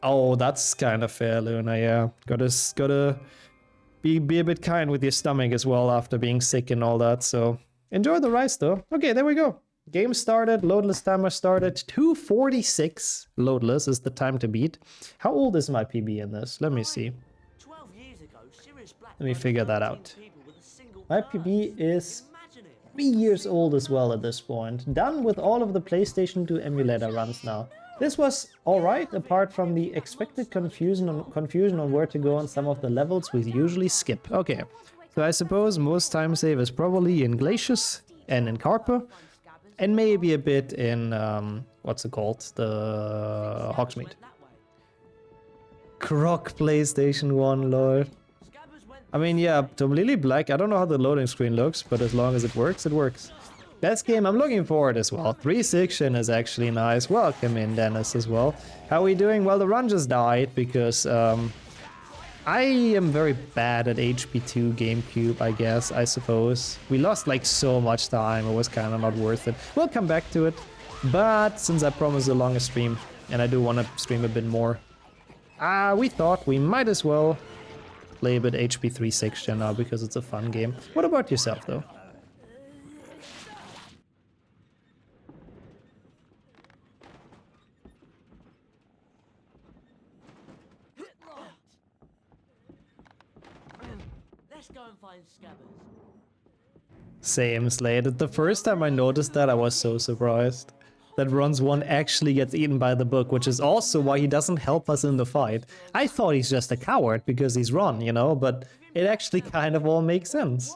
Oh, that's kind of fair, Luna, yeah. Gotta be a bit kind with your stomach as well after being sick and all that, so enjoy the rice though. Okay, there we go. Game started, loadless timer started. 2:46 loadless is the time to beat. How old is my PB in this? Let me see. Let me figure that out. My PB is 3 years old as well at this point. Done with all of the PlayStation 2 emulator runs now. This was alright, apart from the expected confusion on where to go on some of the levels we usually skip. Okay, so I suppose most time save is probably in Glacius and in Carpa, and maybe a bit in, what's it called? The Hogsmeade. Croc PlayStation 1, lord. I mean, yeah, completely black. I don't know how the loading screen looks, but as long as it works, it works. Best game I'm looking forward as well. 3-section is actually nice. Welcome in, Dennis, as well. How are we doing? Well, the run just died because I am very bad at HP2 GameCube, I guess, I suppose. We lost like so much time, it was kind of not worth it. We'll come back to it, but since I promised a longer stream, and I do want to stream a bit more, we thought we might as well play a bit HP 3-section now because it's a fun game. What about yourself, though? Same, Slade. The first time I noticed that, I was so surprised. That Ron's one actually gets eaten by the book, which is also why he doesn't help us in the fight. I thought he's just a coward because he's Ron, you know, but it actually kind of all makes sense.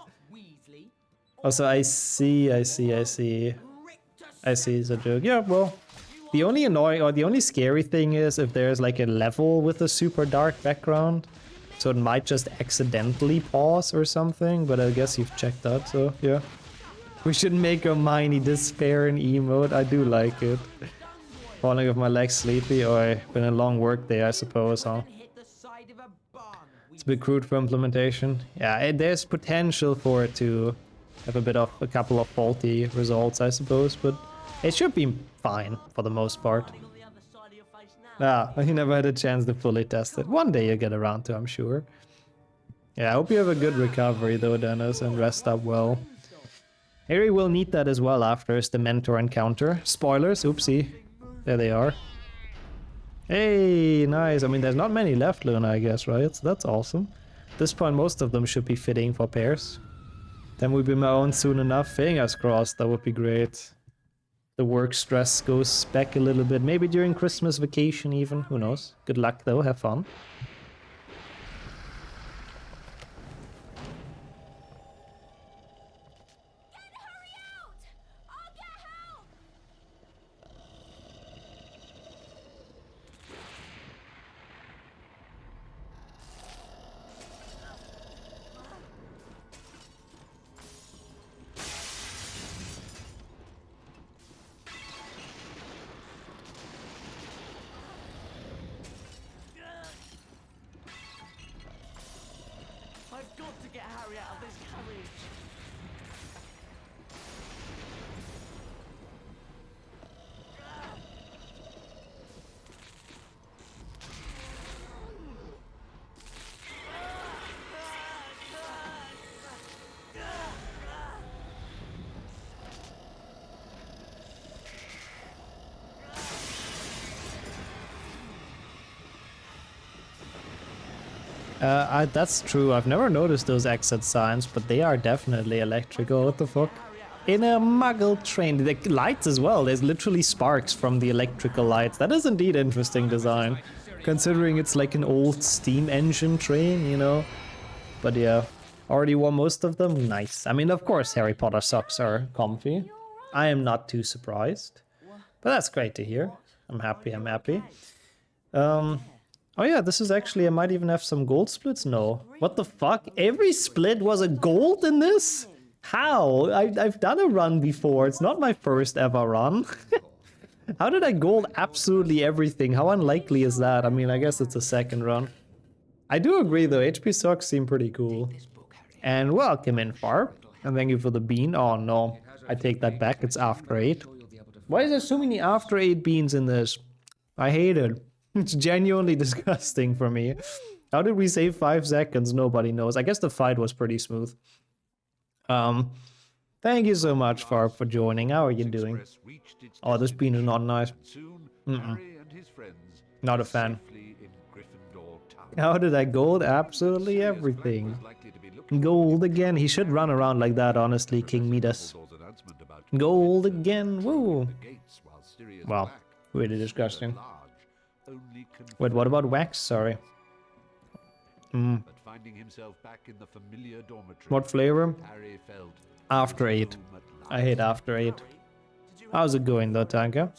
Also, I see it's a joke. Yeah, well, the only annoying or the only scary thing is if there's like a level with a super dark background. So it might just accidentally pause or something, but I guess you've checked that, so yeah. We should make a Miney despair in emote, I do like it. Falling with my legs sleepy, or been a long work day, I suppose, huh? It's a bit crude for implementation. Yeah, there's potential for it to have a couple of faulty results, I suppose, but it should be fine for the most part. I never had a chance to fully test it. One day you'll get around to, I'm sure. Yeah, I hope you have a good recovery though, Dennis, and rest up well. Harry will need that as well after his Dementor encounter. Spoilers, oopsie. There they are. Hey, nice. I mean, there's not many left, Luna, I guess, right? So that's awesome. At this point, most of them should be fitting for pairs. Then we'll be my own soon enough. Fingers crossed, that would be great. The work stress goes back a little bit. Maybe during Christmas vacation even. Who knows? Good luck though, have fun. That's true. I've never noticed those exit signs, but they are definitely electrical. What the fuck? In a muggle train. The lights as well. There's literally sparks from the electrical lights. That is indeed interesting design, considering it's like an old steam engine train, you know? But yeah, already wore most of them. Nice. I mean, of course, Harry Potter socks are comfy. I am not too surprised. But that's great to hear. I'm happy, I'm happy. Oh yeah, this is actually, I might even have some gold splits? No. What the fuck? Every split was a gold in this? How? I've done a run before. It's not my first ever run. How did I gold absolutely everything? How unlikely is that? I mean, I guess it's a second run. I do agree though, HP socks seem pretty cool. And welcome in, Far. And thank you for the bean. Oh no, I take that back, it's after 8. Why is there so many after 8 beans in this? I hate it. It's genuinely disgusting for me. How did we save 5 seconds? Nobody knows. I guess the fight was pretty smooth. Thank you so much for joining. How are you doing? Oh, this bean is not nice. Not a fan. How did I gold? Absolutely everything. Gold again. He should run around like that, honestly, King Midas. Gold again. Woo. Wow. Really disgusting. Wait, what about wax? Sorry. What flavor? After 8. I hate After 8. How's it going though, Tanka?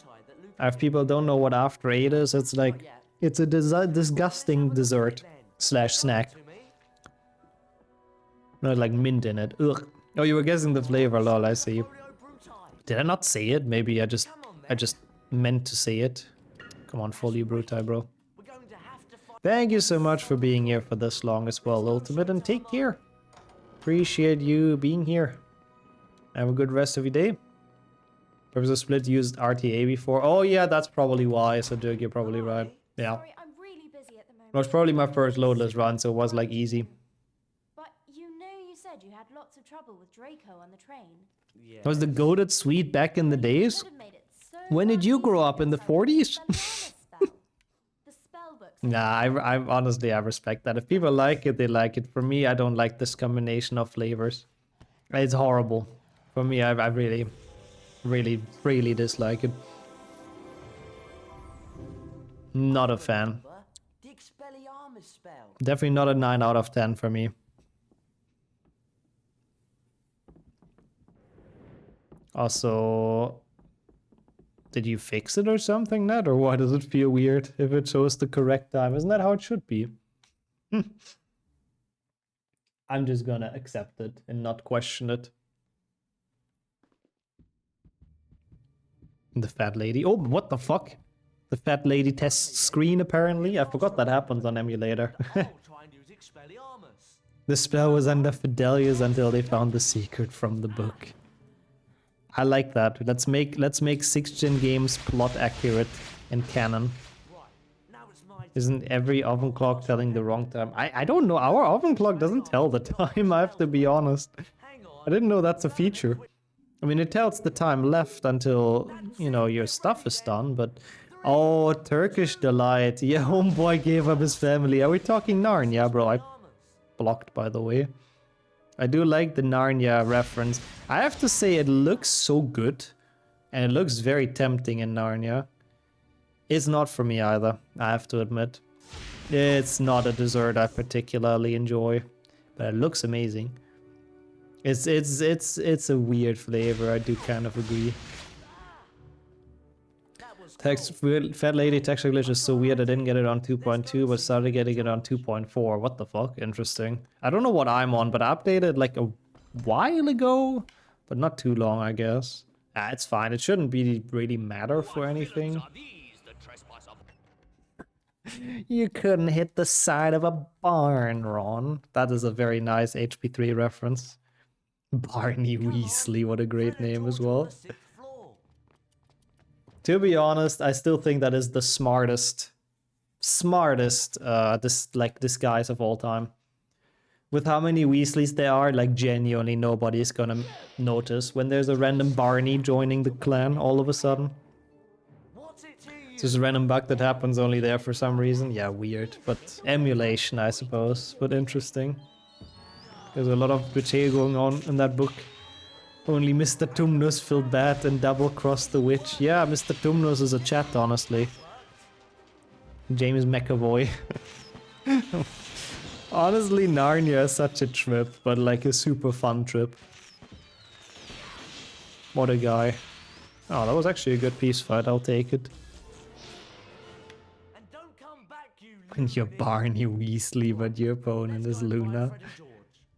If people don't know what After 8 is, it's like... It's a disgusting dessert slash snack. Not like mint in it. Ugh. Oh, you were guessing the flavor, lol, I see. Did I not say it? Maybe I just meant to say it. Come on, fully Brutai, bro. Thank you so much for being here for this long as well, Ultimate, and take care. Appreciate you being here. Have a good rest of your day. Professor Split used RTA before. Oh yeah, that's probably why, so Dirk, you're probably right. Yeah. Sorry, I'm really busy at the moment. It was probably my first Loadless run, so it was like easy. But you said you had lots of trouble with Draco on the train. Yeah. Was the goated sweet back in the days? Could have made it so When did you grow up? In the 40s? The spell books. Nah, I honestly, I respect that. If people like it, they like it. For me, I don't like this combination of flavors. It's horrible. For me, I really dislike it. Not a fan. The Expelliarmus spell. Definitely not a 9 out of 10 for me. Also, did you fix it or something, Ned? Or why does it feel weird if it shows the correct time? Isn't that how it should be? I'm just gonna accept it and not question it. The fat lady. Oh, what the fuck? The fat lady test screen, apparently. I forgot that happens on emulator. The spell was under Fidelius until they found the secret from the book. I like that. Let's make 6th gen games plot accurate and canon. Isn't every oven clock telling the wrong time? I don't know. Our oven clock doesn't tell the time, I have to be honest. I didn't know that's a feature. I mean, it tells the time left until, you know, your stuff is done, but... Oh, Turkish delight. Yeah, homeboy gave up his family. Are we talking Narnia, bro? I blocked, by the way. I do like the Narnia reference. I have to say, it looks so good. And it looks very tempting in Narnia. It's not for me either, I have to admit. It's not a dessert I particularly enjoy. But it looks amazing. It's a weird flavor, I do kind of agree. Fat Lady texture glitch is so weird. I didn't get it on 2.2, but started getting it on 2.4. What the fuck? Interesting. I don't know what I'm on, but I updated like a while ago, but not too long, I guess. It's fine. It shouldn't really matter for anything. You couldn't hit the side of a barn, Ron. That is a very nice HP3 reference. Barney Weasley, what a great name as well. To be honest, I still think that is the smartest disguise of all time. With how many Weasleys there are, like genuinely nobody's gonna notice when there's a random Barney joining the clan all of a sudden. It's just a random bug that happens only there for some reason. Yeah, weird, but emulation, I suppose, but interesting. There's a lot of betrayal going on in that book. Only Mr. Tumnus felt bad and double-crossed the witch. Yeah, Mr. Tumnus is a chat, honestly. James McAvoy. Honestly, Narnia is such a trip, but like a super fun trip. What a guy. Oh, that was actually a good peace fight, I'll take it. And you're Barney Weasley, but your opponent is Luna.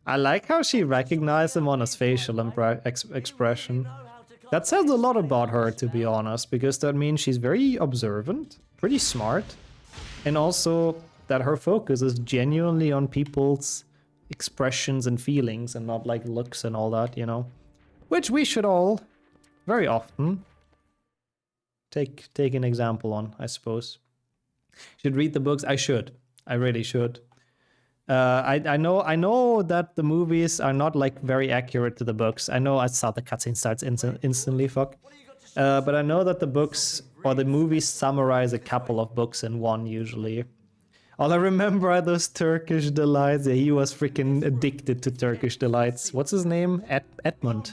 I like how she recognized him on his facial expression. That says a lot about her, to be honest, because that means she's very observant, pretty smart, and also that her focus is genuinely on people's expressions and feelings and not like looks and all that, you know? Which we should all, very often, take an example on, I suppose. Should read the books. I should. I really should. I know that the movies are not like very accurate to the books. I know I saw the cutscene starts instantly. Fuck. But I know that the books or the movies summarize a couple of books in one usually. All I remember are those Turkish delights. Yeah, he was freaking addicted to Turkish delights. What's his name? Edmund.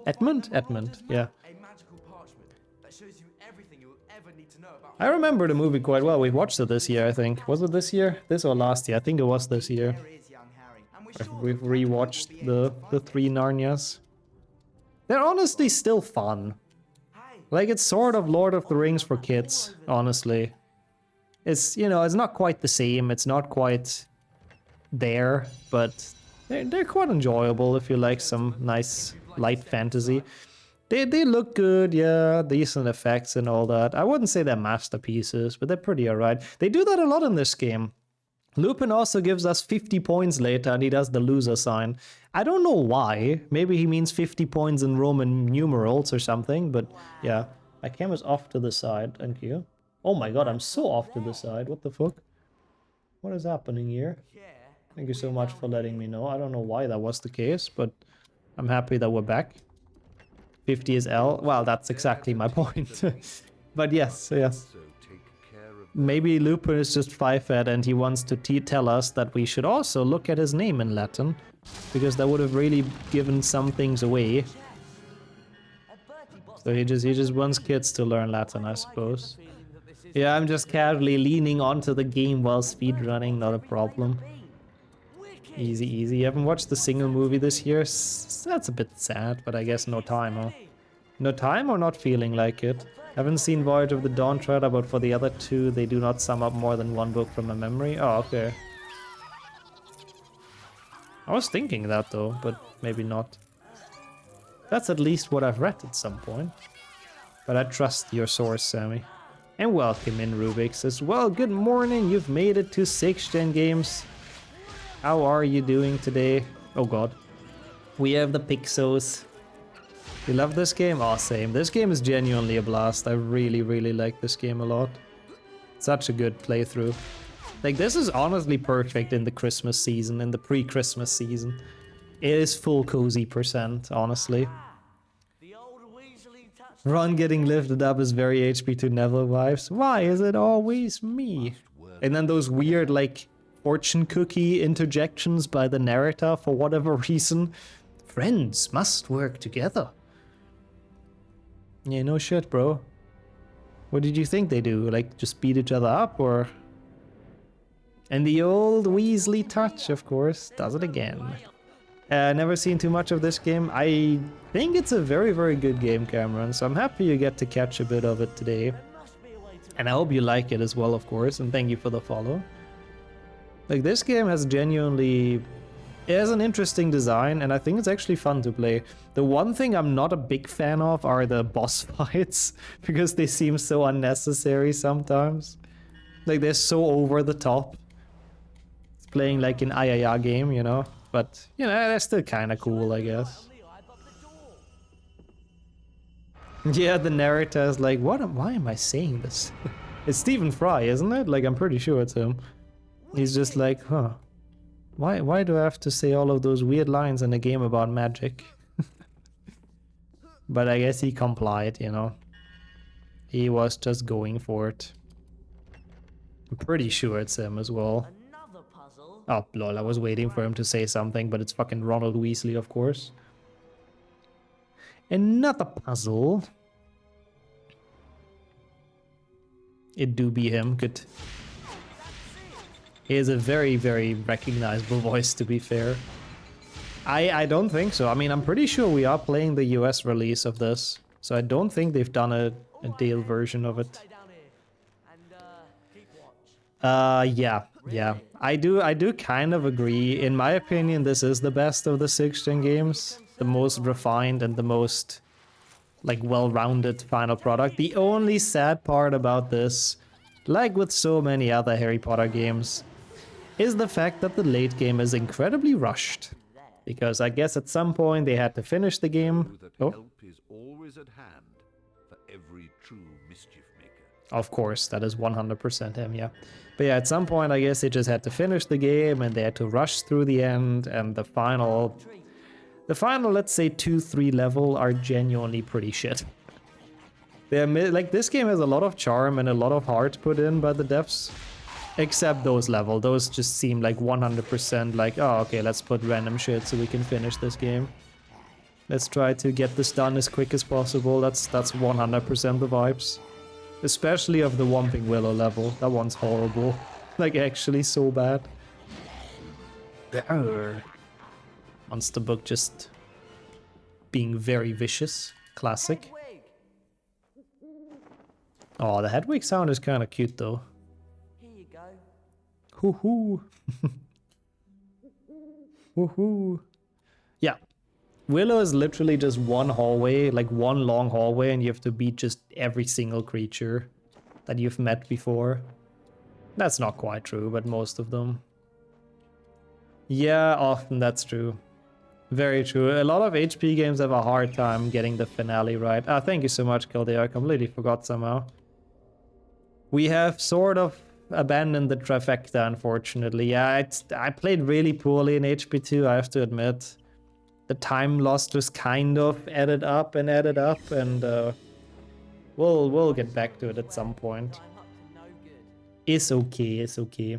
Edmund? Edmund. Yeah. A magical parchment that shows you everything you will ever need to know about. I remember the movie quite well. We watched it this year, I think. Was it this year? This or last year? I think it was this year. There is young Harry, and we're sure We've the Prodigal will rewatched be able the to find three him. Narnias. They're honestly still fun. Hey, Like, it's sort of Lord of the Rings for kids, honestly. It's, you know, it's not quite the same. It's not quite there, but they're quite enjoyable if you like some nice light fantasy. They look good, yeah, decent effects and all that. I wouldn't say they're masterpieces, but they're pretty alright. They do that a lot in this game. Lupin also gives us 50 points later and he does the loser sign. I don't know why. Maybe he means 50 points in Roman numerals or something, but yeah. My camera's off to the side, thank you. Oh my god, I'm so off to the side, what the fuck? What is happening here? Thank you so much for letting me know. I don't know why that was the case, but I'm happy that we're back. 50 is L. Well, that's exactly my point. But yes. Maybe Lupin is just 5-fed and he wants to tell us that we should also look at his name in Latin, because that would have really given some things away. So he just wants kids to learn Latin, I suppose. Yeah, I'm just casually leaning onto the game while speedrunning, not a problem. Easy, easy. You haven't watched the single movie this year? That's a bit sad, but I guess no time, huh? No time or not feeling like it? Haven't seen Voyage of the Dawn trailer, but for the other two, they do not sum up more than one book from my memory. Oh, okay. I was thinking that though, but maybe not. That's at least what I've read at some point. But I trust your source, Sammy. And welcome in Rubik's as well. Good morning, you've made it to 6th Gen Games. How are you doing today? Oh god. We have the Pixos. You love this game? Oh, same. This game is genuinely a blast. I really, really like this game a lot. Such a good playthrough. Like, this is honestly perfect in the Christmas season, in the pre-Christmas season. It is full cozy %, honestly. Ron getting lifted up is very HP2 Neville vibes. Why is it always me? And then those weird, like, fortune cookie interjections by the narrator for whatever reason. Friends must work together. Yeah, no shit, bro. What did you think they do? Like, just beat each other up, or... And the old Weasley touch, of course, does it again. Never seen too much of this game. I think it's a very, very good game, Cameron, so I'm happy you get to catch a bit of it today. And I hope you like it as well, of course, and thank you for the follow. Like, this game has genuinely... It has an interesting design, and I think it's actually fun to play. The one thing I'm not a big fan of are the boss fights, because they seem so unnecessary sometimes. Like, they're so over the top. It's playing like an IIR game, you know? But, you know, they're still kind of cool, I guess. Yeah, the narrator is like, why am I saying this? It's Stephen Fry, isn't it? Like, I'm pretty sure it's him. He's just like, huh. Why do I have to say all of those weird lines in a game about magic? But I guess he complied, you know. He was just going for it. I'm pretty sure it's him as well. Oh, lol, I was waiting for him to say something, but it's fucking Ronald Weasley, of course. Another puzzle. It do be him, good. He has a very, very recognizable voice, to be fair. I don't think so. I mean, I'm pretty sure we are playing the US release of this, so I don't think they've done a Dale version of it. Yeah. I do kind of agree. In my opinion, this is the best of the 6th Gen games. The most refined and the most, like, well-rounded final product. The only sad part about this, like with so many other Harry Potter games, is the fact that the late game is incredibly rushed. Because I guess at some point they had to finish the game. Oh. Help is always at hand for every true mischief maker. Of course, that is 100% him, yeah. But yeah, at some point, I guess they just had to finish the game and they had to rush through the end, and the final, let's say 2-3 level are genuinely pretty shit. They're like, this game has a lot of charm and a lot of heart put in by the devs. Except those level, those just seem like 100% like, oh, okay, let's put random shit so we can finish this game. Let's try to get this done as quick as possible. That's 100% the vibes. Especially of the Whomping Willow level. That one's horrible. Like, actually so bad. Monster Book just being very vicious. Classic. Hedwig! Oh, the Hedwig sound is kind of cute though. Here you go. Hoo hoo. Hoo hoo. Yeah. Willow is literally just one hallway, like one long hallway, and you have to beat just every single creature that you've met before. That's not quite true, but most of them. Yeah, often that's true. Very true. A lot of HP games have a hard time getting the finale right. Ah, thank you so much, Kildea. I completely forgot somehow. We have sort of abandoned the trifecta, unfortunately. Yeah, I played really poorly in HP2, I have to admit. The time lost was kind of added up, and we'll get back to it at some point. I'm up to no good. It's okay, it's okay.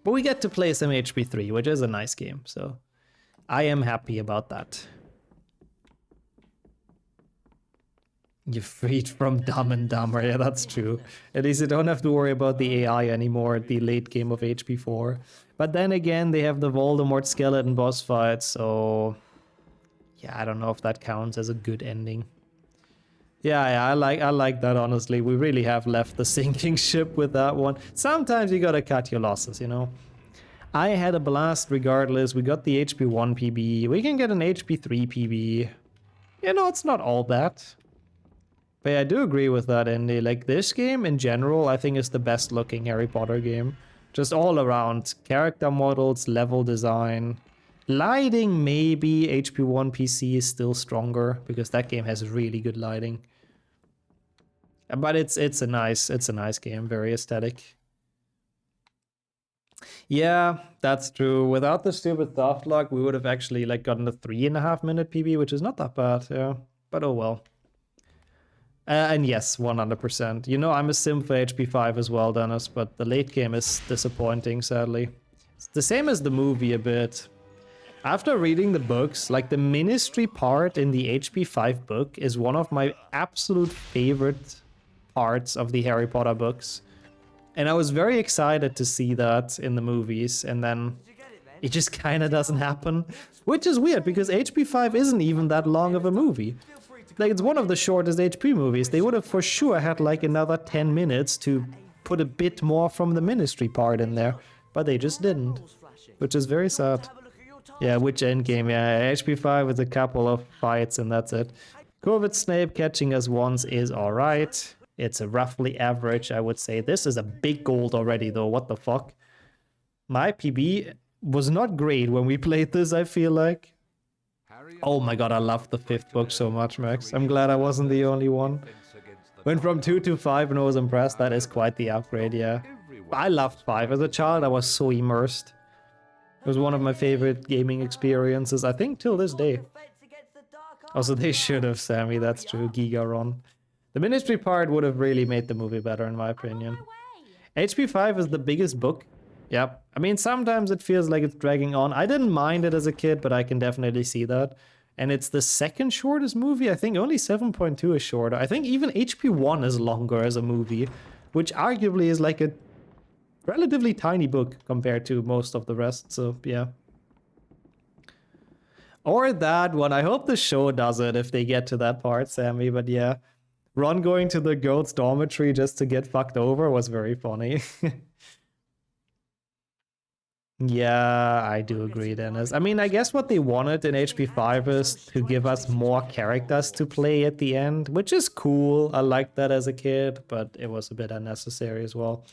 But we get to play some HP3, which is a nice game, so I am happy about that. You're freed from Dumb and Dumber, yeah, that's true. At least you don't have to worry about the AI anymore at the late game of HP4. But then again, they have the Voldemort skeleton boss fight, so yeah, I don't know if that counts as a good ending. Yeah, I like that, honestly. We really have left the sinking ship with that one. Sometimes you gotta cut your losses, you know? I had a blast regardless. We got the HP1 PB. We can get an HP3 PB. You know, it's not all bad. But yeah, I do agree with that, Andy. Like, this game in general, I think is the best looking Harry Potter game. Just all around. Character models, level design. Lighting, maybe. HP1 PC is still stronger because that game has really good lighting. But it's a nice game, very aesthetic. Yeah, that's true. Without the stupid soft lock, we would have actually like gotten a 3.5 minute PB, which is not that bad, yeah. But oh well. And yes, 100%. You know, I'm a sim for HP5 as well, Dennis, but the late game is disappointing, sadly. It's the same as the movie a bit. After reading the books, like the ministry part in the HP5 book is one of my absolute favorite parts of the Harry Potter books. And I was very excited to see that in the movies, and then it just kind of doesn't happen. Which is weird, because HP5 isn't even that long of a movie. Like, it's one of the shortest HP movies. They would have for sure had like another 10 minutes to put a bit more from the ministry part in there. But they just didn't, which is very sad. Yeah, which endgame? Yeah, HP5 with a couple of fights and that's it. COVID Snape catching us once is alright. It's a roughly average, I would say. This is a big gold already though, what the fuck? My PB was not great when we played this, I feel like. Oh my god, I love the 5th book so much, Max. I'm glad I wasn't the only one. Went from 2 to 5 and I was impressed. That is quite the upgrade, yeah. I loved 5. As a child, I was so immersed. It was one of my favorite gaming experiences, I think, till this day. Also, they should have, Sammy, that's true, Gigaron. The ministry part would have really made the movie better, in my opinion. HP5 is the biggest book. Yep. I mean, sometimes it feels like it's dragging on. I didn't mind it as a kid, but I can definitely see that. And it's the second shortest movie. I think only 7.2 is shorter. I think even HP1 is longer as a movie, which arguably is like a relatively tiny book compared to most of the rest, so yeah. Or that one. I hope the show does it if they get to that part, Sammy, but yeah. Ron going to the girls' dormitory just to get fucked over was very funny. Yeah, I do agree, Dennis. I mean, I guess what they wanted in HP5 is to give us more characters to play at the end, which is cool. I liked that as a kid, but it was a bit unnecessary as well.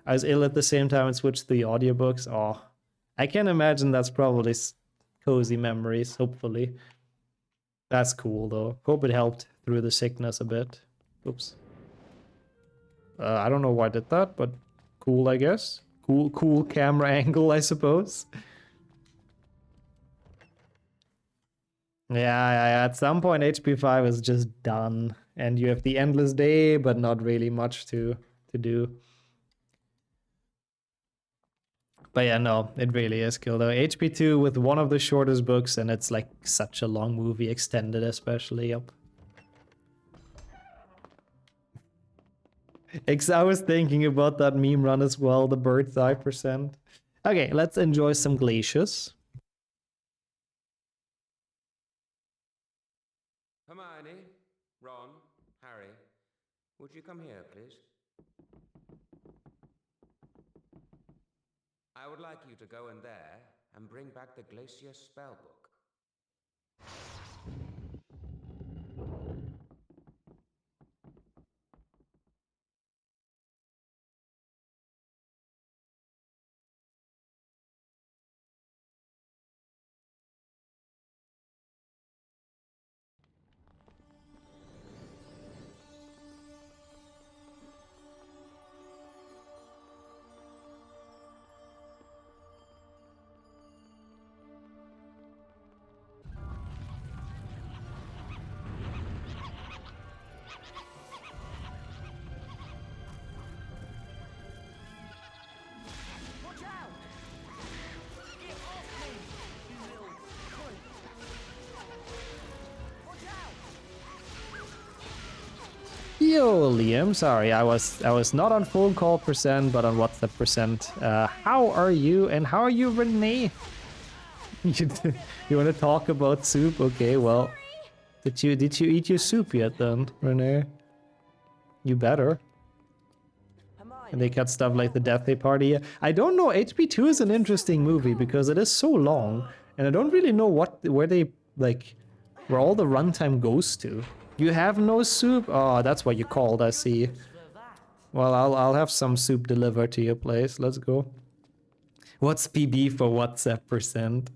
I was ill at the same time and switched to the audiobooks. Oh, I can imagine that's probably cozy memories, hopefully. That's cool, though. Hope it helped through the sickness a bit. Oops. I don't know why I did that, but cool, I guess. Cool camera angle, I suppose. Yeah, at some point HP5 is just done. And you have the endless day, but not really much to do. But yeah, no, it really is cool though. HP2 with one of the shortest books, and it's like such a long movie, extended especially. Yep. I was thinking about that meme run as well, the bird's eye percent. Okay, let's enjoy some glaciers. Hermione, Ron, Harry, would you come here, please? I would like you to go in there and bring back the Glacier spellbook. Watch out! Get off me, you little cunt! Watch out! Yo, Liam, sorry, I was not on phone call percent, but on WhatsApp percent. How are you? And how are you, Renee? You want to talk about soup? Okay, well, did you eat your soup yet, then, Renee? You better. And they cut stuff like the Death Day party. I don't know. HP2 is an interesting movie because it is so long, and I don't really know where all the runtime goes to. You have no soup? Oh, that's what you called. I see. Well, I'll have some soup delivered to your place. Let's go. What's PB for WhatsApp percent?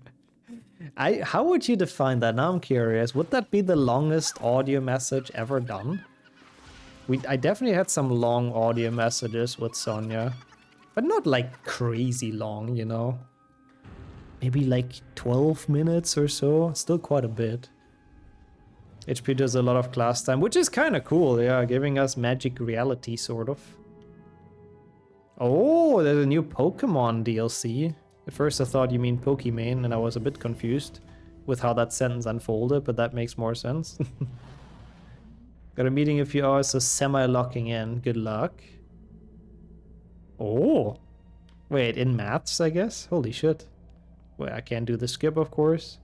How would you define that? Now I'm curious. Would that be the longest audio message ever done? I definitely had some long audio messages with Sonia, but not like crazy long, you know. Maybe like 12 minutes or so. Still quite a bit. HP does a lot of class time, which is kind of cool, yeah, giving us magic reality, sort of. Oh, there's a new Pokemon DLC. At first I thought you mean Pokemon, and I was a bit confused with how that sentence unfolded, but that makes more sense. Got a meeting in a few hours, so semi-locking in. Good luck. Oh. Wait, in maths, I guess? Holy shit. Wait, I can't do the skip, of course.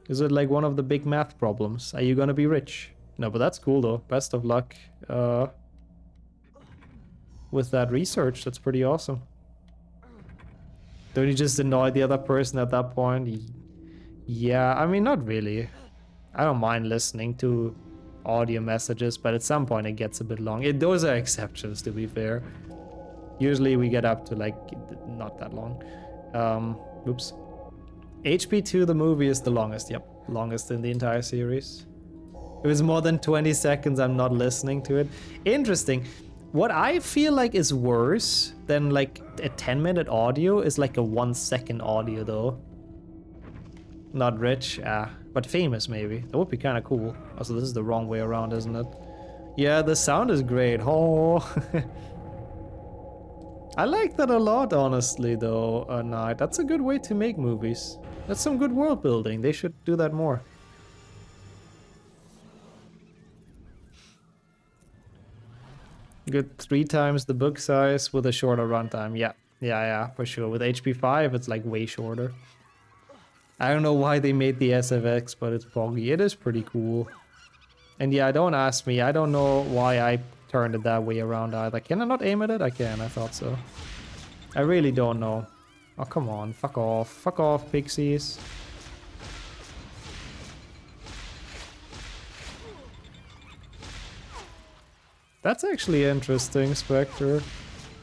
Is it like one of the big math problems? Are you gonna be rich? No, but that's cool though. Best of luck with that research. That's pretty awesome. Don't you just annoy the other person at that point? Yeah, I mean, not really. I don't mind listening to audio messages, but at some point it gets a bit long. Those are exceptions, to be fair. Usually we get up to like not that long. Oops. HP2, the movie, is the longest. Yep, longest in the entire series. If it's more than 20 seconds, I'm not listening to it. Interesting. What I feel like is worse than like a 10-minute audio is like a 1-second audio though. Not rich, but famous maybe. That would be kind of cool. Also, this is the wrong way around, isn't it? Yeah, the sound is great. Oh. I like that a lot, honestly, though, Knight. That's a good way to make movies. That's some good world building. They should do that more. Good 3 times the book size with a shorter runtime. Yeah, for sure. With HP5, it's like way shorter. I don't know why they made the SFX, but it's buggy. It is pretty cool. And yeah, don't ask me. I don't know why I turned it that way around either. Can I not aim at it? I can. I thought so. I really don't know. Oh, come on. Fuck off. Fuck off, pixies. That's actually interesting, Spectre.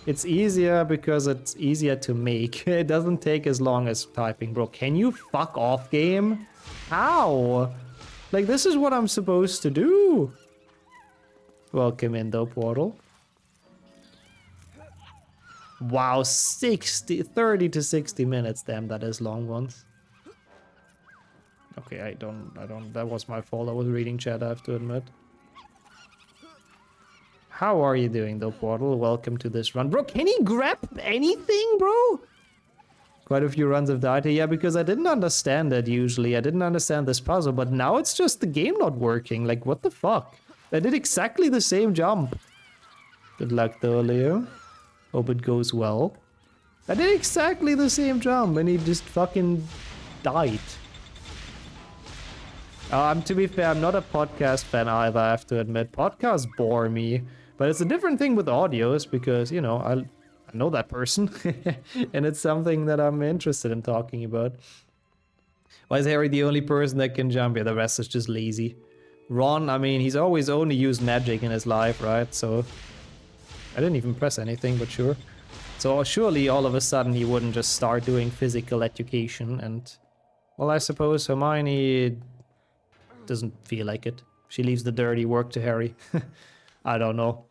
It's easier because it's easier to make. It doesn't take as long as typing, bro. Can you fuck off, game? How? Like, this is what I'm supposed to do. Welcome in, though, Portal. Wow, 30 to 60 minutes. Damn, that is long ones. Okay, I don't, that was my fault. I was reading chat, I have to admit. How are you doing though, Portal? Welcome to this run. Bro, can he grab anything, bro? Quite a few runs have died here. Yeah, because I didn't understand that usually. I didn't understand this puzzle, but now it's just the game not working. Like, what the fuck? I did exactly the same jump. Good luck though, Leo. Hope it goes well. I did exactly the same jump and he just fucking died. To be fair, I'm not a podcast fan either, I have to admit. Podcasts bore me. But it's a different thing with audios because, you know, I know that person. And it's something that I'm interested in talking about. Why is Harry the only person that can jump? Yeah, the rest is just lazy. Ron, I mean, he's always only used magic in his life, right? So I didn't even press anything, but sure. So surely all of a sudden he wouldn't just start doing physical education and... Well, I suppose Hermione doesn't feel like it. She leaves the dirty work to Harry. I don't know.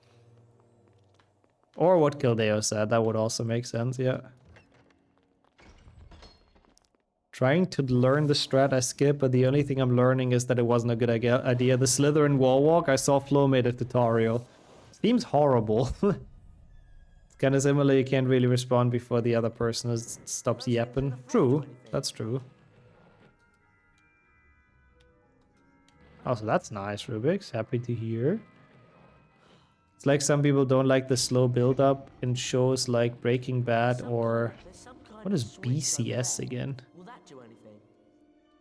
Or what Kildeo said, that would also make sense, yeah. Trying to learn the strat I skip, but the only thing I'm learning is that it wasn't a good idea. The Slytherin wall walk, I saw Flo made a tutorial. Seems horrible. It's kind of similar, you can't really respond before the other person stops yapping. True, that's true. Oh, so that's nice, Rubik's. Happy to hear. It's like some people don't like the slow build-up in shows like Breaking Bad or... What is BCS again?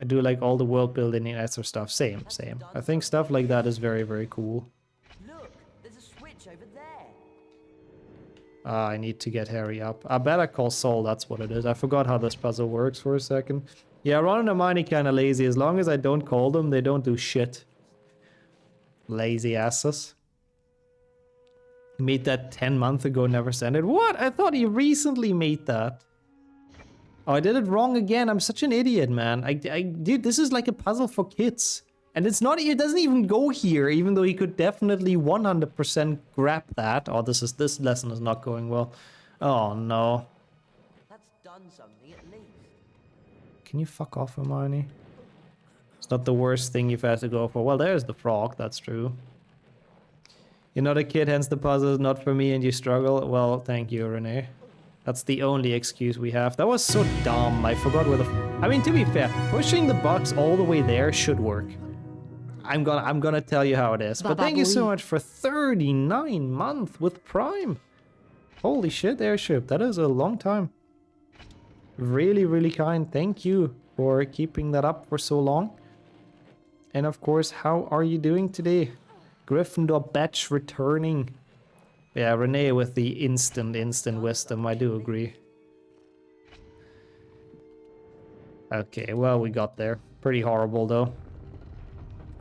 I do like all the world building and extra stuff. Same. I think stuff like that is very, very cool. Look, there's a switch over there. I need to get Harry up. I better call Saul, that's what it is. I forgot how this puzzle works for a second. Yeah, Ron and Hermione kinda lazy. As long as I don't call them, they don't do shit. Lazy asses. Made that 10 months ago, never sent it. What? I thought he recently made that. Oh, I did it wrong again. I'm such an idiot, man. Dude, this is like a puzzle for kids. And it's not, it doesn't even go here, even though he could definitely 100% grab that. Oh, this lesson is not going well. Oh, no. That's done something at least. Can you fuck off, Hermione? It's not the worst thing you've had to go for. Well, there's the frog, that's true. You're not a kid, hence the puzzle is not for me and you struggle. Well, thank you, Renee. That's the only excuse we have. That was so dumb. I forgot where the... I mean, to be fair, pushing the box all the way there should work. I'm gonna tell you how it is. But thank you so much for 39 months with Prime. Holy shit, Airship. That is a long time. Really, really kind. Thank you for keeping that up for so long. And of course, how are you doing today? Gryffindor batch returning. Yeah, Renee with the instant wisdom. I do agree. Okay, well, we got there. Pretty horrible, though.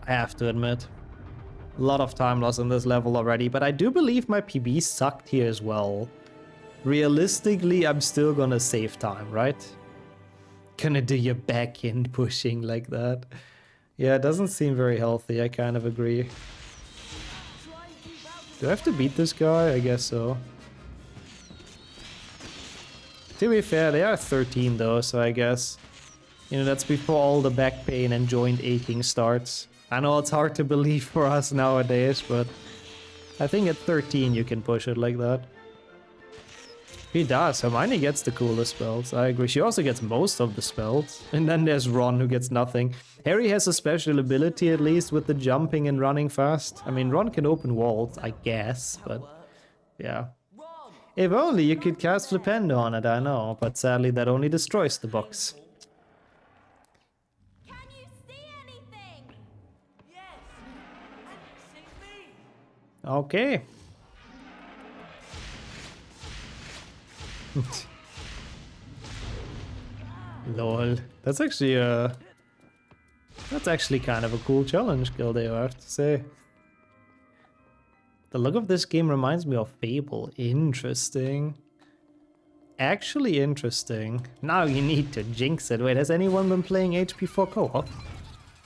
I have to admit. A lot of time lost on this level already, but I do believe my PB sucked here as well. Realistically, I'm still gonna save time, right? Gonna do your back end pushing like that. Yeah, it doesn't seem very healthy, I kind of agree. Do I have to beat this guy? I guess so. To be fair, they are 13 though, so I guess... You know, that's before all the back pain and joint aching starts. I know it's hard to believe for us nowadays, but... I think at 13 you can push it like that. He does. Hermione gets the coolest spells. I agree. She also gets most of the spells. And then there's Ron who gets nothing. Harry has a special ability at least with the jumping and running fast. I mean, Ron can open walls, I guess, but yeah. If only you could cast Flipendo on it, I know. But sadly that only destroys the box. Can you see anything? Yes, and see me. Okay. Lol. That's actually kind of a cool challenge, Gildeo, I have to say. The look of this game reminds me of Fable. Interesting. Actually interesting. Now you need to jinx it. Wait, has anyone been playing HP4 co-op?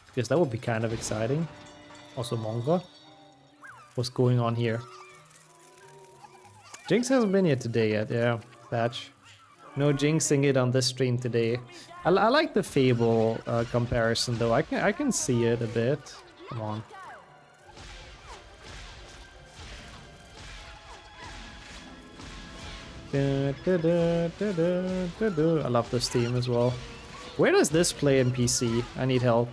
Because that would be kind of exciting. Also manga. What's going on here? Jinx hasn't been here today yet, yeah. patch. No jinxing it on this stream today. I like the Fable comparison though. I can see it a bit. Come on. I love this team as well. Where does this play in PC? I need help.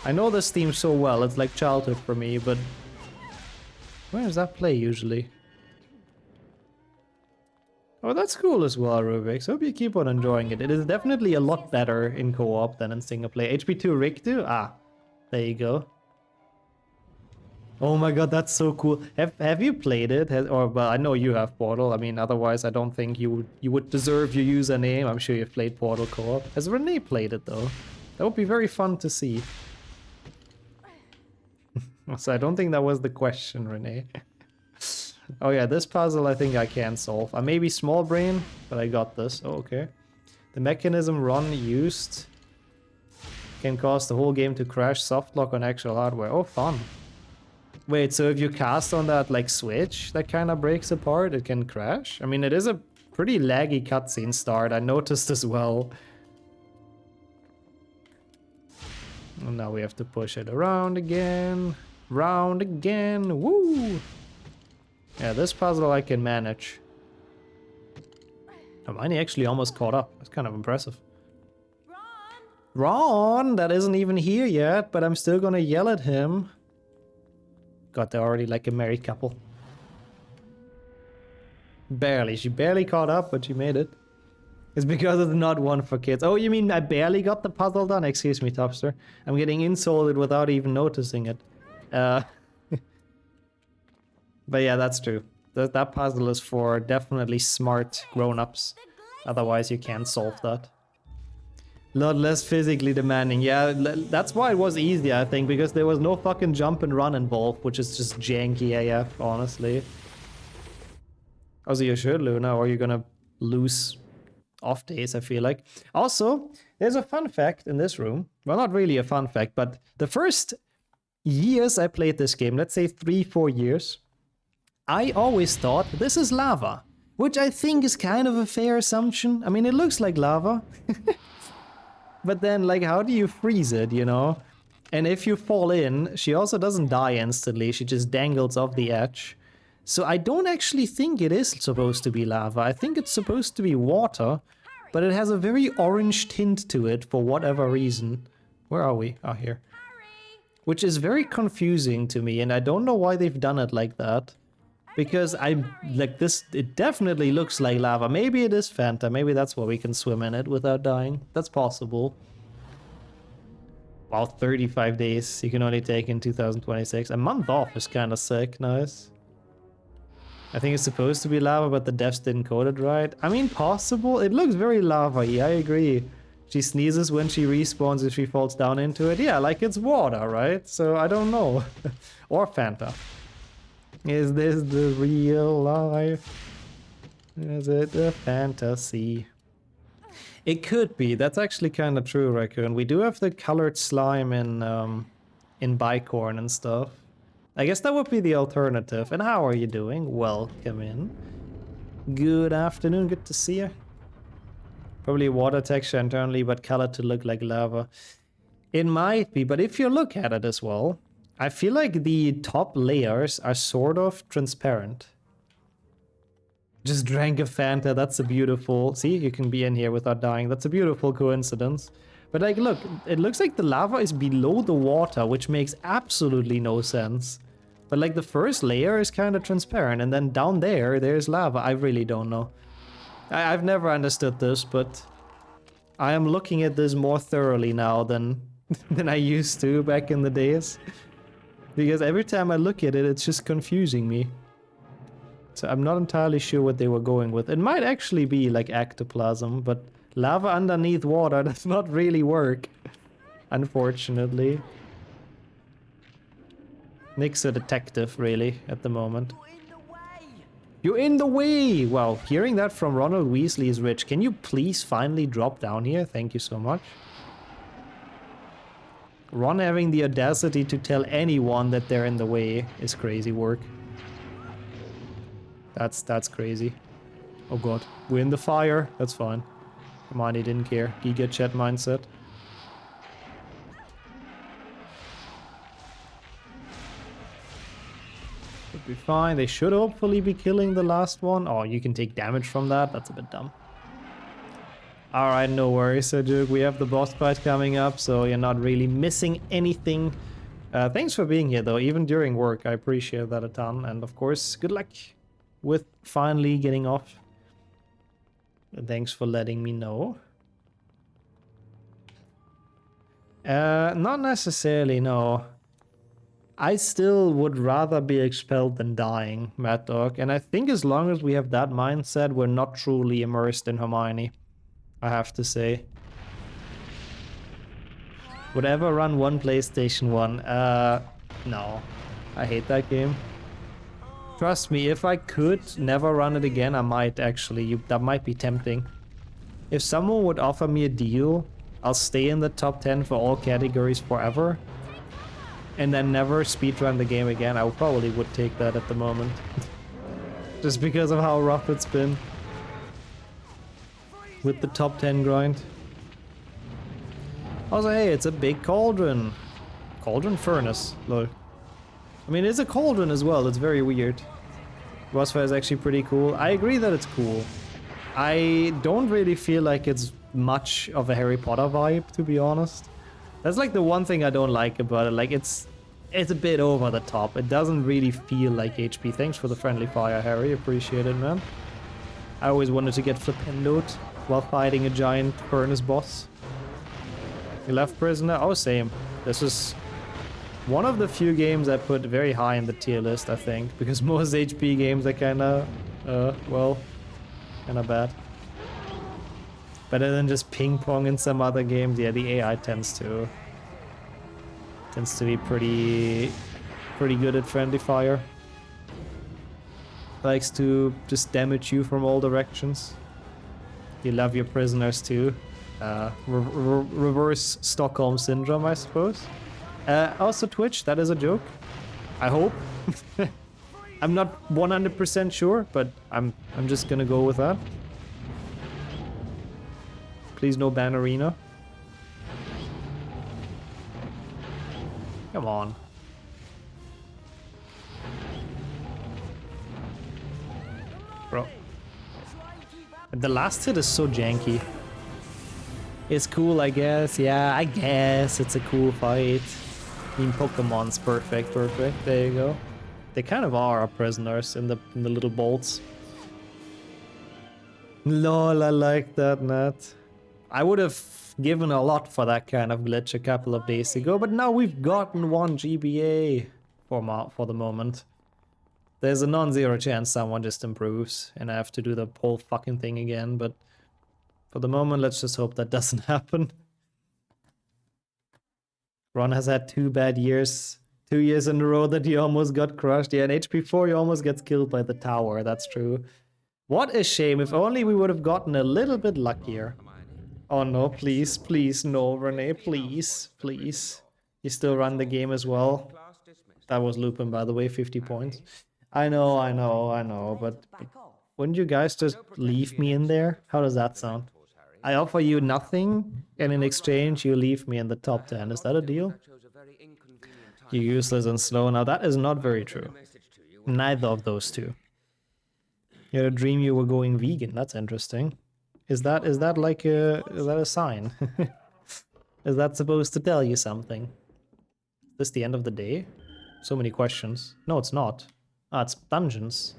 I know this theme so well, it's like childhood for me, but where does that play usually? Oh, that's cool as well, Rubix. Hope you keep on enjoying it. It is definitely a lot better in co-op than in single player. HP2 Riktu? Ah, there you go. Oh my god, that's so cool. Have you played it? Well, I know you have Portal. I mean, otherwise I don't think you would deserve your username. I'm sure you've played Portal co-op. Has Renee played it though? That would be very fun to see. So I don't think that was the question, Renee. Oh yeah, this puzzle I think I can solve. I may be small brain, but I got this. Oh, okay. The mechanism Ron used can cause the whole game to crash softlock on actual hardware. Oh, fun. Wait, so if you cast on that like switch that kind of breaks apart, it can crash? I mean, it is a pretty laggy cutscene start, I noticed as well. And now we have to push it around again. Round again. Woo! Yeah, this puzzle I can manage. Hermione actually almost caught up. That's kind of impressive. Ron! That isn't even here yet, but I'm still gonna yell at him. God, they're already like a married couple. Barely. She barely caught up, but she made it. It's because it's not one for kids. Oh, you mean I barely got the puzzle done? Excuse me, Topster. I'm getting insulted without even noticing it. But yeah, that's true. That puzzle is for definitely smart grown-ups. Otherwise, you can't solve that. A lot less physically demanding. Yeah, that's why it was easy, I think, because there was no fucking jump and run involved, which is just janky AF, honestly. Oh, so you should, Luna, or you're gonna lose off days, I feel like. Also, there's a fun fact in this room. Well, not really a fun fact, but the first years I played this game, let's say 3-4 years, I always thought this is lava, which I think is kind of a fair assumption. I mean, it looks like lava. But then, like, how do you freeze it, you know? And if you fall in, she also doesn't die instantly, she just dangles off the edge. So I don't actually think it is supposed to be lava. I think it's supposed to be water, but it has a very orange tint to it for whatever reason. Where are we? Oh, here. Which is very confusing to me, and I don't know why they've done it like that. Because it definitely looks like lava. Maybe it is Fanta, maybe that's why we can swim in it without dying. That's possible. Wow, 35 days you can only take in 2026. A month off is kind of sick, nice. I think it's supposed to be lava, but the devs didn't code it right. I mean, possible. It looks very lava-y, I agree. She sneezes when she respawns if she falls down into it. Yeah, like it's water, right? So I don't know. Or Fanta. Is this the real life? Is it a fantasy? It could be. That's actually kind of true, Raccoon. We do have the colored slime in Bicorn and stuff. I guess that would be the alternative. And how are you doing? Welcome in. Good afternoon. Good to see you. Probably water texture internally, but color to look like lava. It might be, but if you look at it as well, I feel like the top layers are sort of transparent. Just drank a Fanta, that's a beautiful... See, you can be in here without dying. That's a beautiful coincidence. But like, look, it looks like the lava is below the water, which makes absolutely no sense. But like the first layer is kind of transparent, and then down there, there's lava. I really don't know. I've never understood this, but I am looking at this more thoroughly now than I used to back in the days. Because every time I look at it, it's just confusing me. So I'm not entirely sure what they were going with. It might actually be like ectoplasm, but lava underneath water does not really work. Unfortunately. Nick's a detective, really, at the moment. You're in the way! Wow, hearing that from Ronald Weasley is rich. Can you please finally drop down here? Thank you so much. Ron having the audacity to tell anyone that they're in the way is crazy work. That's crazy. Oh god, we're in the fire. That's fine. Hermione didn't care. Giga chat mindset. Should be fine. They should hopefully be killing the last one. Oh, you can take damage from that. That's a bit dumb. Alright, no worries, Sejuk. We have the boss fight coming up, so you're not really missing anything. Thanks for being here, though, even during work. I appreciate that a ton. And of course, good luck with finally getting off. And thanks for letting me know. Not necessarily, no. I still would rather be expelled than dying, Mad Dog. And I think as long as we have that mindset, we're not truly immersed in Hermione. I have to say. Would ever run one PlayStation 1? No. I hate that game. Trust me, if I could never run it again, I might actually. That might be tempting. If someone would offer me a deal, I'll stay in the top 10 for all categories forever. And then never speedrun the game again. I probably would take that at the moment. Just because of how rough it's been. With the top 10 grind. Also, hey, it's a big cauldron. Cauldron furnace, look. I mean, it's a cauldron as well, it's very weird. Boss fight is actually pretty cool. I agree that it's cool. I don't really feel like it's much of a Harry Potter vibe, to be honest. That's like the one thing I don't like about it. Like, it's a bit over the top. It doesn't really feel like HP. Thanks for the friendly fire, Harry. Appreciate it, man. I always wanted to get flipendoed while fighting a giant furnace boss. You left prisoner? Oh, same. This is one of the few games I put very high in the tier list, I think. Because most HP games are kinda, well, kinda bad. Better than just ping pong in some other games. Yeah, the AI tends to be pretty good at friendly fire. Likes to just damage you from all directions. You love your prisoners too. Reverse Stockholm syndrome, I suppose. Also Twitch, that is a joke. I hope. I'm not 100% sure, but I'm just gonna go with that. Please no ban arena. Come on. Bro. The last hit is so janky. It's cool, I guess. Yeah, I guess it's a cool fight. I mean, Pokemon's perfect. There you go. They kind of are our prisoners in the little bolts. Lol, I like that, Nat. I would have given a lot for that kind of glitch a couple of days ago, but now we've gotten 1 GBA for the moment. There's a non-zero chance someone just improves and I have to do the whole fucking thing again, but for the moment, let's just hope that doesn't happen. Ron has had 2 bad years. 2 years in a row that he almost got crushed. Yeah, in HP4 he almost gets killed by the tower, that's true. What a shame, if only we would have gotten a little bit luckier. Oh no, please, please, no, Renee, please, please. You still run the game as well. That was Lupin, by the way, 50 points. I know, but wouldn't you guys just leave me in there? How does that sound? I offer you nothing, and in exchange you leave me in the top 10. Is that a deal? You're useless and slow. Now that is not very true. Neither of those two. You had a dream you were going vegan. That's interesting. Is that like a sign? Is that supposed to tell you something? Is this the end of the day? So many questions. No, it's not. Ah, it's dungeons.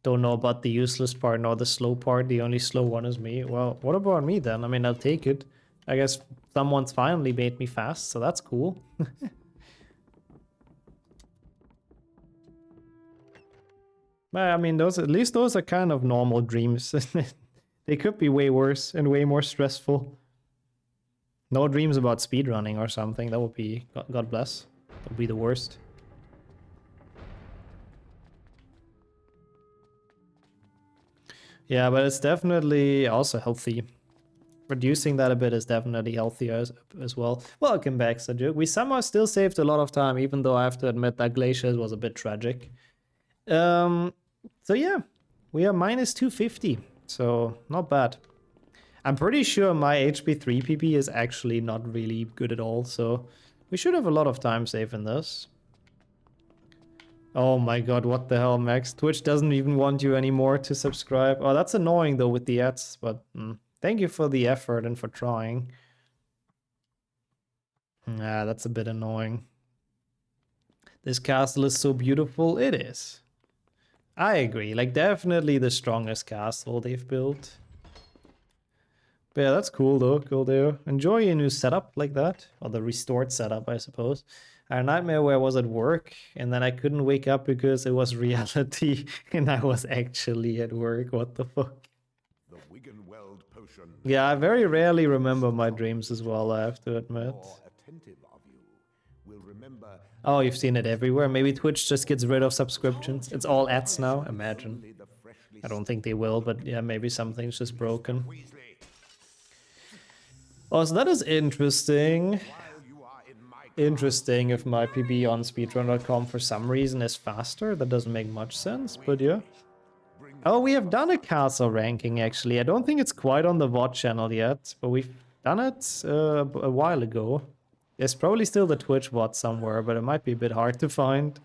Don't know about the useless part nor the slow part. The only slow one is me. Well, what about me then? I mean, I'll take it. I guess someone's finally made me fast, so that's cool. But I mean, at least those are kind of normal dreams. They could be way worse and way more stressful. No dreams about speedrunning or something. That would be, God bless. That would be the worst. Yeah, but it's definitely also healthy. Reducing that a bit is definitely healthier as well. Welcome back, Sajuk. We somehow still saved a lot of time, even though I have to admit that Glaciers was a bit tragic. So yeah, we are minus 250, so not bad. I'm pretty sure my HP3 PP is actually not really good at all, so we should have a lot of time saved in this. Oh my god, what the hell, Max? Twitch doesn't even want you anymore to subscribe. Oh, that's annoying though with the ads, but thank you for the effort and for trying. Yeah, that's a bit annoying. This castle is so beautiful. It is. I agree. Like, definitely the strongest castle they've built. But yeah, that's cool though. Cool there. Enjoy your new setup like that. Or the restored setup, I suppose. I had a nightmare where I was at work and then I couldn't wake up because it was reality and I was actually at work. What the fuck? The Wigan Weld potion. Yeah, I very rarely remember my dreams as well, I have to admit. More attentive of you will remember. Oh, you've seen it everywhere. Maybe Twitch just gets rid of subscriptions. It's all ads now, imagine. Only the freshly I don't think they will, but yeah, maybe something's just broken. Weasley. Oh, so that is interesting. While you are in my Interesting if my PB on speedrun.com for some reason is faster. That doesn't make much sense, but yeah. Oh, we have done a castle ranking actually. I don't think it's quite on the VOD channel yet, but we've done it a while ago. There's probably still the Twitch VOD somewhere, but it might be a bit hard to find.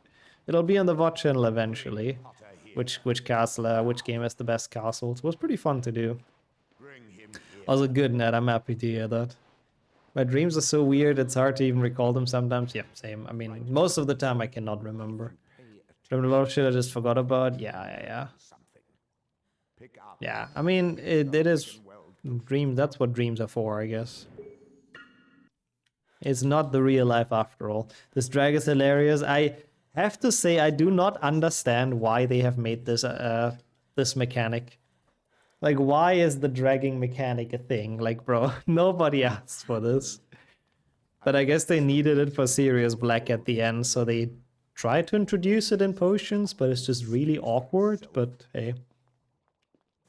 It'll be on the VOD channel eventually. Which castle, which game has the best castles. It was pretty fun to do. bring him here. Also good, Ned. I'm happy to hear that. My dreams are so weird, it's hard to even recall them sometimes. Yeah, same. I mean, most of the time I cannot remember. Remember a lot of shit I just forgot about? Yeah. Something. Pick up. Yeah, I mean, it is dreams. That's what dreams are for, I guess. It's not the real life after all. This drag is hilarious. I have to say, I do not understand why they have made this this mechanic. Like, why is the dragging mechanic a thing? Like, bro, nobody asked for this. But I guess they needed it for Sirius Black at the end, so they tried to introduce it in potions, but it's just really awkward. But hey.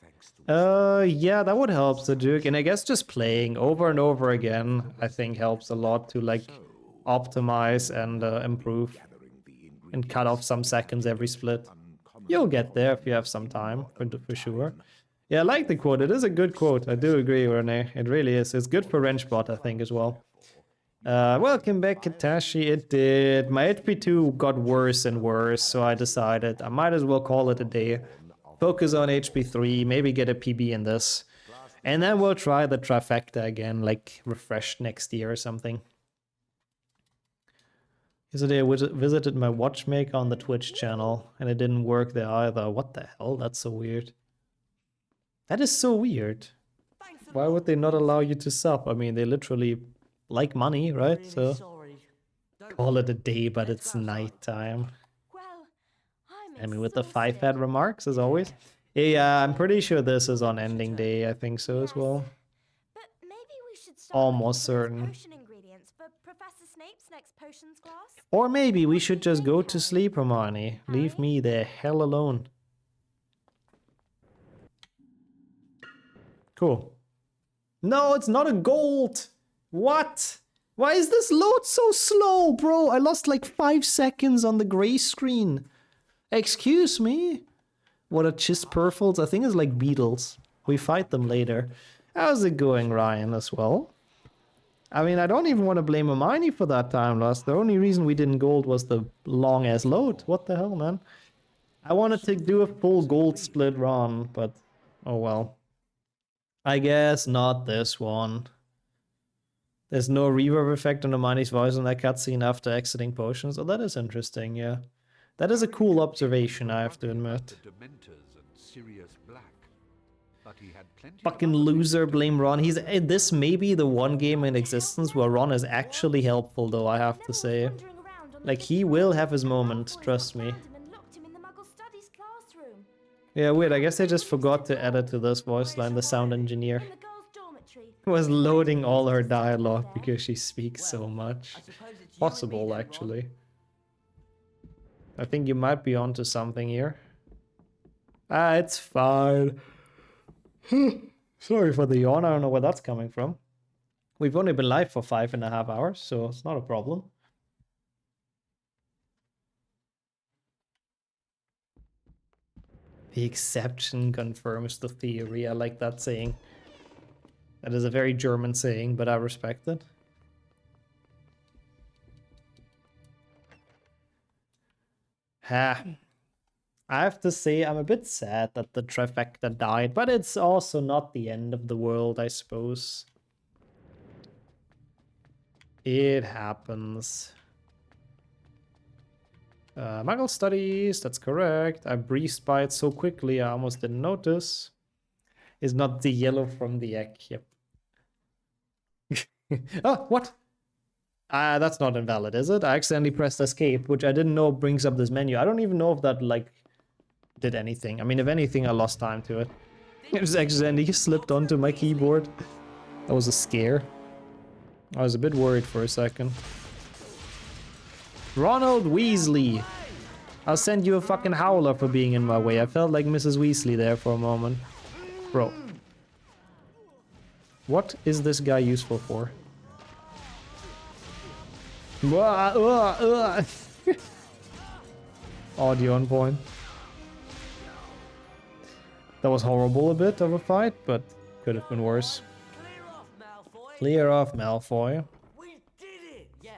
Thanks to Yeah, that would help, Sajuk. And I guess just playing over and over again, I think helps a lot to like optimize and improve and cut off some seconds every split. You'll get there if you have some time, for sure. Yeah, I like the quote. It is a good quote. I do agree, Renee. It really is. It's good for Wrenchbot, I think, as well. Welcome back, Katashi. It did. My HP2 got worse and worse, so I decided I might as well call it a day. Focus on HP3, maybe get a PB in this. And then we'll try the trifecta again, like refreshed next year or something. Yesterday I visited my watchmaker on the Twitch channel, and it didn't work there either. What the hell? That's so weird. That is so weird. Why would they not allow you to sub? I mean, they literally like money, right? So Sorry. Don't call it a day, but it's nighttime. Well, I'm I mean, with the 5 exhausted. head remarks, as always. Yeah, I'm pretty sure this is on ending day. I think so as well. But maybe we should start Almost looking for those certain. potion ingredients for Professor Snape's next potions class. Or maybe we should just go to sleep, Hermione. Leave me the hell alone. Cool. No, it's not a gold. What? Why is this load so slow, bro? I lost like 5 seconds on the gray screen. Excuse me? What are Chispurfles? I think it's like beetles. We fight them later. How's it going, Ryan, as well? I mean, I don't even want to blame Hermione for that time loss. The only reason we didn't gold was the long-ass load. What the hell, man? I wanted to do a full gold split run, but oh well. I guess not this one. There's no reverb effect on Hermione's voice in that cutscene after exiting potions. Oh, that is interesting, yeah. That is a cool observation, I have to admit. The Dementors and Sirius Black. But he had plenty of Fucking other loser, things to blame do. Ron. This may be the one game in existence where Ron is actually helpful, though, I have to say. Like, he will have his moment, trust me. Yeah, weird. I guess they just forgot to add it to this voice line, the sound engineer. Was loading all her dialogue because she speaks so much. I suppose it's you and me Possible, then, Ron. actually. I think you might be onto something here. Ah, it's fine. Sorry for the yawn, I don't know where that's coming from. We've only been live for 5.5 hours, so it's not a problem. The exception confirms the theory. I like that saying. That is a very German saying, but I respect it. Ha. I have to say, I'm a bit sad that the trifecta died, but it's also not the end of the world, I suppose. It happens. Muggle studies, that's correct. I breezed by it so quickly I almost didn't notice. Is not the yellow from the egg, yep. Oh, what? That's not invalid, is it? I accidentally pressed escape, which I didn't know brings up this menu. I don't even know if that, like, did anything. I mean, if anything, I lost time to it. It just accidentally slipped onto my keyboard. That was a scare. I was a bit worried for a second. Ronald Weasley! I'll send you a fucking howler for being in my way. I felt like Mrs. Weasley there for a moment. Bro. What is this guy useful for? Audio on point. That was horrible a bit of a fight, but could have been worse. Clear off, Malfoy. Clear off, Malfoy. We did it. Yeah,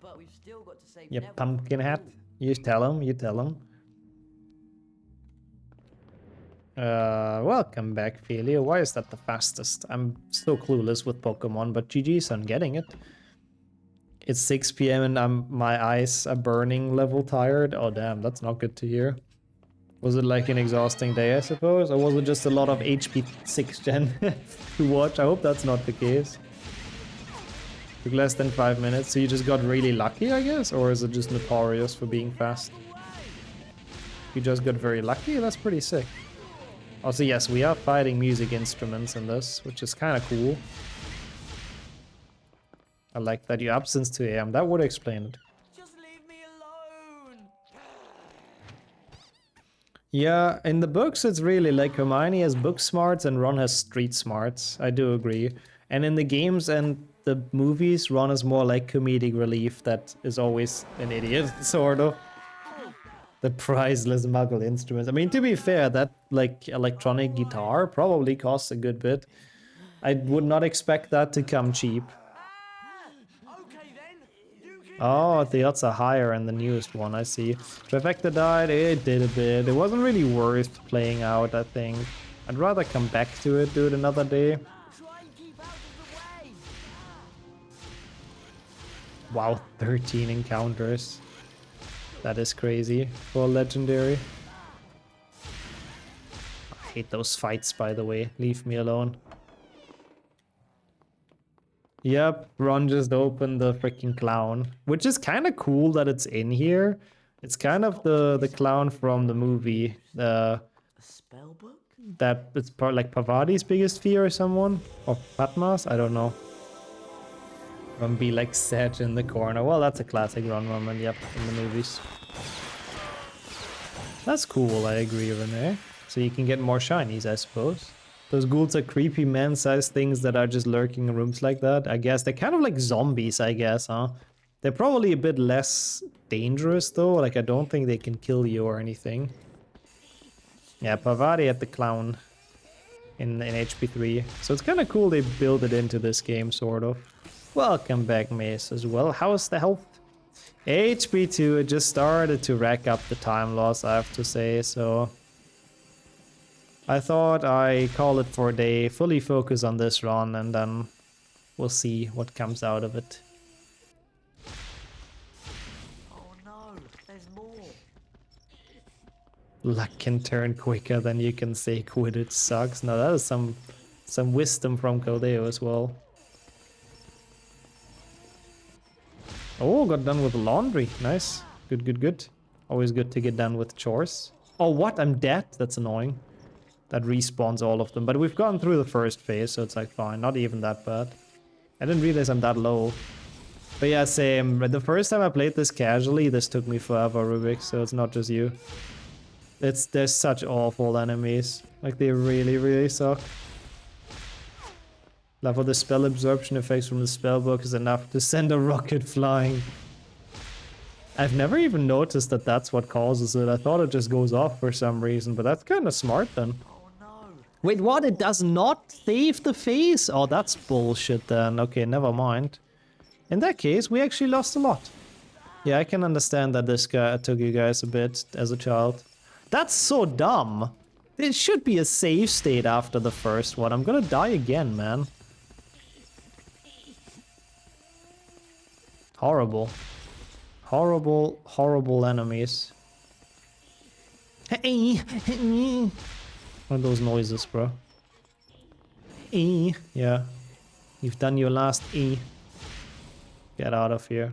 but we've still got to save You Neville. pumpkin hat. You tell him, you tell him. Welcome back, Felio. Why is that the fastest? I'm still clueless with Pokemon, but GG's on getting it. It's 6 p.m. and my eyes are burning level tired. Oh damn, that's not good to hear. Was it like an exhausting day, I suppose? Or was it just a lot of HP 6 gen to watch? I hope that's not the case. Took less than 5 minutes, so you just got really lucky, I guess? Or is it just notorious for being fast? You just got very lucky? That's pretty sick. Also, yes, we are fighting music instruments in this, which is kind of cool. I like that you're up since 2 AM. That would explain it. Just leave me alone. Yeah, in the books, it's really like Hermione has book smarts and Ron has street smarts. I do agree. And in the games and the movies, Ron is more like comedic relief that is always an idiot, sort of. The priceless muggle instruments. I mean, to be fair, that like electronic guitar probably costs a good bit. I would not expect that to come cheap. Okay then. You can Oh, the odds are higher in the newest one, I see. Trifecta died, it did a bit. It wasn't really worth playing out, I think. I'd rather come back to it, do it another day. try and keep out of the way. Wow, 13 encounters. That is crazy for legendary. I hate those fights, by the way. Leave me alone. Yep, Ron just opened the freaking clown, which is kind of cool that it's in here. It's kind of the clown from the movie. A spell book? That it's part like Pavadi's biggest fear or someone, or Padma's. I don't know. Ron be like set in the corner. Well, that's a classic Ron moment. Yep, in the movies. That's cool. I agree, Renee. So you can get more shinies, I suppose. Those ghouls are creepy man-sized things that are just lurking in rooms like that. I guess they're kind of like zombies, I guess, huh? They're probably a bit less dangerous, though. Like, I don't think they can kill you or anything. Yeah, Pavadi had the clown in HP3. So it's kind of cool they built it into this game, sort of. Welcome back, Mace, as well. How's the health? HP2, it just started to rack up the time loss, I have to say, so... I thought I call it for a day, fully focus on this run, and then we'll see what comes out of it. Oh no, there's more. Luck can turn quicker than you can say Quidditch sucks. Now that is some wisdom from Caldeo as well. Oh, got done with laundry. Nice. Good, good, good. Always good to get done with chores. Oh, what? I'm dead? That's annoying. That respawns all of them. But we've gone through the first phase, so it's like fine. Not even that bad. I didn't realize I'm that low. But yeah, same. The first time I played this casually, this took me forever, Rubik, so it's not just you. There's such awful enemies. Like, they really, really suck. Level the spell absorption effects from the spellbook is enough to send a rocket flying. I've never even noticed that that's what causes it. I thought it just goes off for some reason, but that's kind of smart then. Oh no. Wait, what? It does not save the face? Oh, that's bullshit then. Okay, never mind. In that case, we actually lost a lot. Yeah, I can understand that this guy took you guys a bit as a child. That's so dumb. It should be a save state after the first one. I'm gonna die again, man. Horrible. Horrible, horrible enemies. What are those noises, bro? Yeah. You've done your last E. Get out of here.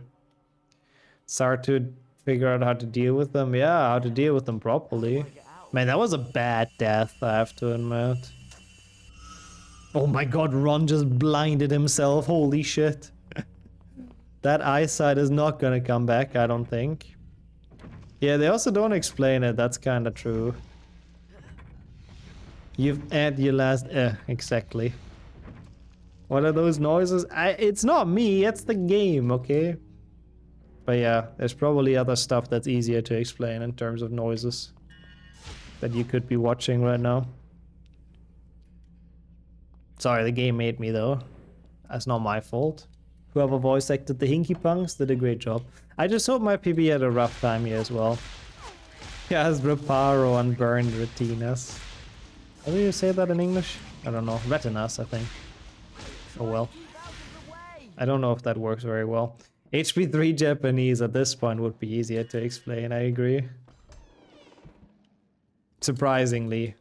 It's hard to figure out how to deal with them. Yeah, how to deal with them properly. Man, that was a bad death, I have to admit. Oh my god, Ron just blinded himself. Holy shit. That eyesight is not gonna come back, I don't think. Yeah, they also don't explain it. That's kind of true. You've had your last... exactly. What are those noises? It's not me, it's the game, okay? But yeah, there's probably other stuff that's easier to explain in terms of noises that you could be watching right now. Sorry, the game made me though. That's not my fault. Whoever voice acted the Hinky Punks did a great job. I just hope my PB had a rough time here as well. He has reparo and burned retinas. How do you say that in English? I don't know. Retinas, I think. Oh well. I don't know if that works very well. HP3 Japanese at this point would be easier to explain, I agree. Surprisingly.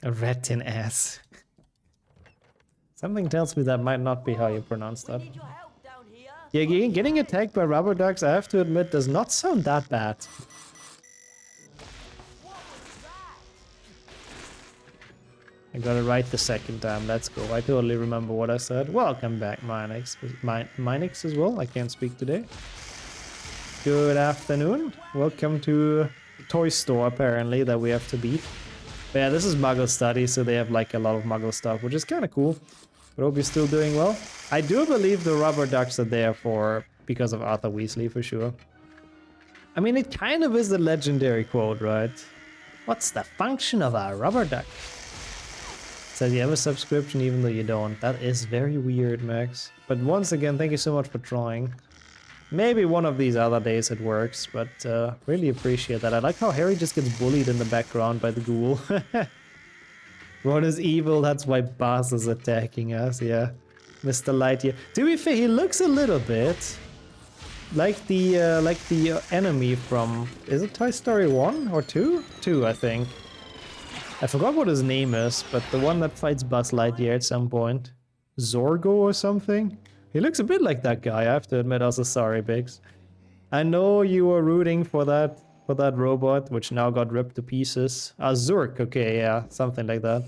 A retin-ass. Something tells me that might not be how you pronounce that. Need your help down here. Yeah, getting attacked by rubber ducks, I have to admit, does not sound that bad. I got it right the second time, let's go. I totally remember what I said. Welcome back, Minix. Minix as well, I can't speak today. Good afternoon. Welcome to Toy Store, apparently, that we have to beat. But yeah, this is Muggle Study, so they have like a lot of Muggle stuff, which is kind of cool. But hope you're still doing well. I do believe the rubber ducks are there because of Arthur Weasley, for sure. I mean, it kind of is the legendary quote, right? What's the function of a rubber duck? Says you have a subscription even though you don't. That is very weird, Max. But once again, thank you so much for trying. Maybe one of these other days it works, but really appreciate that. I like how Harry just gets bullied in the background by the ghoul. Ron is evil, that's why Buzz is attacking us, yeah. Mr. Lightyear. To be fair, he looks a little bit like the enemy from... Is it Toy Story 1 or 2? 2, I think. I forgot what his name is, but the one that fights Buzz Lightyear at some point. Zorgo or something? He looks a bit like that guy, I have to admit. Also, sorry, Biggs. I know you were rooting for that robot, which now got ripped to pieces. Zurk, okay, yeah, something like that.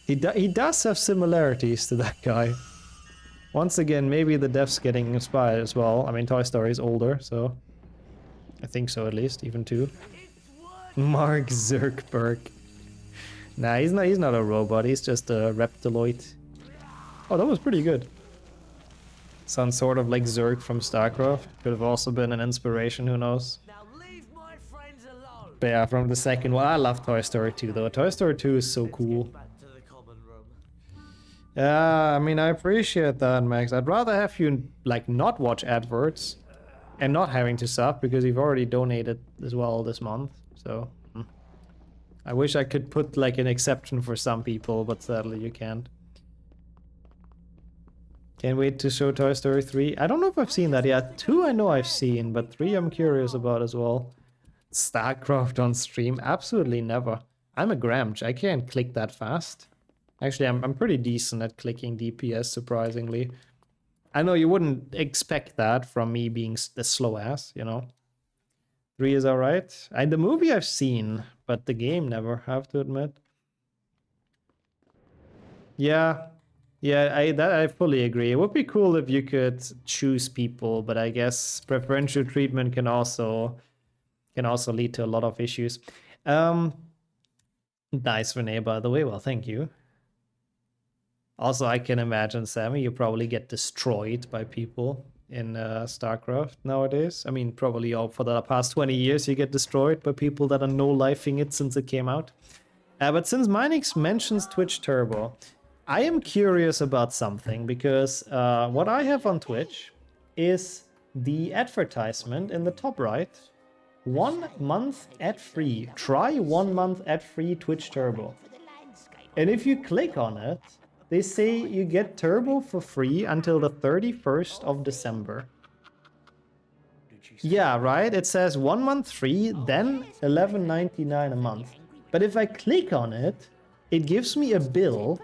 He does have similarities to that guy. Once again, maybe the dev's getting inspired as well. I mean, Toy Story is older, so... I think so, at least, even 2. Mark Zuckerberg. Nah, he's not a robot, he's just a reptiloid. Oh, that was pretty good. Sounds sort of like Zurg from StarCraft. Could have also been an inspiration, who knows. Now leave my friends alone. But yeah, from the second one, I love Toy Story 2 though. Toy Story 2 is so cool. Back to the common room. Yeah, I mean, I appreciate that, Max. I'd rather have you, like, not watch adverts and not having to sub because you've already donated as well this month, so... I wish I could put, like, an exception for some people, but sadly you can't. Can't wait to show Toy Story 3. I don't know if I've seen that yet. 2 I know I've seen, but 3 I'm curious about as well. StarCraft on stream? Absolutely never. I'm a Gramch. I can't click that fast. Actually, I'm pretty decent at clicking DPS, surprisingly. I know you wouldn't expect that from me being the slow ass, you know. 3 is alright. The movie I've seen, but the game never, I have to admit. Yeah. Yeah, I fully agree. It would be cool if you could choose people, but I guess preferential treatment can also lead to a lot of issues. Nice, Renee, by the way. Well, thank you. Also, I can imagine, Sammy, you probably get destroyed by people in StarCraft nowadays. I mean, probably all for the past 20 years you get destroyed by people that are no-lifing it since it came out. But since Minix mentions Twitch Turbo, I am curious about something because what I have on Twitch is the advertisement in the top right. 1 month ad-free. Try 1 month ad-free Twitch Turbo. And if you click on it, they say you get Turbo for free until the 31st of December. Yeah, right? It says 1 month free, then $11.99 a month. But if I click on it, it gives me a bill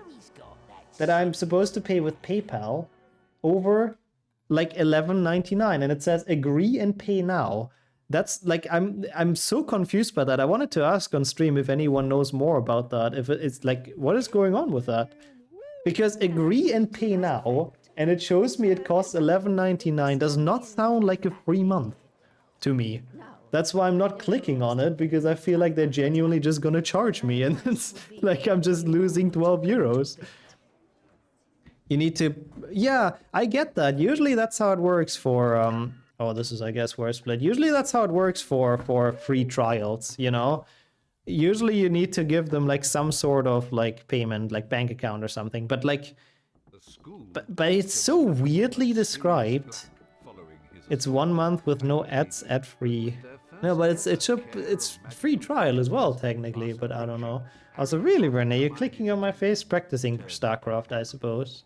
that I'm supposed to pay with PayPal over like $11.99, and it says agree and pay now. That's like I'm so confused by that. I wanted to ask on stream if anyone knows more about that. If it's like, what is going on with that? Because agree and pay now, and it shows me it costs $11.99 does not sound like a free month to me. That's why I'm not clicking on it, because I feel like they're genuinely just gonna charge me, and it's like I'm just losing 12 euros. You need to... Yeah, I get that. Usually that's how it works for... Oh, this is, I guess, where split. Usually that's how it works for free trials, you know? Usually you need to give them like some sort of like payment, like bank account or something, but like... But it's so weirdly described. It's 1 month with no ads, ad-free. No, but it's free trial as well, technically, but I don't know. Also, really, Renee, you're clicking on my face practicing StarCraft, I suppose.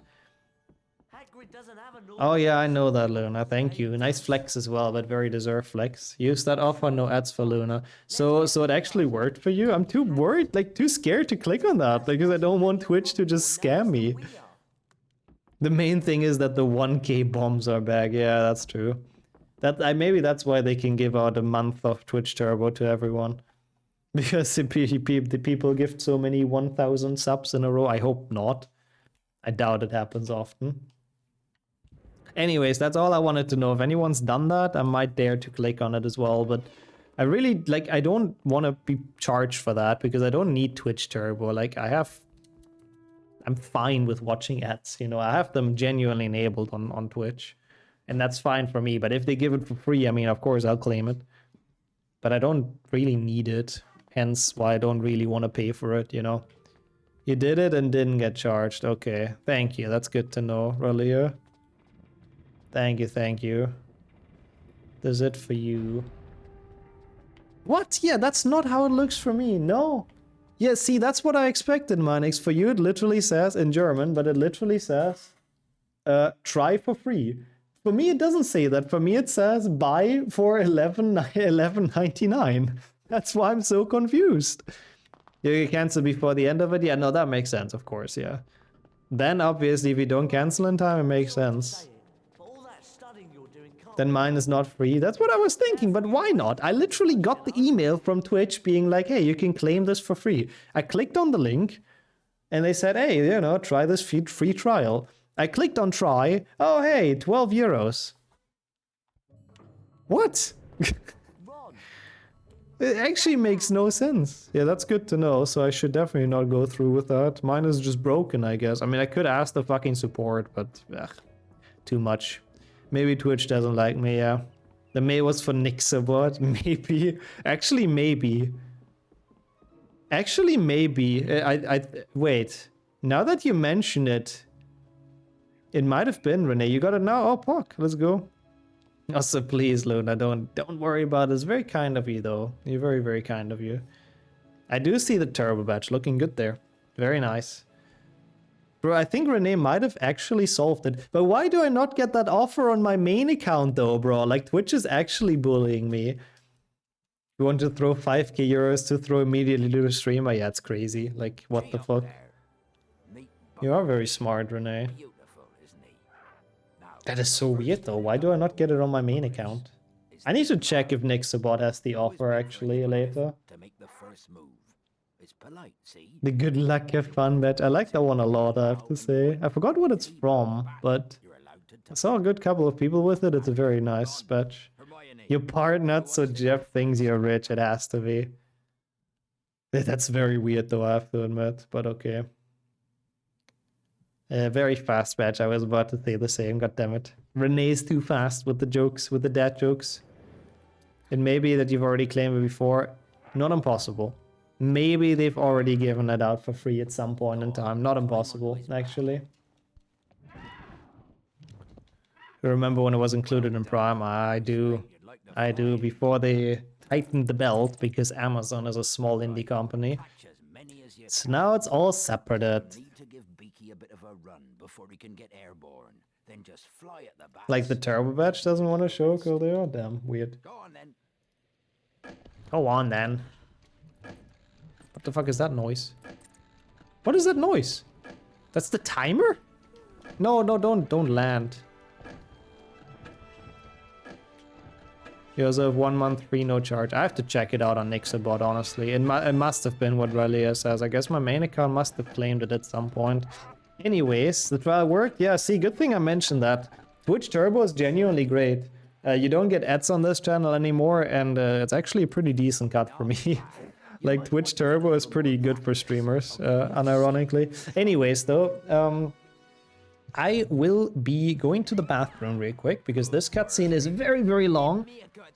Oh yeah, I know that, Luna. Thank you. Nice flex as well, but very deserved flex. Use that offer, no ads for Luna. So it actually worked for you? I'm too worried, like too scared to click on that, because I don't want Twitch to just scam me. The main thing is that the 1K bombs are back. Yeah, that's true. Maybe that's why they can give out a month of Twitch Turbo to everyone. Because the people gift so many 1,000 subs in a row. I hope not. I doubt it happens often. Anyways, that's all I wanted to know. If anyone's done that, I might dare to click on it as well. But I really, like, I don't want to be charged for that because I don't need Twitch Turbo. Like, I'm fine with watching ads, you know. I have them genuinely enabled on Twitch. And that's fine for me. But if they give it for free, I mean, of course, I'll claim it. But I don't really need it. Hence why I don't really want to pay for it, you know. You did it and didn't get charged. Okay, thank you. That's good to know, Ralia. Thank you, thank you. There's it for you. What? Yeah, that's not how it looks for me. No. Yeah, see, that's what I expected, Manix. For you, it literally says in German, but it literally says, try for free. For me, it doesn't say that. For me, it says buy for $11.99. That's why I'm so confused. You cancel before the end of it? Yeah, no, that makes sense, of course, yeah. Then, obviously, if you don't cancel in time, it makes sense. Then mine is not free. That's what I was thinking, but why not? I literally got the email from Twitch being like, hey, you can claim this for free. I clicked on the link, and they said, hey, you know, try this free trial. I clicked on try. Oh, hey, 12 euros. What? It actually makes no sense. Yeah, that's good to know, so I should definitely not go through with that. Mine is just broken, I guess. I mean, I could ask the fucking support, but ugh, too much. Maybe Twitch doesn't like me, yeah. The mail was for Nick support, maybe. Actually, maybe. Actually, maybe. Wait. Now that you mention it, it might have been, Renee. You got it now? Oh, Pock, let's go. Also, please, Luna, don't worry about it. It's very kind of you, though. You're very, very kind of you. I do see the turbo badge looking good there. Very nice. Bro, I think Renee might have actually solved it. But why do I not get that offer on my main account, though, bro? Like, Twitch is actually bullying me. You want to throw 5k euros to throw immediately to the streamer? Yeah, it's crazy. Like, what the fuck? You are very smart, Renee. That is so weird, though. Why do I not get it on my main account? I need to check if Nixabot has the offer, actually, later. The good luck, have fun badge. I like that one a lot, I have to say. I forgot what it's from, but I saw a good couple of people with it. It's a very nice badge. Your partner, so Jeff thinks you're rich. It has to be. That's very weird though, I have to admit, but okay. Very fast batch. I was about to say the same, god damn it. Renee's too fast with the jokes, with the dad jokes. It may be that you've already claimed it before. Not impossible. Maybe they've already given it out for free at some point in time. Not impossible, actually. You remember when it was included in Prime? I do. I do. Before they tightened the belt, because Amazon is a small indie company. Catch as many as you So now it's all separated. need to give Beaky a bit of a run before he can get airborne. Then just fly at the back. Like the Turbo Batch doesn't want to show Kildare? Damn, weird. Go on then. Go on then. What the fuck is that noise? What is that noise? That's the timer? No, don't land. You also have 1 month free, no charge. I have to check it out on Nixabot, honestly. It must have been what Relia says. I guess my main account must have claimed it at some point. Anyways, the trial worked. Yeah, see, good thing I mentioned that. Twitch Turbo is genuinely great. You don't get ads on this channel anymore, and it's actually a pretty decent cut for me. Like, Twitch Turbo is pretty good for streamers, unironically. Anyways, though, I will be going to the bathroom real quick, because this cutscene is very, very long.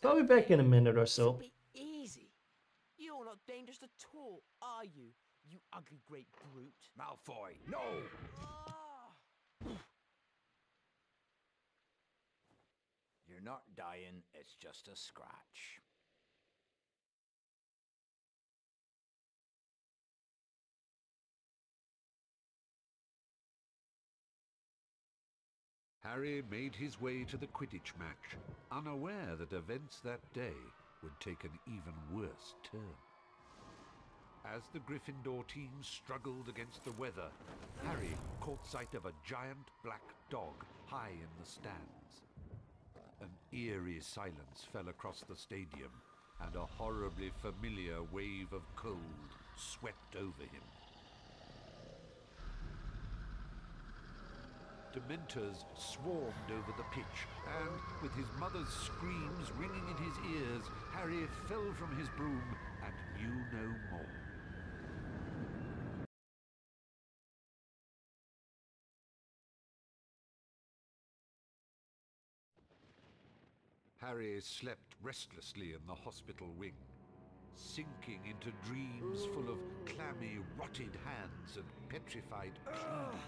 So I'll be back in a minute or so. Be easy. You're not dangerous at all, are you? You ugly great brute. Malfoy, no! You're not dying, it's just a scratch. Harry made his way to the Quidditch match, unaware that events that day would take an even worse turn. As the Gryffindor team struggled against the weather, Harry caught sight of a giant black dog high in the stands. An eerie silence fell across the stadium, and a horribly familiar wave of cold swept over him. Dementors swarmed over the pitch, and with his mother's screams ringing in his ears, Harry fell from his broom and knew no more. Harry slept restlessly in the hospital wing, sinking into dreams full of clammy, rotted hands and petrified pleading.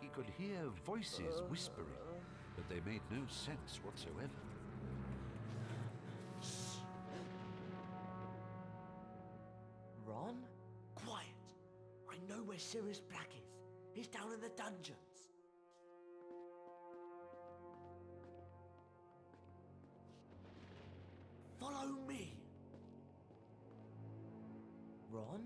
He could hear voices whispering, but they made no sense whatsoever. Ron? Quiet. I know where Sirius Black is. He's down in the dungeons. Follow me. Ron?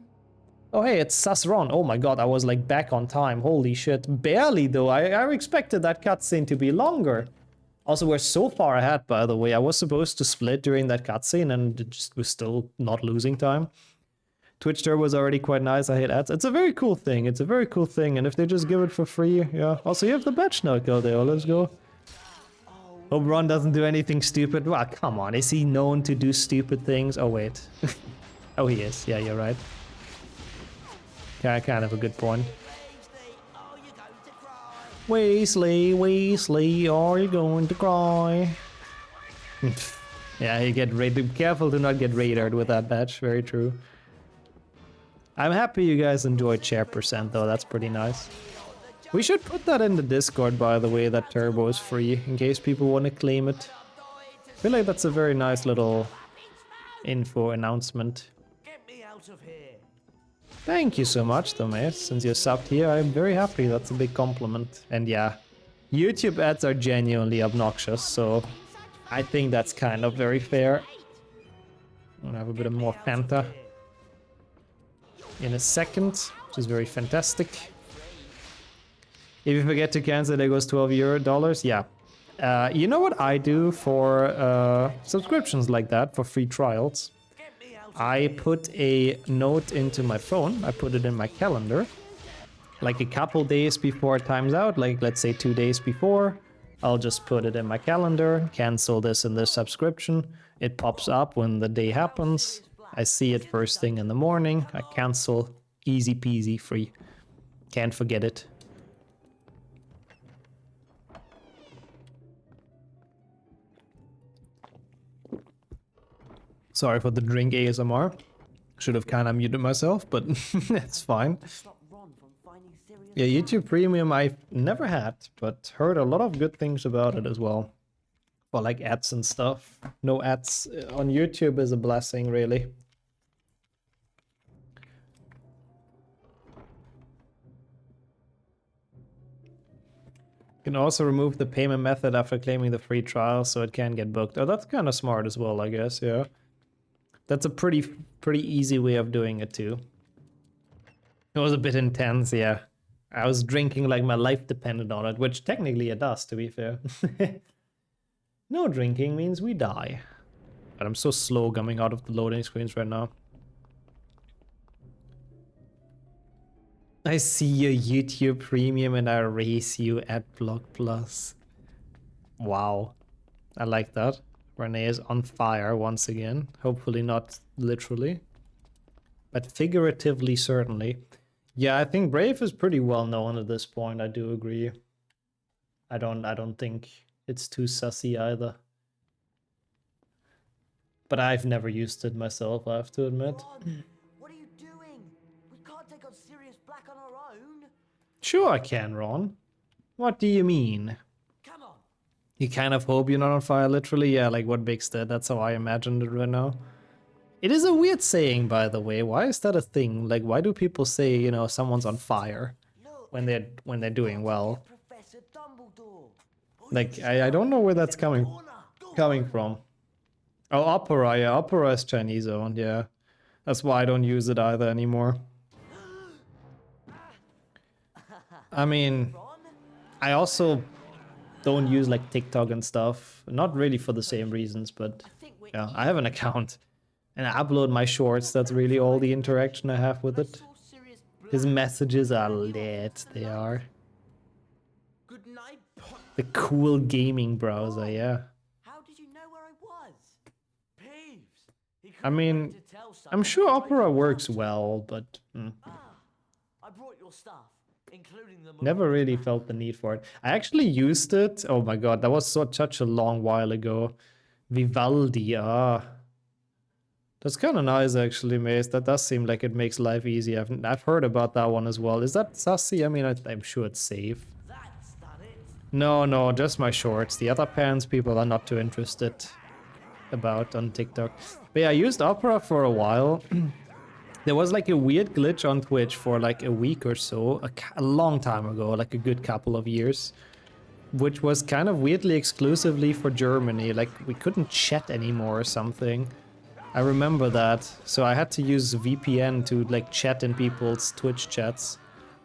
Oh hey, it's Sus Ron. Oh my god, I was like back on time. Holy shit. Barely though. I expected that cutscene to be longer. Also, we're so far ahead, by the way. I was supposed to split during that cutscene and it just was still not losing time. Twitch Turbo was already quite nice. I hate ads. It's a very cool thing. It's a very cool thing. And if they just give it for free, yeah. Also, you have the badge now, Kildare. Let's go. Hope Ron doesn't do anything stupid. Well, come on. Is he known to do stupid things? Oh, wait. Oh, he is. Yeah, you're right. Yeah, kind of a good point. Weasley, Weasley, are you going to cry? Yeah, you get raided. Be careful to not get raided with that badge. Very true. I'm happy you guys enjoyed share percent though. That's pretty nice. We should put that in the Discord, by the way, that Turbo is free, in case people want to claim it. I feel like that's a very nice little info announcement. Get me out of here. Thank you so much, though, mate. Since you're subbed here, I'm very happy. That's a big compliment. And yeah, YouTube ads are genuinely obnoxious, so I think that's kind of very fair. I'm gonna have a bit of more Fanta in a second, which is very fantastic. If you forget to cancel, there goes $12. Yeah. You know what I do for subscriptions like that, for free trials? I put a note into my phone. I put it in my calendar. Like a couple days before it times out, like let's say 2 days before, I'll just put it in my calendar, cancel this and this subscription. It pops up when the day happens. I see it first thing in the morning. I cancel. Easy peasy, free. Can't forget it. Sorry for the drink ASMR. Should have kind of muted myself, but it's fine. Stop Ron from finding Sirius Yeah, YouTube Premium I've never had, but heard a lot of good things about it as well. For like ads and stuff. No ads on YouTube is a blessing, really. You can also remove the payment method after claiming the free trial so it can get booked. Oh, that's kind of smart as well, I guess, yeah. That's a pretty easy way of doing it too. It was a bit intense, yeah. I was drinking like my life depended on it, which technically it does, to be fair. No drinking means we die. But I'm so slow coming out of the loading screens right now. I see your YouTube Premium and I race you at Block Plus. Wow. I like that. Renee is on fire once again. Hopefully not literally. But figuratively, certainly. Yeah, I think Brave is pretty well known at this point. I do agree. I don't think it's too sussy either. But I've never used it myself, I have to admit. Ron, what are you doing? We can't take on Sirius Black on our own. Sure I can, Ron. What do you mean? Come on. You kind of hope you're not on fire, literally? Yeah, like what Big said, that's how I imagined it right now. It is a weird saying, by the way. Why is that a thing? Like, why do people say, you know, someone's on fire Look, when they're doing well? Professor Dumbledore. Like, I don't know where that's coming from. Oh, opera, yeah, opera is Chinese owned, yeah. That's why I don't use it either anymore. I mean, Ron? I also don't use like TikTok and stuff. Not really for the same reasons, but yeah, I have an account. And I upload my shorts, that's really all the interaction I have with it. His messages are lit, they are. Good night, The cool gaming browser, yeah. How did you know where I was? Peeves. He I couldn't mean, wait to tell I'm someone sure that Opera Draco works loved you. well, but I brought your stuff, including the never Marauder's really map. felt the need for it. I actually used it. Oh my god, that was such a long while ago. Vivaldi, that's kind of nice actually, Mace. That does seem like it makes life easy. I've heard about that one as well. Is that sassy? I mean, I'm sure it's safe. That's done it. No, just my shorts. The other pants people are not too interested about on TikTok. But yeah, I used Opera for a while. There was like a weird glitch on Twitch for like a week or so, a long time ago, like a good couple of years, which was kind of weirdly exclusively for Germany. Like we couldn't chat anymore or something. I remember that. So I had to use VPN to like chat in people's Twitch chats.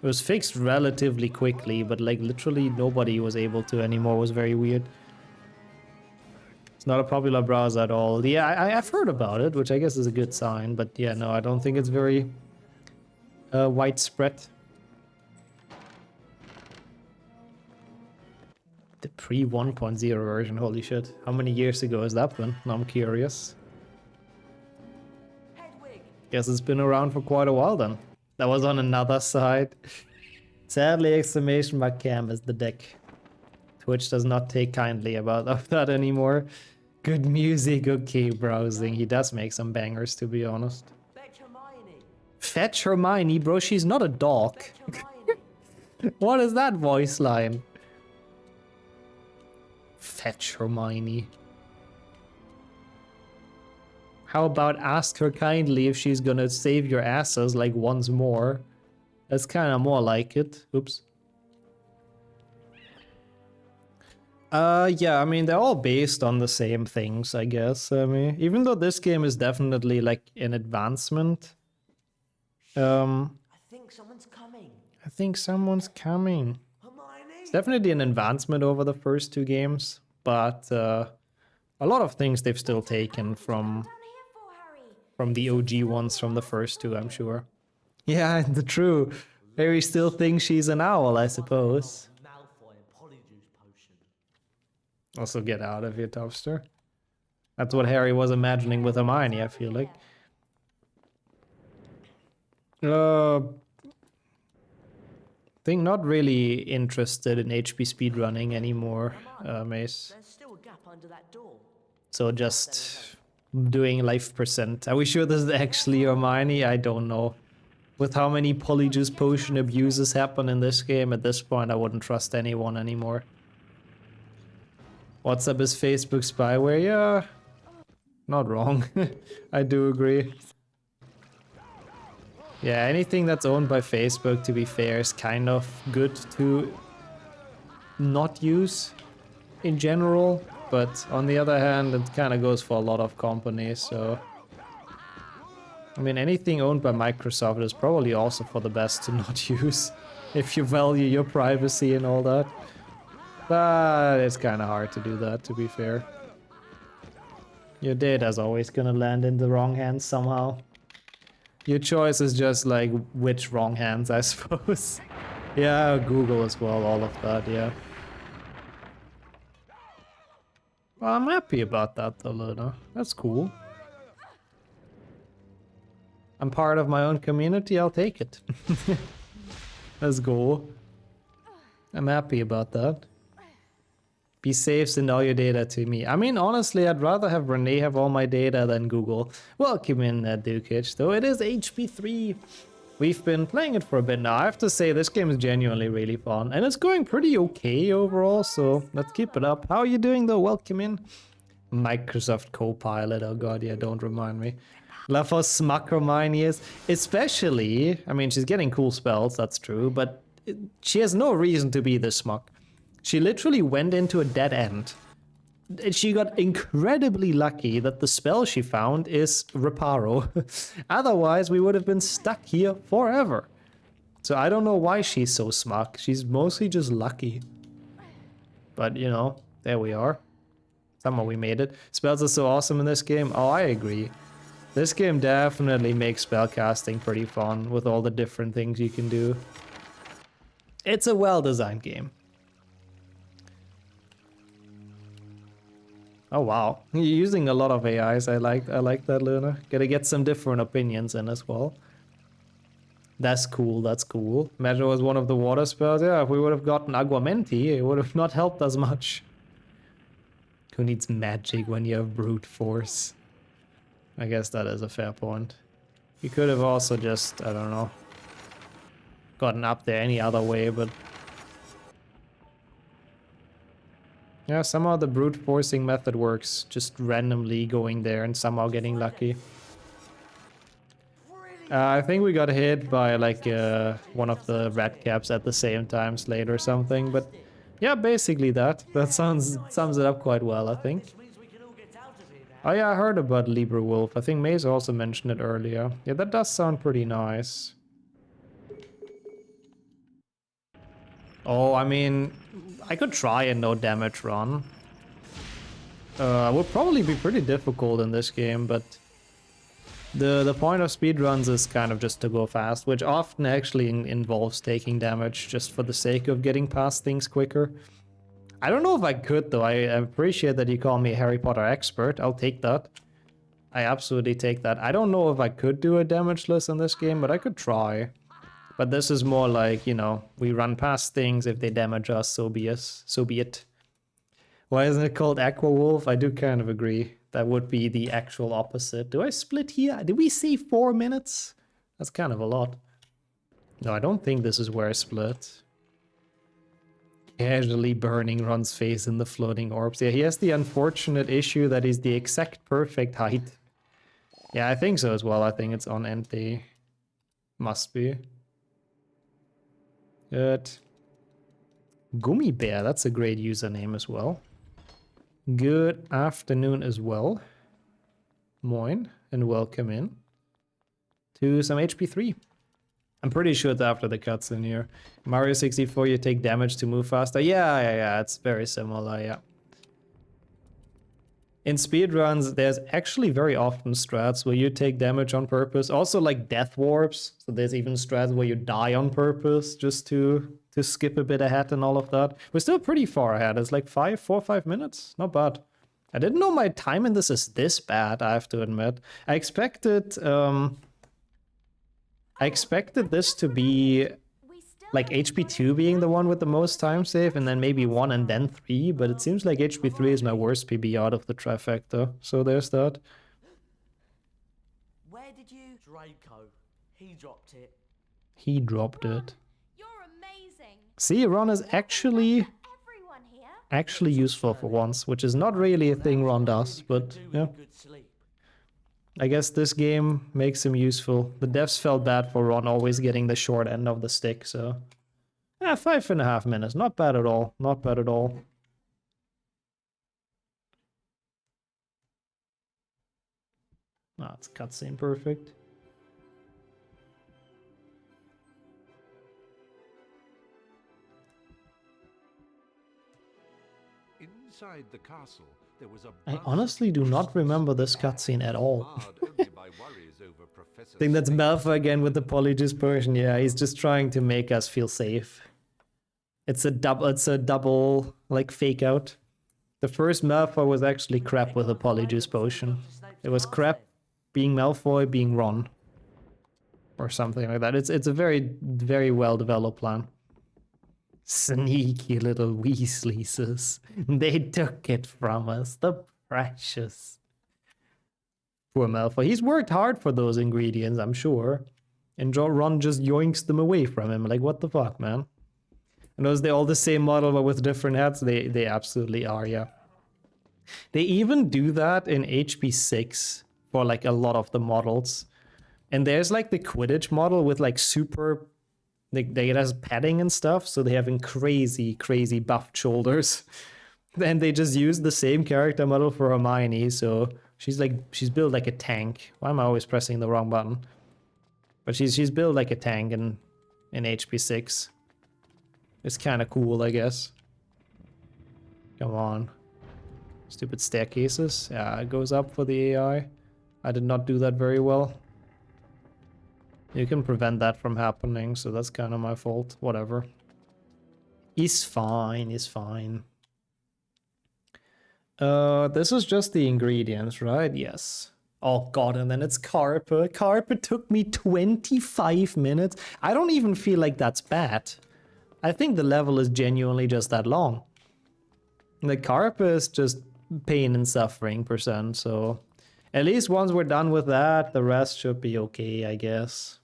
It was fixed relatively quickly, but like literally nobody was able to anymore. It was very weird. It's not a popular browser at all. Yeah, I've heard about it, which I guess is a good sign. But yeah, no, I don't think it's very widespread. The pre 1.0 version, holy shit. How many years ago has that been? Now I'm curious. Hedwig. Guess it's been around for quite a while then. That was on another side. Sadly, exclamation mark cam is the deck. Twitch does not take kindly about that anymore. Good music, okay, browsing. He does make some bangers, to be honest. Fetch Hermione. Fetch Hermione, bro, she's not a dog. Fetch Hermione. What is that voice line? Fetch Hermione. How about ask her kindly if she's gonna save your asses like once more? That's kind of more like it. Oops. Yeah, I mean, they're all based on the same things, I guess. I mean, even though this game is definitely like an advancement. I think someone's coming. I think someone's coming. Hermione. It's definitely an advancement over the first two games, but a lot of things they've still taken from Down here for, Harry. the OG ones from the first two, I'm sure. Yeah, the true. Harry still thinks she's an owl, I suppose. Malfoy and Polyjuice potion. Also, get out of here, Topster. That's what Harry was imagining with Hermione, I feel like. Think not really interested in HP speedrunning anymore, Mace. There's still a gap under that door. So just doing life percent. Are we sure this is actually Hermione? I don't know. With how many polyjuice potion abuses happen in this game, at this point I wouldn't trust anyone anymore. WhatsApp is Facebook spyware? Yeah, not wrong. I do agree. Yeah, anything that's owned by Facebook, to be fair, is kind of good to not use in general. But on the other hand, it kind of goes for a lot of companies, so... I mean, anything owned by Microsoft is probably also for the best to not use, if you value your privacy and all that. But it's kind of hard to do that, to be fair. Your data's always gonna land in the wrong hands somehow. Your choice is just like which wrong hands, I suppose. Yeah, Google as well, all of that, yeah. Well, I'm happy about that though, Luna. That's cool. I'm part of my own community, I'll take it. Let's go. I'm happy about that. Be safe, send all your data to me. I mean, honestly, I'd rather have Renee have all my data than Google. Welcome in, Dukich, though it is HP3. We've been playing it for a bit now. I have to say, this game is genuinely really fun. And it's going pretty okay overall, so let's keep it up. How are you doing, though? Welcome in. Microsoft Copilot, oh god, yeah, don't remind me. Love how smug Hermione is. Especially, I mean, she's getting cool spells, that's true, but she has no reason to be this smug. She literally went into a dead end. She got incredibly lucky that the spell she found is Reparo. Otherwise, we would have been stuck here forever. So I don't know why she's so smug. She's mostly just lucky. But, you know, there we are. Somehow we made it. Spells are so awesome in this game. Oh, I agree. This game definitely makes spellcasting pretty fun with all the different things you can do. It's a well-designed game. Oh wow, you're using a lot of AIs. I like that, Luna. Gotta get some different opinions in as well. That's cool, that's cool. Measure was one of the water spells. Yeah, if we would have gotten Aguamenti, it would have not helped as much. Who needs magic when you have brute force? I guess that is a fair point. You could have also just, I don't know, gotten up there any other way, but... yeah, somehow the brute forcing method works. Just randomly going there and somehow getting lucky. I think we got hit by like one of the red caps at the same time, Slade or something, but yeah, basically that. That sums it up quite well, I think. Oh yeah, I heard about Libra Wolf. I think Maze also mentioned it earlier. Yeah, that does sound pretty nice. Oh, I mean, I could try a no damage run. Would probably be pretty difficult in this game, but the point of speedruns is kind of just to go fast, which often actually involves taking damage just for the sake of getting past things quicker. I don't know if I could though. I appreciate that you call me a Harry Potter expert. I'll take that. I absolutely take that. I don't know if I could do a damageless in this game, but I could try. But this is more like, you know, we run past things. If they damage us, so be it. Why isn't it called Aqua Wolf? I do kind of agree. That would be the actual opposite. Do I split here? Did we see 4 minutes? That's kind of a lot. No, I don't think this is where I split. Casually burning Ron's face in the floating orbs. Yeah, he has the unfortunate issue that he's the exact perfect height. Yeah, I think so as well. I think it's on NT. Must be. Good. Gummy Bear, that's a great username as well. Good afternoon as well. Moin, and welcome in to some HP3. I'm pretty sure it's after the cutscene here. Mario 64, you take damage to move faster. Yeah, it's very similar, yeah. In speedruns, there's actually very often strats where you take damage on purpose. Also like death warps. So there's even strats where you die on purpose just to skip a bit ahead and all of that. We're still pretty far ahead. It's like 4 or 5 minutes. Not bad. I didn't know my time in this is this bad, I have to admit. I expected I expected this to be We still like haven't got HP2 being the one with the most time save, and then maybe 1 and then 3, but it seems like HP3 is my worst PB out of the trifecta, so there's that. Where did you... Draco. He dropped it. He dropped it. You're amazing. See, Ron is actually Everyone here. useful for once, which is not really a thing Ron does, but yeah. Good sleep. I guess this game makes him useful. The devs felt bad for Ron always getting the short end of the stick, so... Yeah, 5.5 minutes. Not bad at all. Not bad at all. Ah, it's cutscene perfect. Inside the castle, there was a I honestly do not remember this cutscene at all. I think that's Malfoy again with the Polyjuice potion. Yeah, he's just trying to make us feel safe. It's a double like fake out. The first Malfoy was actually crap with a Polyjuice potion. It was crap being Malfoy, being Ron. Or something like that. It's a very, very well developed plan. Sneaky little Weasleys. They took it from us. The precious. Poor Malfoy. He's worked hard for those ingredients, I'm sure. And Ron just yoinks them away from him. Like, what the fuck, man? And those, they're all the same model, but with different hats? They absolutely are, yeah. They even do that in HP6 for, like, a lot of the models. And there's, like, the Quidditch model with, like, super... They has padding and stuff, so they have crazy, crazy buffed shoulders. And they just use the same character model for Hermione, so she's built like a tank. Why am I always pressing the wrong button? But she's built like a tank in HP6. It's kind of cool, I guess. Come on. Stupid staircases. Yeah, it goes up for the AI. I did not do that very well. You can prevent that from happening, so that's kind of my fault. Whatever. It's fine, it's fine. This is just the ingredients, right? Yes. Oh god, and then it's Carpe. Carpe took me 25 minutes. I don't even feel like that's bad. I think the level is genuinely just that long. The Carpe is just pain and suffering %, so... At least once we're done with that, the rest should be okay, I guess.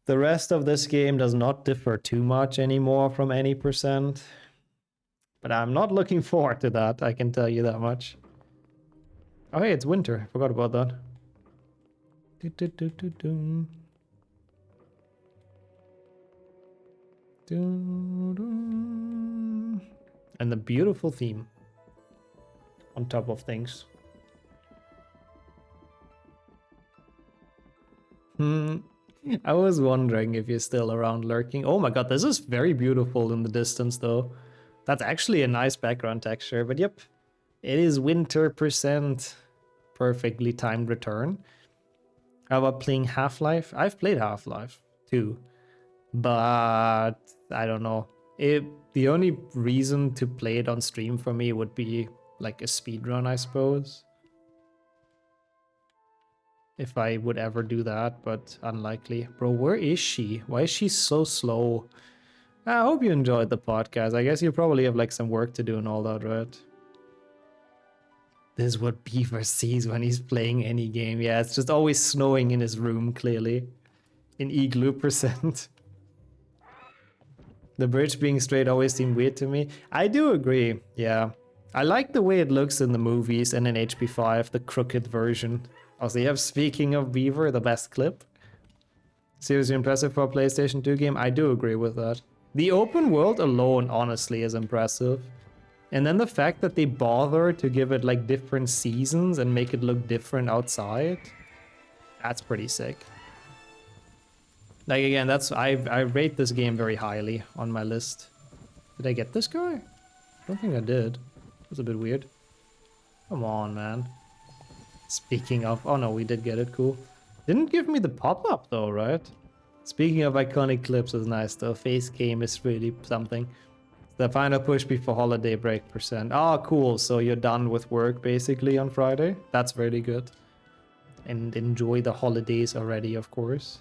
The rest of this game does not differ too much anymore from any %. But I'm not looking forward to that, I can tell you that much. Oh hey, it's winter. I forgot about that. And the beautiful theme on top of things. I was wondering if you're still around lurking. Oh my god, this is very beautiful in the distance though. That's actually a nice background texture, but yep. It is winter %. Perfectly timed return. How about playing Half-Life? I've played Half-Life too. But I don't know. The only reason to play it on stream for me would be like a speedrun, I suppose. If I would ever do that, but unlikely. Bro, where is she? Why is she so slow? I hope you enjoyed the podcast. I guess you probably have like some work to do and all that, right? This is what Beaver sees when he's playing any game. Yeah, it's just always snowing in his room, clearly. In igloo %. The bridge being straight always seemed weird to me. I do agree, yeah. I like the way it looks in the movies and in HP5, the crooked version. Also, you have, speaking of Beaver, the best clip. Seriously impressive for a PlayStation 2 game? I do agree with that. The open world alone, honestly, is impressive. And then the fact that they bother to give it like different seasons and make it look different outside, that's pretty sick. Like again, I rate this game very highly on my list. Did I get this guy? I don't think I did. That's a bit weird. Come on, man. Speaking of... Oh no, we did get it, cool. Didn't give me the pop-up though, right? Speaking of iconic clips is nice though. Face game is really something. The final push before holiday break %. Oh, cool. So you're done with work basically on Friday? That's really good. and enjoy the holidays already, of course.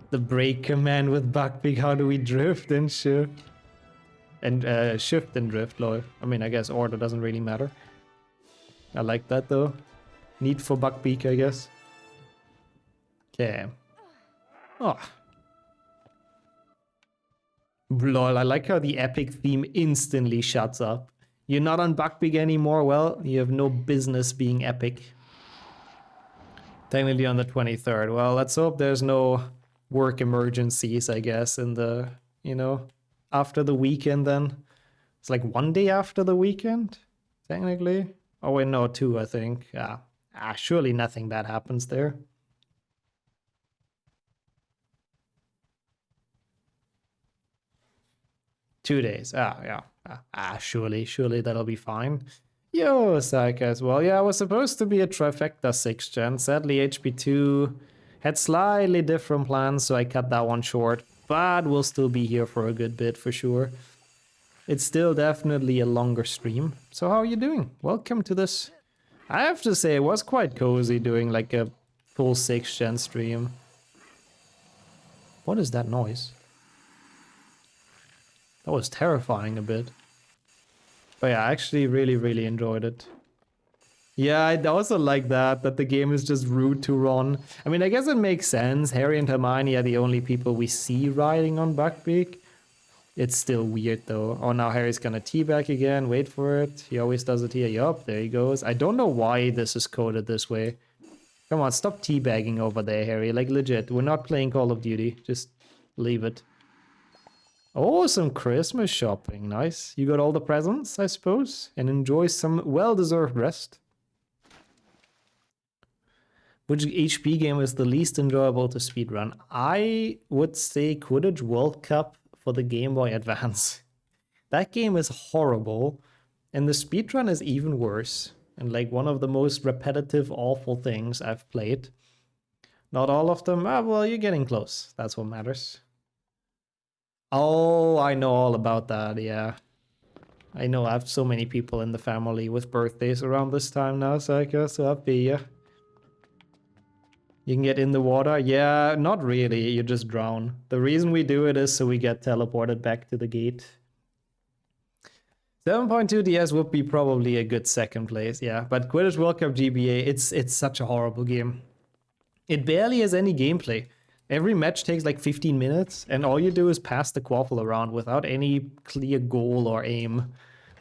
The brake command with Buckbeak, how do we drift and shift? And shift and drift, lol. I mean, I guess order doesn't really matter. I like that though. Need for Buckbeak, I guess. Okay. Oh. Lol, I like how the epic theme instantly shuts up. You're not on Buckbeak anymore? Well, you have no business being epic. Technically on the 23rd. Well, let's hope there's no work emergencies, I guess, in the, you know, after the weekend then. It's like 1 day after the weekend, technically. Oh wait, no, 2, I think. Yeah. Surely nothing bad happens there. Two days. Yeah. Surely that'll be fine. Yo, Saika as well. Yeah, it was supposed to be a trifecta 6th gen. Sadly, HP2 had slightly different plans, so I cut that one short. But we'll still be here for a good bit for sure. It's still definitely a longer stream. So how are you doing? Welcome to this. I have to say, it was quite cozy doing like a full 6th gen stream. What is that noise? That was terrifying a bit. But yeah, I actually really enjoyed it. Yeah, I also like that the game is just rude to Ron. I mean, I guess it makes sense. Harry and Hermione are the only people we see riding on Buckbeak. It's still weird though. Oh, now Harry's gonna teabag again. Wait for it. He always does it here. Yup, there he goes. I don't know why this is coded this way. Come on, stop teabagging over there, Harry. Like, legit. We're not playing Call of Duty. Just leave it. Oh, some Christmas shopping. Nice. You got all the presents, I suppose? And enjoy some well-deserved rest. Which HP game is the least enjoyable to speedrun? I would say Quidditch World Cup for the Game Boy Advance. That game is horrible, and the speedrun is even worse. And like one of the most repetitive, awful things I've played. Not all of them. Well, you're getting close. That's what matters. Oh, I know all about that, yeah. I know I have so many people in the family with birthdays around this time now, Saika, so happy, yeah. You can get in the water? Yeah, not really, you just drown. The reason we do it is so we get teleported back to the gate. 7.2 DS would be probably a good second place, yeah. But Quidditch World Cup GBA, it's such a horrible game. It barely has any gameplay. Every match takes like 15 minutes, and all you do is pass the quaffle around without any clear goal or aim.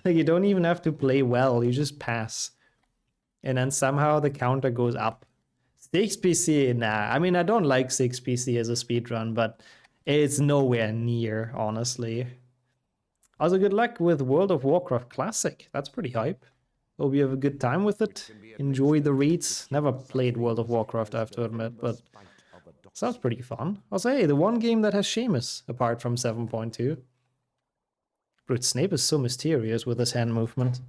Like, you don't even have to play well, you just pass. And then somehow the counter goes up. 6PC, nah. I mean, I don't like 6PC as a speedrun, but it's nowhere near, honestly. Also, good luck with World of Warcraft Classic. That's pretty hype. Hope you have a good time with it. Enjoy the reads. Never played World of Warcraft, I have to admit, but sounds pretty fun. Also, hey, the one game that has Seamus, apart from 7.2. But Snape is so mysterious with his hand movement.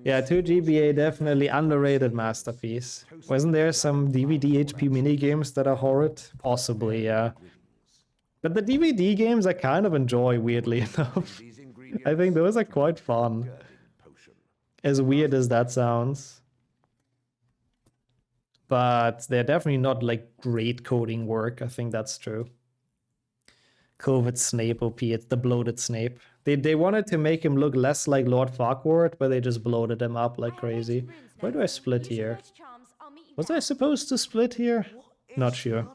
Yeah, 2GBA definitely underrated masterpiece. Wasn't there some DVD HP minigames that are horrid? Possibly, yeah. But the DVD games I kind of enjoy, weirdly enough. I think those are quite fun. As weird as that sounds. But they're definitely not like great coding work. I think that's true. COVID Snape OP, it's the bloated Snape. They wanted to make him look less like Lord Farquaad, but they just bloated him up like crazy. Where do I split here? Was I supposed to split here? Not sure.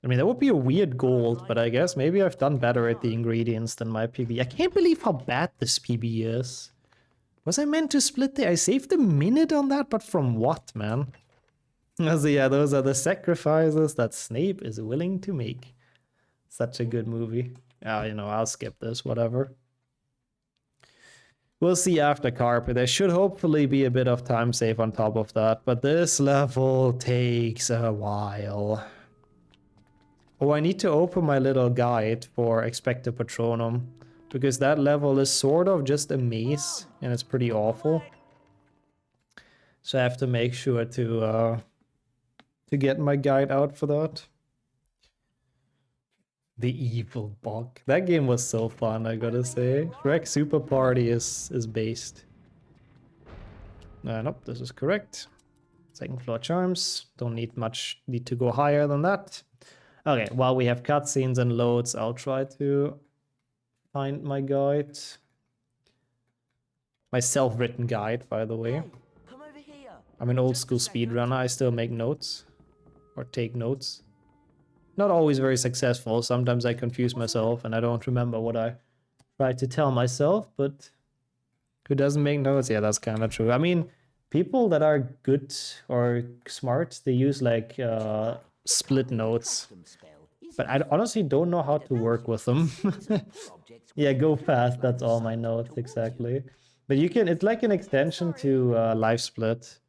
I mean, that would be a weird gold, but I guess maybe I've done better at the ingredients than my PB. I can't believe how bad this PB is. Was I meant to split there? I saved a minute on that, but from what, man? So yeah, those are the sacrifices that Snape is willing to make. Such a good movie. You know, I'll skip this, whatever. We'll see after Carpet. There should hopefully be a bit of time save on top of that, but this level takes a while. Oh, I need to open my little guide for Expecto Patronum, because that level is sort of just a maze, and it's pretty awful. So I have to make sure to get my guide out for that. The evil bug. That game was so fun, I gotta say. Shrek Super Party is based. Nope, this is correct. Second floor charms. Don't need to go higher than that. Okay, while we have cutscenes and loads, I'll try to find my guide. My self-written guide, by the way. Hey, come over here. I'm an old Just a school second. speedrunner. I still make notes. Or take notes. Not always very successful. Sometimes I confuse myself and I don't remember what I tried to tell myself, but who doesn't make notes? Yeah, that's kind of true. I mean, people that are good or smart, they use like split notes. Custom spell is But I honestly don't know how to work with them. objects Yeah, go fast. That's all my notes, exactly. But you can, it's like an extension to Live Split.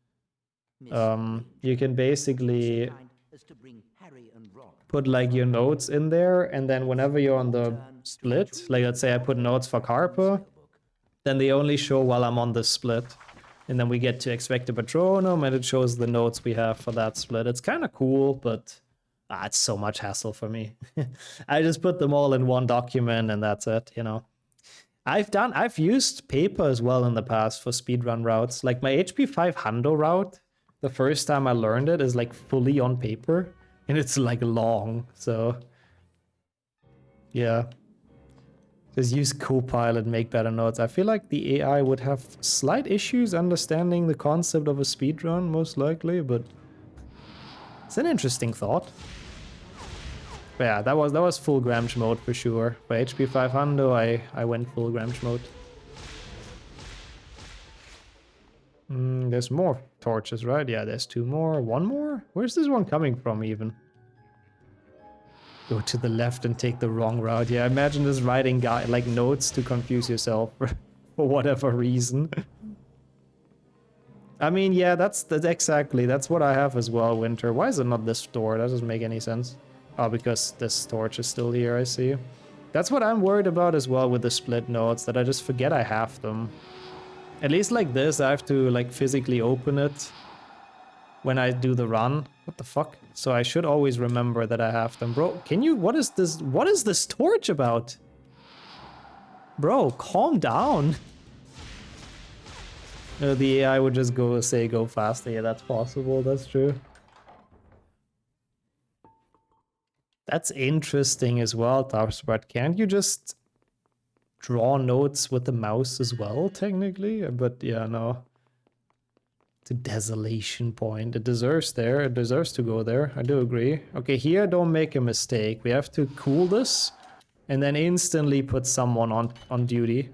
You can basically as to bring Harry and Ron. put like your notes in there, and then whenever you're on the split, like let's say I put notes for Carpa, then they only show while I'm on the split. And then we get to Expecto Patronum, and it shows the notes we have for that split. It's kind of cool, but it's so much hassle for me. I just put them all in one document, and that's it, you know. I've used paper as well in the past for speedrun routes. Like my HP 5 Hundo route, the first time I learned it is like fully on paper, and it's like long, so yeah. Just use Copilot, make better notes. I feel like the AI would have slight issues understanding the concept of a speedrun, most likely, but it's an interesting thought. But yeah, that was full Gramsh mode for sure. By HP 500, I went full Gramsh mode. There's more torches, right? Yeah, there's 2 more. 1 more? Where's this one coming from even? Go to the left and take the wrong route. Yeah, imagine just writing like notes to confuse yourself for whatever reason. I mean, yeah, that's exactly, that's what I have as well, Winter. Why is it not this door? That doesn't make any sense. Oh, because this torch is still here, I see. That's what I'm worried about as well with the split notes, that I just forget I have them. At least like this, I have to like physically open it when I do the run. What the fuck? So I should always remember that I have them. Bro, can you, what is this torch about? Bro, calm down. The AI would just go faster. Yeah, that's possible, that's true. That's interesting as well, Topspot. Can't you just draw notes with the mouse as well, technically? But yeah, no. The desolation point. It deserves there. It deserves to go there. I do agree. Okay, here don't make a mistake. We have to cool this and then instantly put someone on duty.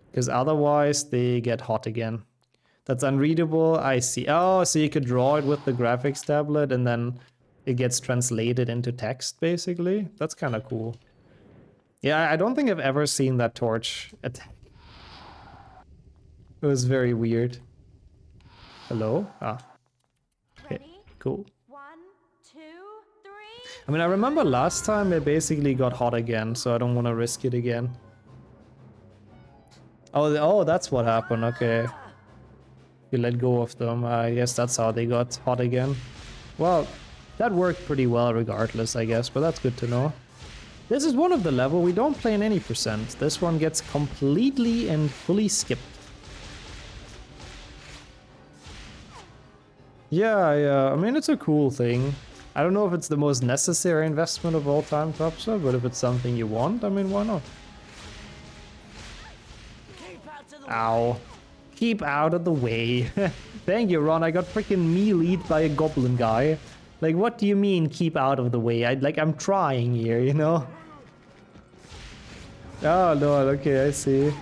Because otherwise they get hot again. That's unreadable. I see. Oh, so you could draw it with the graphics tablet and then it gets translated into text, basically. That's kind of cool. Yeah, I don't think I've ever seen that torch attack. It was very weird. Hello? Ah. Okay, Ready? cool. 1, 2, 3. I mean, I remember last time it basically got hot again, so I don't want to risk it again. Oh, that's what happened, okay. You let go of them. I guess that's how they got hot again. Well, that worked pretty well regardless, I guess, but that's good to know. This is one of the level we don't play in any percent. This one gets completely and fully skipped. Yeah, I mean, it's a cool thing. I don't know if it's the most necessary investment of all time, Topsa, but if it's something you want, I mean, why not? Ow. Keep out of the way. Thank you, Ron. I got freaking melee'd by a goblin guy. Like, what do you mean, keep out of the way? I'm trying here, you know? Oh, no, okay, I see.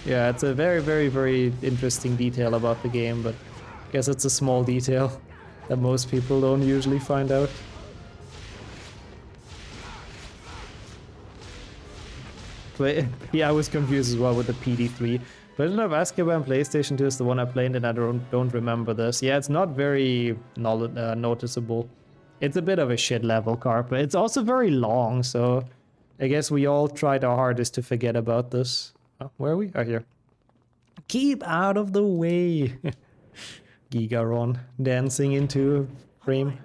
Yeah, it's a very, very, very interesting detail about the game, but I guess it's a small detail that most people don't usually find out. But yeah, I was confused as well with the PD3. Version of Azkaban PlayStation 2 is the one I played and I don't remember this. Yeah, it's not very noticeable. It's a bit of a shit level, Carpa. It's also very long, so I guess we all tried our hardest to forget about this. Oh, where are we? Oh, here. Keep out of the way. Gigaron dancing into frame.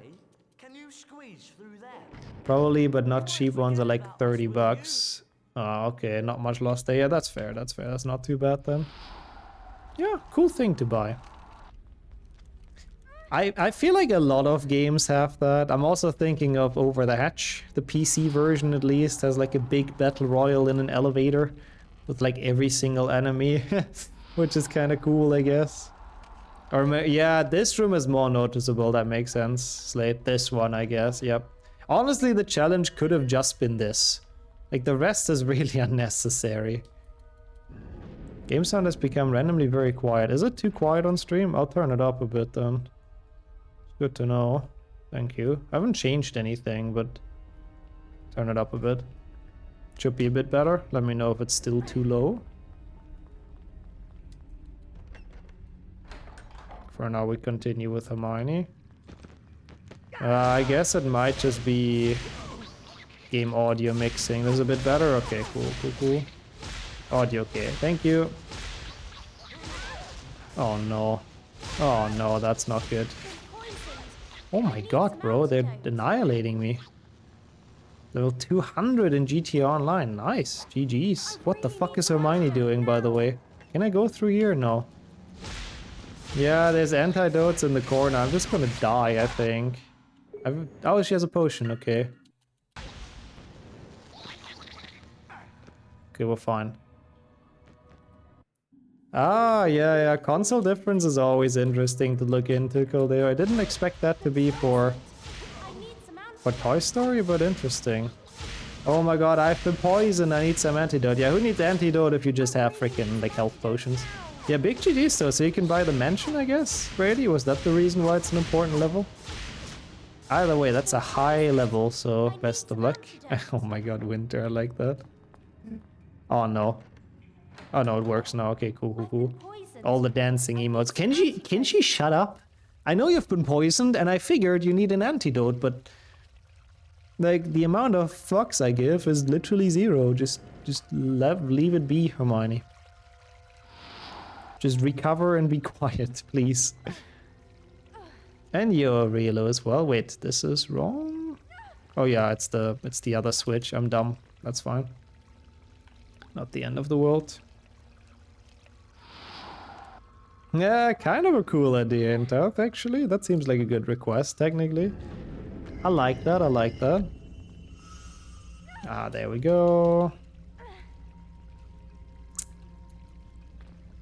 Can you squeeze through there? Probably, but not cheap ones are like 30 bucks. Oh, okay, not much lost there. Yeah, that's fair, that's fair. That's not too bad then. Yeah, cool thing to buy. I feel like a lot of games have that. I'm also thinking of Over the Hatch. The PC version at least has like a big battle royal in an elevator with like every single enemy, which is kind of cool, I guess. Or yeah, this room is more noticeable. That makes sense. Slate, this one, I guess. Yep. Honestly, the challenge could have just been this. Like the rest is really unnecessary. Game sound has become randomly very quiet. Is it too quiet on stream? I'll turn it up a bit then. Good to know. Thank you. I haven't changed anything, but turn it up a bit. Should be a bit better. Let me know if it's still too low. For now, we continue with Hermione. I guess it might just be game audio mixing. This is a bit better? Okay, cool. Audio okay. Thank you. Oh no. Oh no, that's not good. Oh my god, bro, they're annihilating me. Level 200 in GTA Online. Nice. GG's. What the fuck is Hermione doing, by the way? Can I go through here? No. Yeah, there's antidotes in the corner. I'm just gonna die, I think. Oh, she has a potion. Okay. Okay, we're fine. Ah, yeah. Console difference is always interesting to look into, Caldeo. I didn't expect that to be for Toy Story, but interesting. Oh my god, I've been poisoned. I need some antidote. Yeah, who needs antidote if you just have freaking like health potions? Yeah, big GG's though, so you can buy the mansion, I guess? Brady, was that the reason why it's an important level? Either way, that's a high level, so best of luck. Oh my god, Winter, I like that. Oh no. Oh no, it works now. Okay, cool. All the dancing emotes. Can she shut up? I know you've been poisoned, and I figured you need an antidote, but like the amount of fucks I give is literally zero. Just leave it be, Hermione. Just recover and be quiet, please. And you're real low as well. Wait, this is wrong. Oh yeah, it's the other switch. I'm dumb. That's fine. Not the end of the world. Yeah, kind of a cool idea in Tauth, actually. That seems like a good request, technically. I like that. Ah, there we go.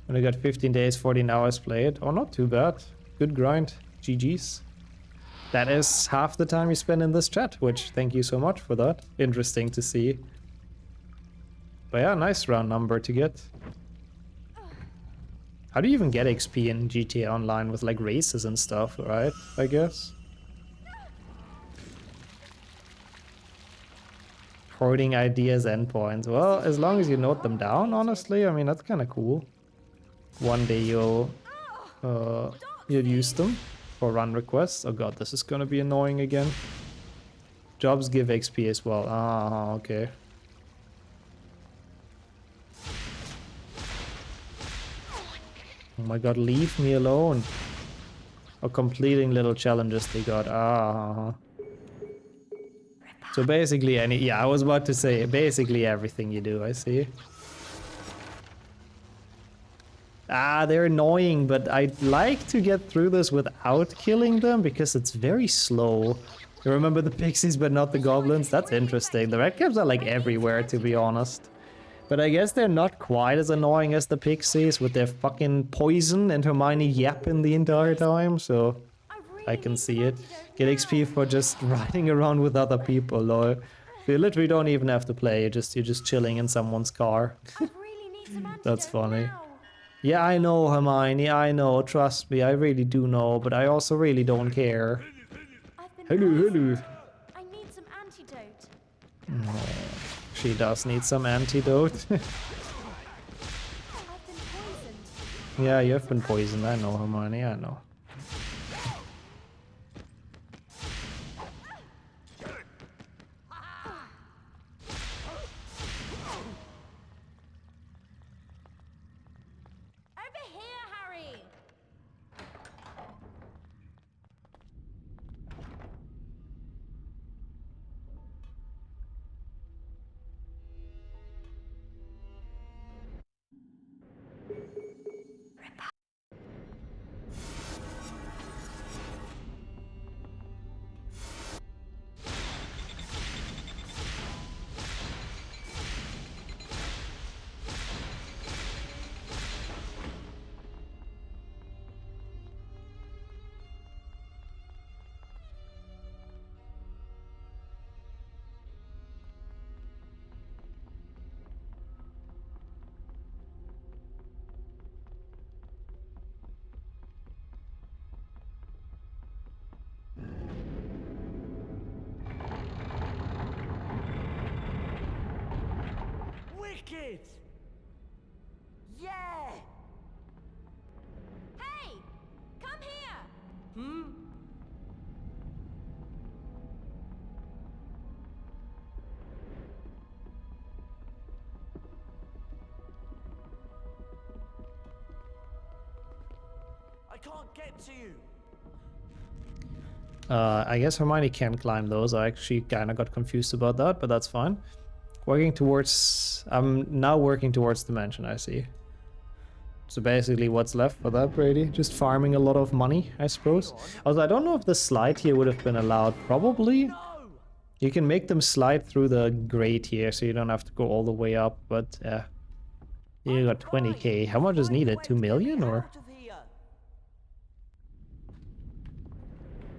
Only got 15 days, 14 hours played. Oh, not too bad. Good grind. GG's. That is half the time you spend in this chat, which thank you so much for that. Interesting to see. But yeah, nice round number to get. How do you even get XP in GTA Online with like races and stuff, right? I guess. Hoarding ideas endpoints. Well, as long as you note them down, honestly, I mean, that's kind of cool. One day you'll use them for run requests. Oh god, this is gonna be annoying again. Jobs give XP as well. Ah, okay. Oh my god, leave me alone. Oh, completing little challenges they got. Ah. So basically yeah, I was about to say, basically everything you do, I see. Ah, they're annoying, but I'd like to get through this without killing them because it's very slow. You remember the pixies but not the goblins? That's interesting. The redcaps are like everywhere, to be honest. But I guess they're not quite as annoying as the pixies with their fucking poison and Hermione yapping the entire time, so I can see it. Get XP for just riding around with other people, lol. You literally don't even have to play, you're just chilling in someone's car. That's funny. Yeah, I know, Hermione, I know, trust me, I really do know, but I also really don't care. Hello. I need some antidote. Oh, she does need some antidote. I've been poisoned. Yeah, you have been poisoned, I know, Hermione, I know. Over here, Harry! Wicked! Yeah! Hey! Come here! Hmm? I can't get to you. I guess Hermione can't climb those. I actually kind of got confused about that, but that's fine. Working towards... I'm now working towards the mansion, I see. So basically what's left for that, Brady? Just farming a lot of money, I suppose. Although I don't know if the slide here would have been allowed. Probably. No! You can make them slide through the grate here, so you don't have to go all the way up, but yeah. You got 20k. How much is needed? 2 million or? Out of here.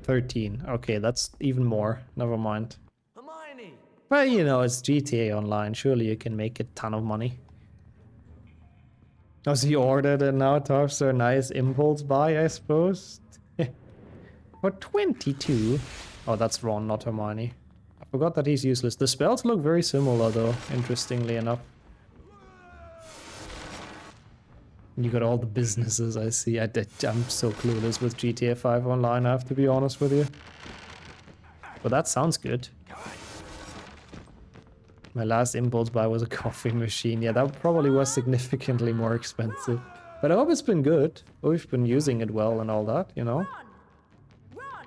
13. Okay, that's even more. Never mind. Hermione! But you know, it's GTA Online. Surely you can make a ton of money. Oh, so you ordered and now Tarps are nice impulse buy, I suppose? For 22? Oh, that's Ron, not Hermione. I forgot that he's useless. The spells look very similar though, interestingly enough. You got all the businesses, I see. I'm so clueless with GTA 5 Online, I have to be honest with you. But that sounds good. My last impulse buy was a coffee machine. Yeah, that probably was significantly more expensive. But I hope it's been good. We've been using it well and all that, you know? Run! Run!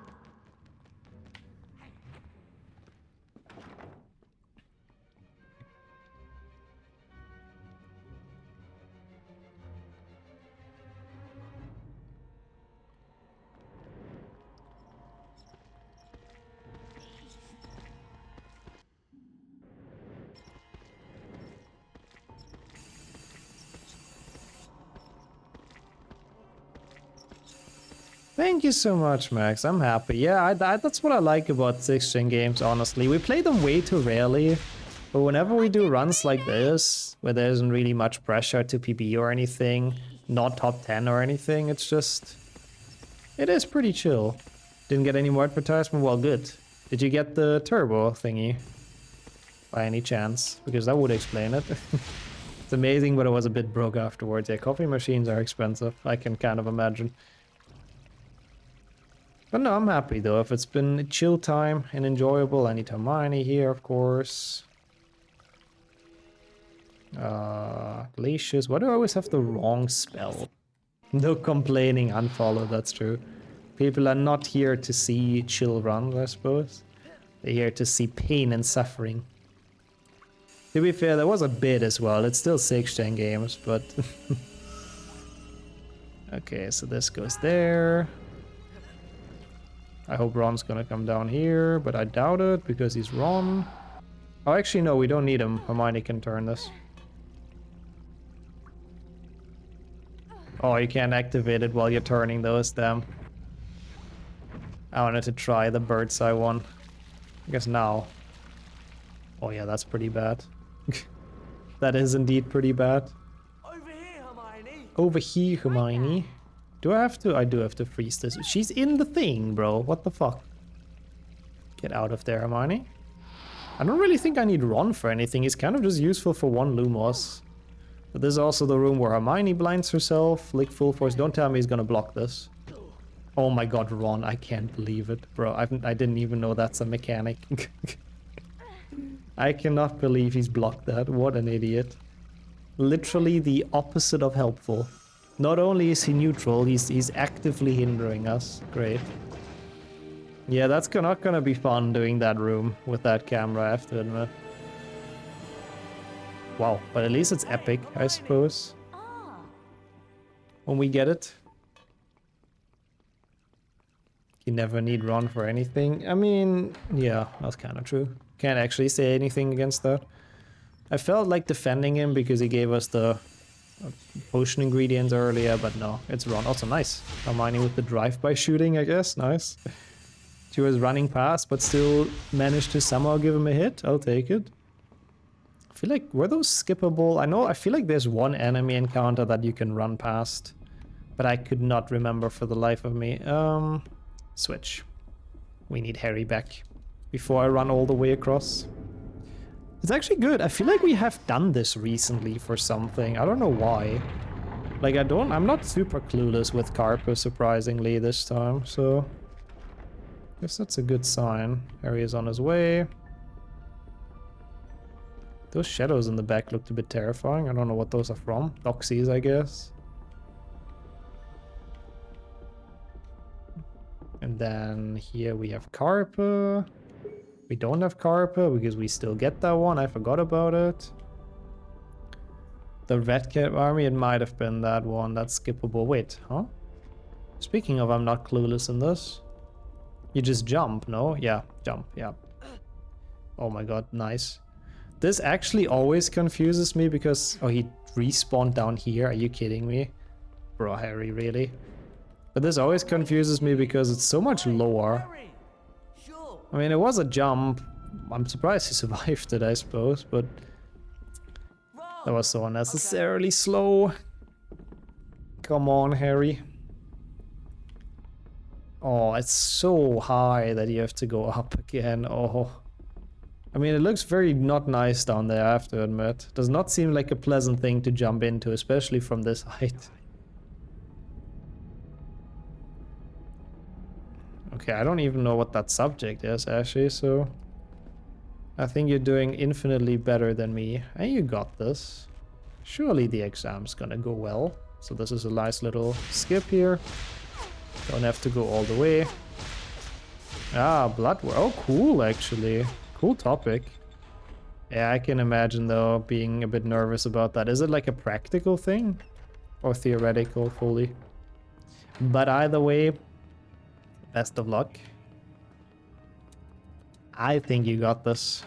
Thank you so much, Max. I'm happy. Yeah, that's what I like about 6th-gen games, honestly. We play them way too rarely. But whenever we do runs like this, where there isn't really much pressure to PB or anything, not top 10 or anything, it's just... It is pretty chill. Didn't get any more advertisement? Well, good. Did you get the turbo thingy? By any chance? Because that would explain it. It's amazing, but it was a bit broke afterwards. Yeah, coffee machines are expensive. I can kind of imagine. But no, I'm happy though. If it's been a chill time and enjoyable, I need Hermione here, of course. Glacius. Why do I always have the wrong spell? No complaining, unfollow, that's true. People are not here to see chill runs, I suppose. They're here to see pain and suffering. To be fair, there was a bit as well. It's still 6-gen games, but... Okay, so this goes there. I hope Ron's gonna come down here, but I doubt it because he's Ron. Oh, actually, no, we don't need him. Hermione can turn this. Oh, you can't activate it while you're turning those, damn. I wanted to try the bird's eye one. I guess now. Oh yeah, that's pretty bad. That is indeed pretty bad. Over here, Hermione! Over here, Hermione. Do I have to? I do have to freeze this. She's in the thing, bro. What the fuck? Get out of there, Hermione. I don't really think I need Ron for anything. He's kind of just useful for one Lumos. But this is also the room where Hermione blinds herself. Lick full force. Don't tell me he's gonna block this. Oh my god, Ron. I can't believe it. Bro, I didn't even know that's a mechanic. I cannot believe he's blocked that. What an idiot. Literally the opposite of helpful. Not only is he neutral, he's actively hindering us. Great. Yeah, that's not gonna be fun doing that room with that camera, I have to admit. Wow, but at least it's epic, I suppose. Ah, When we get it. You never need Ron for anything. I mean, yeah, that's kind of true. Can't actually say anything against that. I felt like defending him because he gave us the potion ingredients earlier, but no, it's Ron. Also nice. Hermione with the drive-by shooting, I guess. Nice. She was running past, but still managed to somehow give him a hit. I'll take it. I feel like, were those skippable? I feel like there's one enemy encounter that you can run past, but I could not remember for the life of me. Switch. We need Harry back before I run all the way across. It's actually good. I feel like we have done this recently for something. I don't know why. Like, I'm not super clueless with Carper, surprisingly, this time, so... guess that's a good sign. Harry is on his way. Those shadows in the back looked a bit terrifying. I don't know what those are from. Doxies, I guess. And then here we have Carper. We don't have Carper because we still get that one. I forgot about it. The Red Cap Army, it might have been that one. That's skippable. Wait, huh? Speaking of, I'm not clueless in this. You just jump, no? Yeah, jump, yeah. Oh my god, nice. This actually always confuses me because... oh, he respawned down here. Are you kidding me? Bro, Harry, really? But this always confuses me because it's so much lower. Harry! Sure. I mean, it was a jump. I'm surprised he survived it, I suppose, but... that was so unnecessarily slow. Come on, Harry. Oh, it's so high that you have to go up again. Oh. I mean, it looks very not nice down there, I have to admit. Does not seem like a pleasant thing to jump into, especially from this height. Okay, I don't even know what that subject is, actually, so... I think you're doing infinitely better than me. And you got this. Surely the exam's gonna go well. So this is a nice little skip here. Don't have to go all the way. Ah, blood. Oh, cool, actually. Cool topic. Yeah, I can imagine, though, being a bit nervous about that. Is it like a practical thing? Or theoretical fully? But either way, best of luck. I think you got this.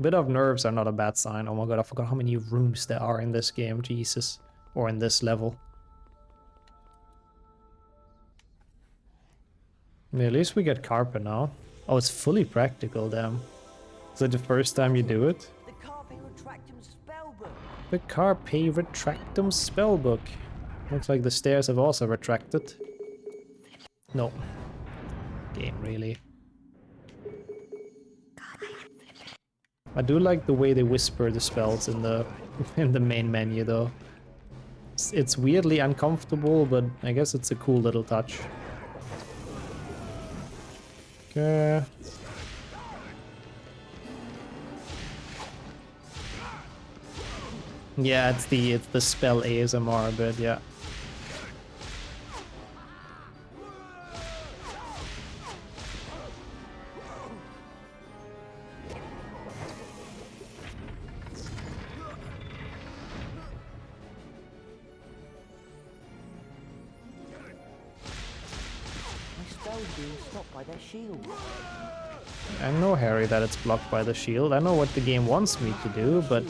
Bit of nerves are not a bad sign. Oh my god, I forgot how many rooms there are in this game. Jesus. Or in this level. I mean, at least we get Carper now. Oh, it's fully practical, damn. Is it the first time you do it? The Carpe Retractum spellbook. The Carpe Retractum spellbook. Looks like the stairs have also retracted. No. Game, really. I do like the way they whisper the spells in the main menu, though. It's weirdly uncomfortable, but I guess it's a cool little touch. Okay. Yeah, it's the spell ASMR a bit, yeah. Being stopped by their shield. I know, Harry, that it's blocked by the shield. I know what the game wants me to do, but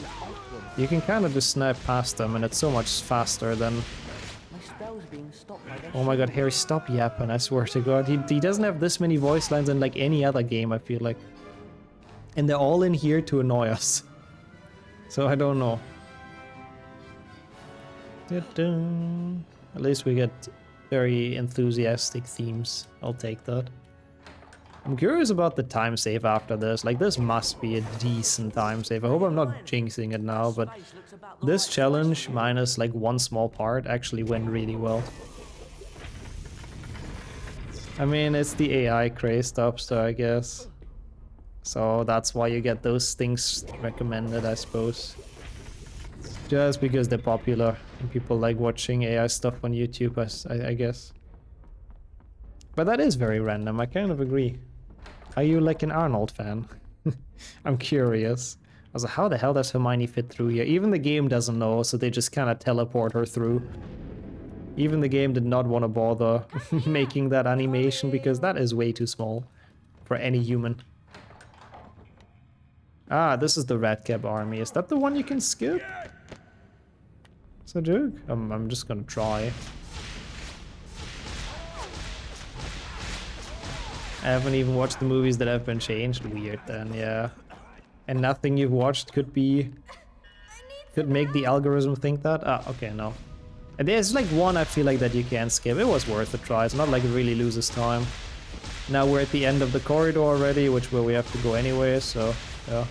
you can kind of just snipe past them and it's so much faster than... My spell's being stopped by their Oh my god, Harry, stop yapping, I swear to god. He doesn't have this many voice lines in like any other game, I feel like. And they're all in here to annoy us. So I don't know. At least we get very enthusiastic themes. I'll take that. I'm curious about the time save after this. Like, this must be a decent time save. I hope I'm not jinxing it now, but this challenge, minus like one small part, actually went really well. I mean, it's the AI craze stuff, so I guess. So that's why you get those things recommended, I suppose. Just because they're popular and people like watching AI stuff on YouTube, I guess. But that is very random, I kind of agree. Are you like an Arnold fan? I'm curious. I was like, how the hell does Hermione fit through here? Even the game doesn't know, so they just kind of teleport her through. Even the game did not want to bother making that animation because that is way too small for any human. Ah, this is the Red Cap Army. Is that the one you can skip? Is that a joke? I'm just gonna try. I haven't even watched the movies that have been changed. Weird then, yeah. And nothing you've watched could make the algorithm think that? Ah, okay, no. And there's like one I feel like that you can skip. It was worth a try. It's not like it really loses time. Now we're at the end of the corridor already, which where we have to go anyway, so yeah.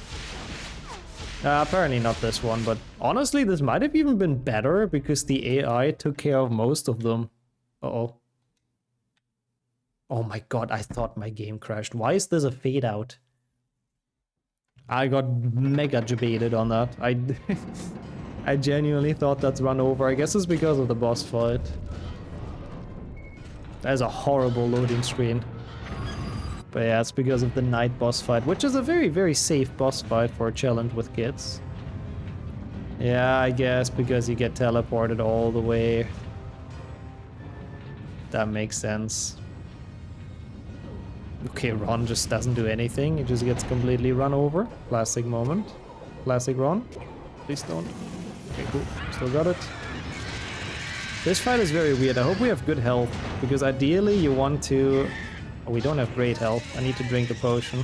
Apparently not this one, but honestly, this might have even been better because the AI took care of most of them. Uh-oh. Oh my god, I thought my game crashed. Why is this a fade out? I got mega debated on that. I genuinely thought that's run over. I guess it's because of the boss fight. That is a horrible loading screen. But yeah, it's because of the night boss fight, which is a very, very safe boss fight for a challenge with kids. Yeah, I guess because you get teleported all the way. That makes sense. Okay, Ron just doesn't do anything. He just gets completely run over. Classic moment. Classic Ron. Please don't. Okay, cool. Still got it. This fight is very weird. I hope we have good health, because ideally you want to... Oh, we don't have great health. I need to drink a potion.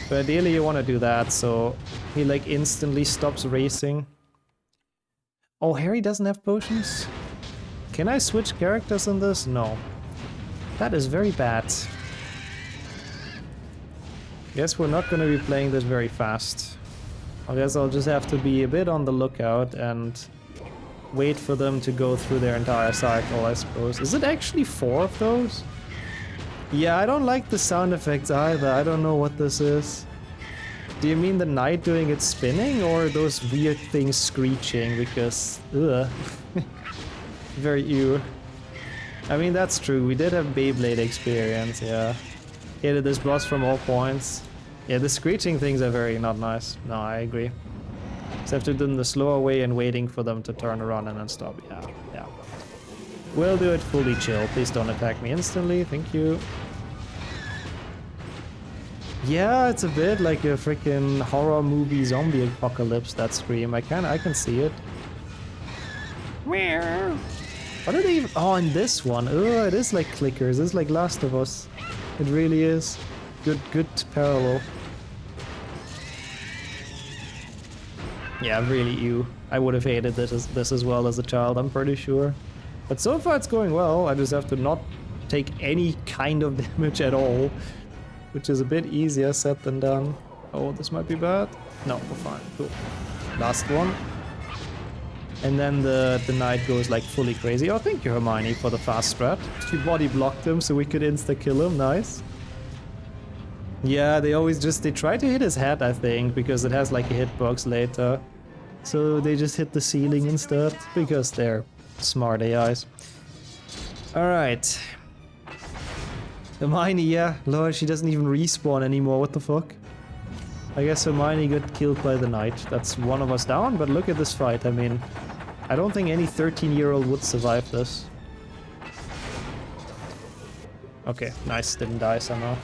But ideally you want to do that, so he like instantly stops racing. Oh, Harry doesn't have potions? Can I switch characters in this? No. That is very bad. Guess we're not going to be playing this very fast. I guess I'll just have to be a bit on the lookout and wait for them to go through their entire cycle, I suppose. Is it actually 4 of those? Yeah, I don't like the sound effects either. I don't know what this is. Do you mean the knight doing its spinning, or those weird things screeching? Because, ugh. Very ew. I mean, that's true. We did have Beyblade experience, yeah. Hit this boss from all points. Yeah, the screeching things are very not nice. No, I agree. Except it in the slower way and waiting for them to turn around and then stop. Yeah, yeah. We'll do it fully chill. Please don't attack me instantly. Thank you. Yeah, it's a bit like a freaking horror movie zombie apocalypse, that scream. I can see it. What are they even... Oh, in this one. Oh, it is like clickers. It's like Last of Us. It really is. Good parallel. Yeah, really ew. I would have hated this as well as a child, I'm pretty sure. But so far it's going well. I just have to not take any kind of damage at all, which is a bit easier said than done. Oh, this might be bad. No, we're fine. Cool. Last one. And then the knight goes like fully crazy. Oh, thank you, Hermione, for the fast strat. She body blocked him so we could insta-kill him. Nice. Yeah, they try to hit his head, I think, because it has like a hitbox later. So they just hit the ceiling instead, because they're smart AIs. Alright. Hermione, yeah. Lord, she doesn't even respawn anymore. What the fuck? I guess Hermione got killed by the knight. That's one of us down, but look at this fight. I mean, I don't think any 13-year-old would survive this. Okay, nice. Didn't die somehow.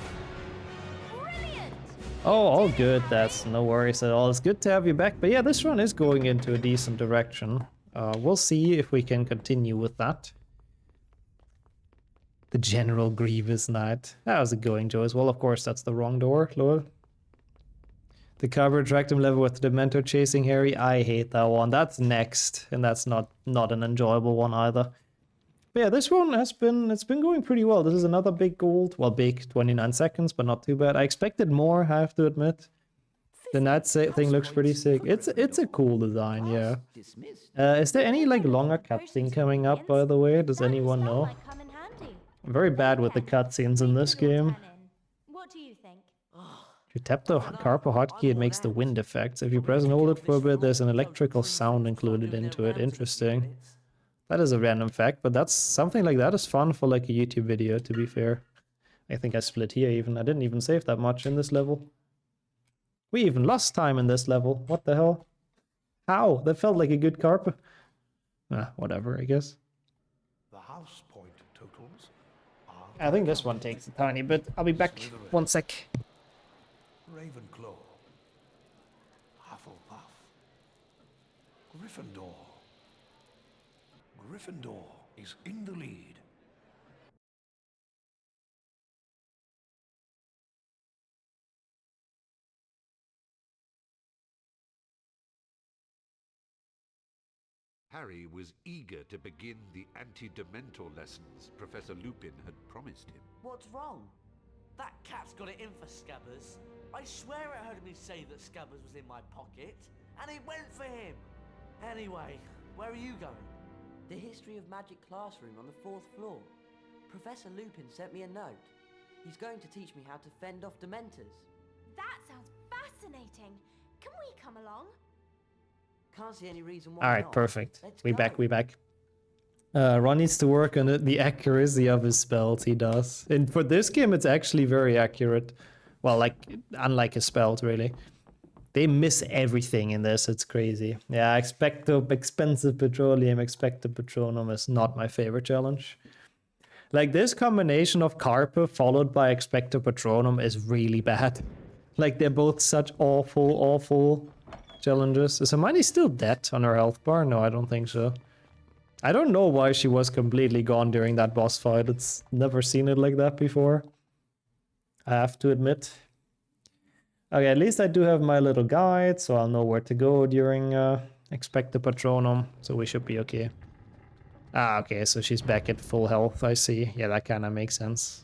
Oh, all good. That's no worries at all. It's good to have you back. But yeah, this run is going into a decent direction. We'll see if we can continue with that. The General Grievous Knight. How's it going, Joyce? Well, of course, that's the wrong door, lol. The Carver Attractum level with the Dementor chasing Harry. I hate that one. That's next, and that's not an enjoyable one either. But yeah, this one it's been going pretty well. This is another big gold. Well, big, 29 seconds, but not too bad. I expected more, I have to admit. The Knight thing looks pretty sick. It's a cool design, yeah. Is there any like longer cutscene coming up, by the way? Does anyone know? I'm very bad with the cutscenes in this game. What do you think? If you tap the Carpo hotkey, it makes the wind effects. If you press and hold it for a bit, there's an electrical sound included into it. Interesting. That is a random fact, but that's something like that is fun for like a YouTube video, to be fair. I think I split here even. I didn't even save that much in this level. We even lost time in this level. What the hell? How? That felt like a good carpet. Whatever, I guess. The house point totals are I think this one takes a tiny bit. I'll be back. 1 sec. Ravenclaw, Hufflepuff, Gryffindor. Gryffindor is in the lead. Harry was eager to begin the anti-Dementor lessons Professor Lupin had promised him. What's wrong? That cat's got it in for Scabbers. I swear it heard me say that Scabbers was in my pocket, and it went for him. Anyway, where are you going? The History of Magic classroom on the 4th floor. Professor Lupin sent me a note. He's going to teach me how to fend off Dementors. That sounds fascinating. Can we come along? Can't see any reason why Alright, not. perfect. Let's We go. back, we back. Ron needs to work on the accuracy of his spells, he does. And for this game, it's actually very accurate. Well, like, unlike his spells, really. They miss everything in this, it's crazy. Yeah, expensive petroleum, expecto patronum is not my favorite challenge. Like, this combination of Carpe followed by expecto patronum is really bad. Like, they're both such awful challenges. Is Hermione still dead on her health bar? No, I don't think so. I don't know why she was completely gone during that boss fight. It's never seen it like that before, I have to admit. Okay, at least I do have my little guide, so I'll know where to go during Expecto Patronum, so we should be okay. Ah, okay, so she's back at full health, I see. Yeah, that kind of makes sense.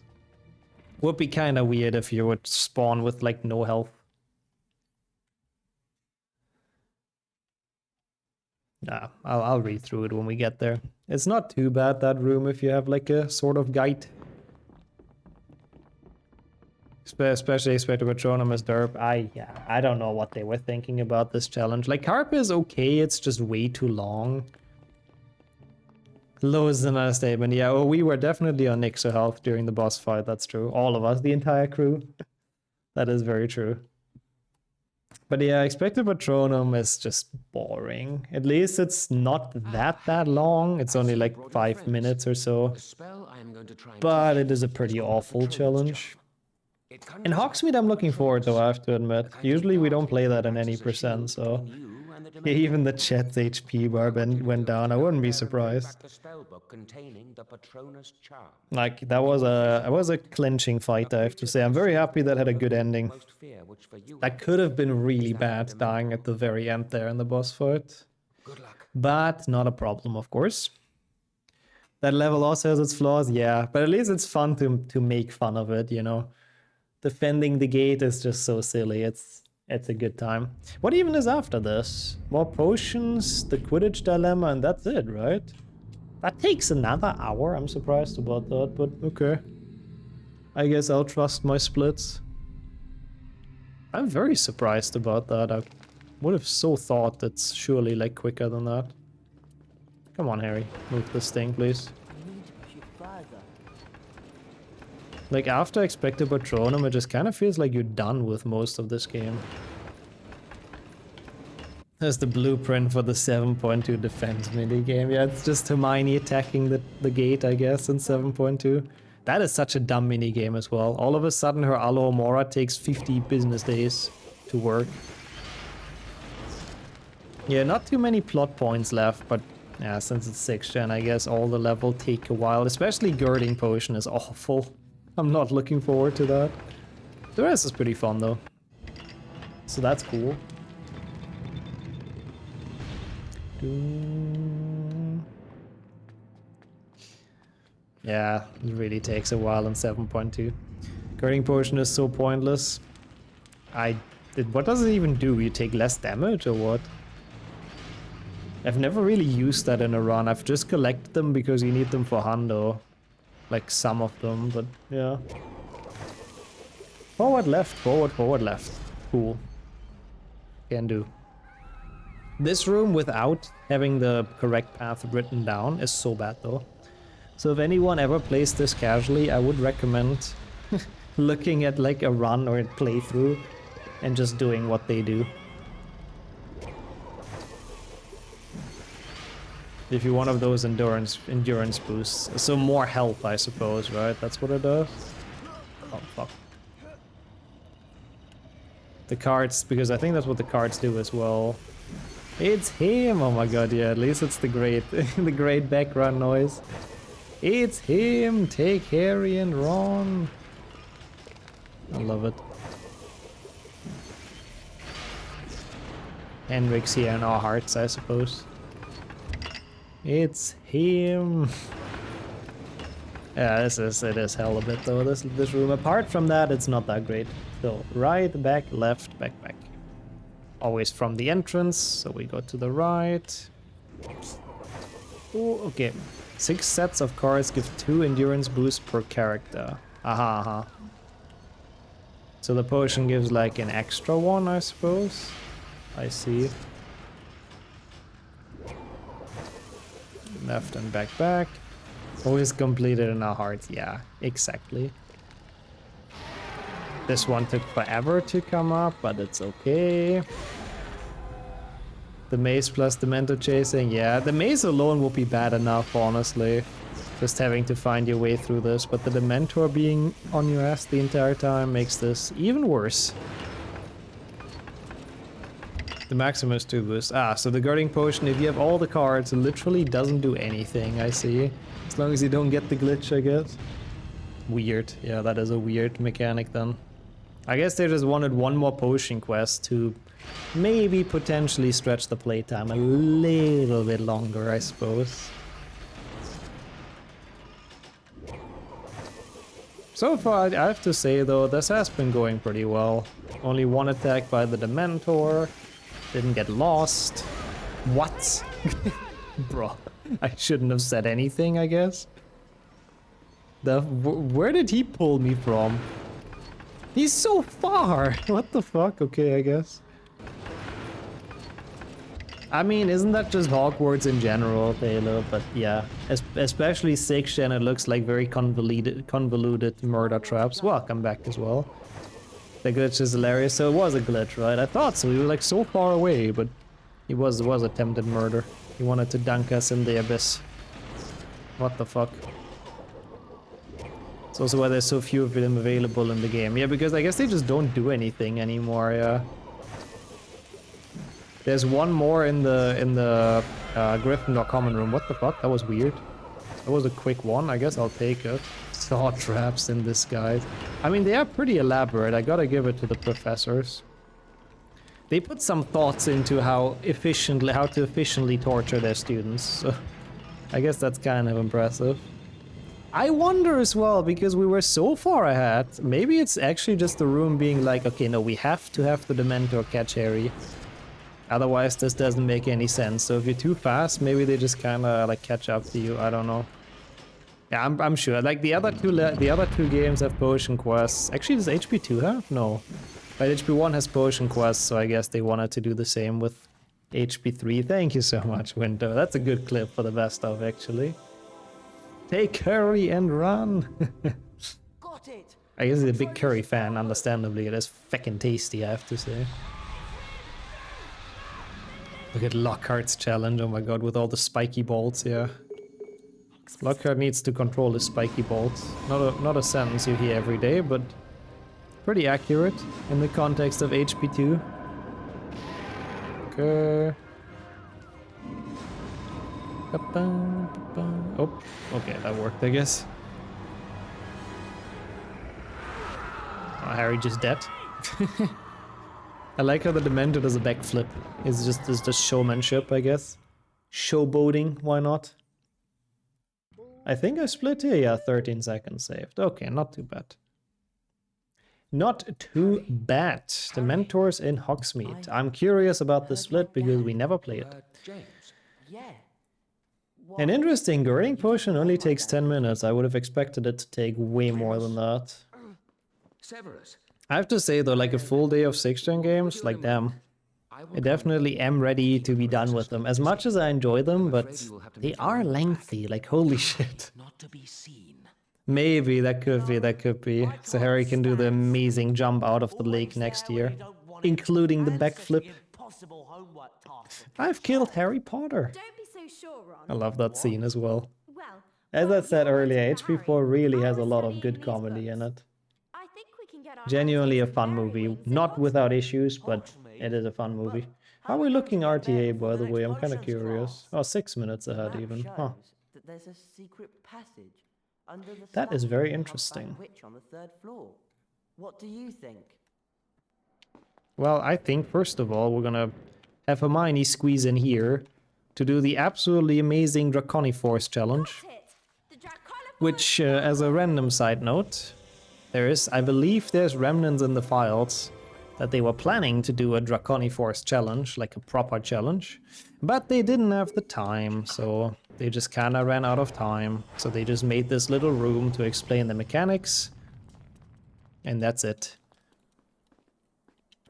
Would be kind of weird if you would spawn with, like, no health. Nah, I'll read through it when we get there. It's not too bad, that room, if you have, like, a sort of guide. Especially Expecto Patronum is derp. I don't know what they were thinking about this challenge. Like, Carpe is okay, it's just way too long. Low is an understatement. Yeah, well, we were definitely on Nixo health during the boss fight, that's true. All of us, the entire crew. That is very true. But yeah, Expecto Patronum is just boring. At least it's not that long. It's only like 5 minutes or so. But it is a pretty awful challenge. In Hogsmeade, I'm looking forward though, I have to admit. Usually we don't play that in any percent, so... Yeah, even the chat's HP bar went down, I wouldn't be surprised. Like, that was a clinching fight, I have to say. I'm very happy that had a good ending. That could have been really bad, dying at the very end there in the boss fight. But not a problem, of course. That level also has its flaws, yeah. But at least it's fun to make fun of it, you know. Defending the gate is just so silly. It's a good time. What even is after this? More potions, the Quidditch dilemma, and that's it, right? That takes another hour. I'm surprised about that, but okay. I guess I'll trust my splits. I'm very surprised about that. I would have so thought it's surely like quicker than that. Come on, Harry. Move this thing, please. I need to push it further. Like, after Expecto Patronum, it just kind of feels like you're done with most of this game. There's the blueprint for the 7.2 defense minigame. Yeah, it's just Hermione attacking the gate, I guess, in 7.2. That is such a dumb minigame as well. All of a sudden, her Alohomora takes 50 business days to work. Yeah, not too many plot points left, but yeah, since it's 6th gen, I guess all the level take a while. Especially Girding Potion is awful. I'm not looking forward to that. The rest is pretty fun though. So that's cool. Yeah, it really takes a while in 7.2. Girding Potion is so pointless. What does it even do? You take less damage or what? I've never really used that in a run. I've just collected them because you need them for Hundo. Like some of them, but yeah. Forward, left, forward, left. Cool. Can do. This room without having the correct path written down is so bad though. So if anyone ever plays this casually, I would recommend looking at like a run or a playthrough and just doing what they do. If you're one of those endurance boosts. So more health, I suppose, right? That's what it does? Oh, fuck. The cards, because I think that's what the cards do as well. It's him! Oh my god, yeah, at least it's the great, the great background noise. It's him! Take Harry and Ron! I love it. Henrik's here in our hearts, I suppose. It's him. Yeah, it is hell a bit though, this room. Apart from that, it's not that great. So right, back, left, back, back. Always from the entrance, so we go to the right. Oh, okay. 6 sets of cards give 2 endurance boosts per character. Aha, aha. So the potion gives like an extra one, I suppose. I see. Left and back, back. Always completed in our hearts. Yeah, exactly. This one took forever to come up, but it's okay. The maze plus the mentor chasing. Yeah, the maze alone will be bad enough, honestly. Just having to find your way through this, but the Dementor being on your ass the entire time makes this even worse. The Maximus 2 boost. Ah, so the Guarding Potion, if you have all the cards, it literally doesn't do anything, I see. As long as you don't get the glitch, I guess. Weird. Yeah, that is a weird mechanic then. I guess they just wanted one more potion quest to maybe potentially stretch the playtime a little bit longer, I suppose. So far, I have to say though, this has been going pretty well. Only one attack by the Dementor. Didn't get lost. What? Bro, I shouldn't have said anything, I guess. Where did he pull me from? He's so far! What the fuck? Okay, I guess. I mean, isn't that just Hogwarts in general, Taylor? But yeah, especially 6th gen, it looks like very convoluted murder traps. Welcome back as well. The glitch is hilarious. So it was a glitch, right? I thought so. We were like so far away, but it was attempted murder. He wanted to dunk us in the abyss. What the fuck? It's also why there's so few of them available in the game. Yeah, because I guess they just don't do anything anymore, yeah. There's one more in the Gryffindor common room. What the fuck? That was weird. That was a quick one. I guess I'll take it. Saw traps in disguise. I mean, they are pretty elaborate. I gotta give it to the professors. They put some thoughts into how to efficiently torture their students. So I guess that's kind of impressive. I wonder as well, because we were so far ahead. Maybe it's actually just the room being like, okay, no, we have to have the Dementor catch Harry. Otherwise, this doesn't make any sense. So if you're too fast, maybe they just kind of like catch up to you. I don't know. Yeah, I'm sure. Like the other two games have potion quests. Actually, does HP2 have? No. But HP1 has potion quests, so I guess they wanted to do the same with HP3. Thank you so much, Winter. That's a good clip for the best of, actually. Take curry and run. Got it. I guess he's a big curry fan, understandably. It is feckin' tasty, I have to say. Look at Lockhart's challenge, oh my god, with all the spiky bolts, yeah. Lockhart needs to control his spiky bolts. Not a sentence you hear every day, but pretty accurate in the context of HP2. Okay. Oh, okay, that worked, I guess. Oh, Harry just dead. I like how the Dementor does a backflip. It's just showmanship, I guess. Showboating, why not? I think I split here, yeah, 13 seconds saved. Okay, not too bad. Not too bad. The Mentors in Hogsmeade. I'm curious about the split because we never played it. James. Yeah. An interesting Guarding Potion only takes 10 minutes. I would have expected it to take way more than that. Severus. I have to say though, like a full day of 6th gen games, like damn. I definitely am ready to be done with them. As much as I enjoy them, but they are lengthy, like holy shit. Not to be seen. Maybe, that could be. So Harry can do the amazing jump out of the lake next year. Including the backflip. I've killed Harry Potter. Don't be so sure, Ron. I love that scene as well. Well, As I said earlier, Harry, HP4 really I has a was lot of studying good these comedy in books. it. I think we can get our Genuinely a hands on fun some movie, fairy wings not in without Hogsmeade. issues, but it is a fun movie. How are we looking RTA, by the way? I'm kind of curious. Oh, 6 minutes ahead even. Huh. That there's a secret passage under the That is statue very of the interesting. humpback witch on the 3rd floor. What do you think? Well, I think, first of all, we're gonna have Hermione squeeze in here to do the absolutely amazing Draconiforce challenge. Got it! The Draconiforce Which, as a random side note, I believe there's remnants in the files that they were planning to do a Draconiforce challenge, like a proper challenge, but they didn't have the time, so they just kinda ran out of time. So they just made this little room to explain the mechanics, and that's it.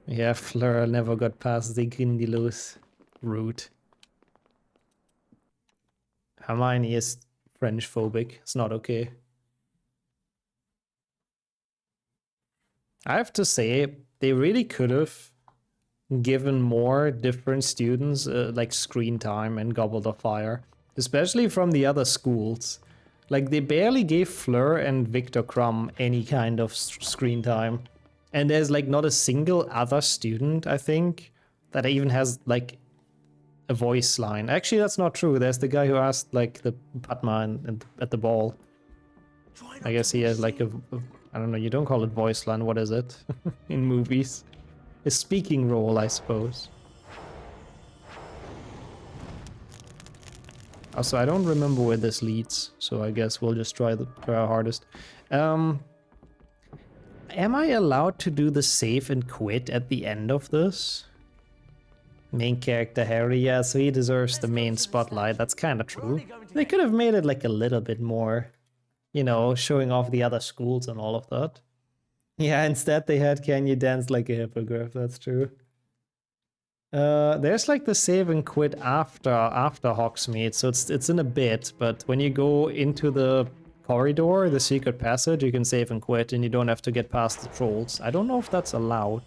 Yeah, Fleur never got past the Grindylows route. Hermione is French phobic, it's not okay. I have to say, they really could have given more different students like screen time and Goblet of Fire, especially from the other schools. Like they barely gave Fleur and Victor Crumb any kind of screen time. And there's like not a single other student, I think, that even has like a voice line. Actually, that's not true. There's the guy who asked like the Padma at the ball. I guess he has like a I don't know, you don't call it voice line, what is it? In movies. A speaking role, I suppose. Also, I don't remember where this leads, so I guess we'll just try our hardest. Am I allowed to do the save and quit at the end of this? Main character Harry, yeah, so he deserves the main spotlight, that's kinda true. They could have made it like a little bit more, you know, showing off the other schools and all of that. Yeah, instead they had Can You Dance Like a Hippogriff, that's true. There's like the save and quit after Hogsmeade, so it's in a bit, but when you go into the corridor, the secret passage, you can save and quit and you don't have to get past the trolls. I don't know if that's allowed.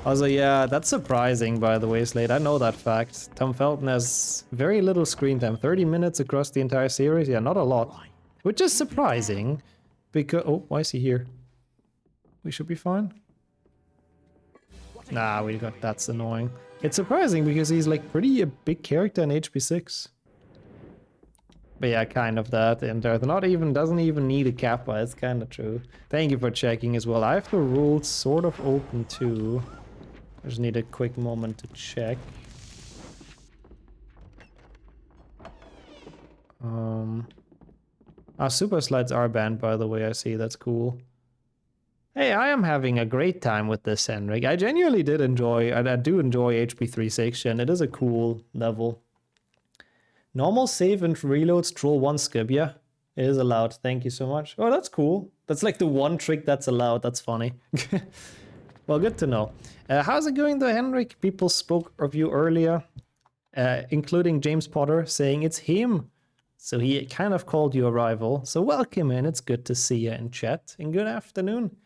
Also, yeah, that's surprising, by the way, Slade. I know that fact. Tom Felton has very little screen time. 30 minutes across the entire series? Yeah, not a lot. Which is surprising, because... Oh, why is he here? We should be fine? Nah, that's annoying. It's surprising because he's like pretty a big character in HP6. But yeah, kind of that. And doesn't even need a kappa, it's kind of true. Thank you for checking as well. I have the rules sort of open too. I just need a quick moment to check. Our super slides are banned, by the way, I see, that's cool. Hey, I am having a great time with this, Henrik. I genuinely did enjoy, and I do enjoy HP 360, and it is a cool level. Normal save and reloads, troll 1 skip, yeah, it is allowed, thank you so much. Oh, that's cool. That's like the one trick that's allowed, that's funny. Well, good to know. How's it going though, Henrik? People spoke of you earlier, including James Potter, saying it's him. So he kind of called you a rival. So welcome in, it's good to see you in chat, and good afternoon.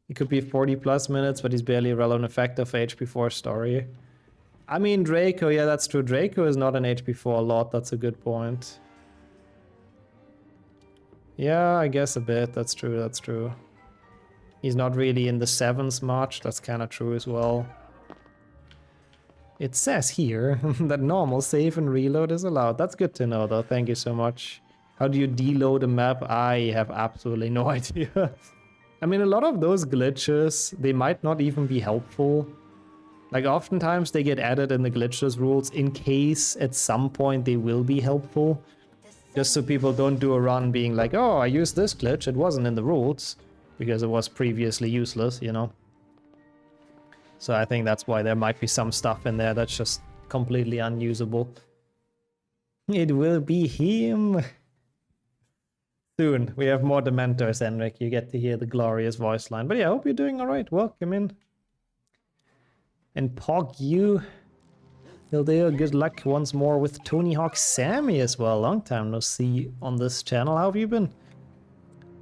It could be 40 plus minutes, but he's barely a relevant effector for HP4 story. I mean, Draco, yeah, that's true. Draco is not an HP4 a lot, that's a good point. Yeah, I guess a bit, that's true, that's true. He's not really in the 7s much, that's kind of true as well. It says here that normal save and reload is allowed. That's good to know though, thank you so much. How do you deload a map? I have absolutely no idea. I mean, a lot of those glitches, they might not even be helpful. Like oftentimes they get added in the glitches rules in case at some point they will be helpful. Just so people don't do a run being like, oh, I used this glitch, it wasn't in the rules. Because it was previously useless, you know. So I think that's why there might be some stuff in there that's just completely unusable. It will be him. Soon, we have more Dementors, Henrik. You get to hear the glorious voice line. But yeah, I hope you're doing alright. Welcome in. And Pog, you. Hildeo, good luck once more with Tony Hawk Sammy as well. Long time no see on this channel. How have you been?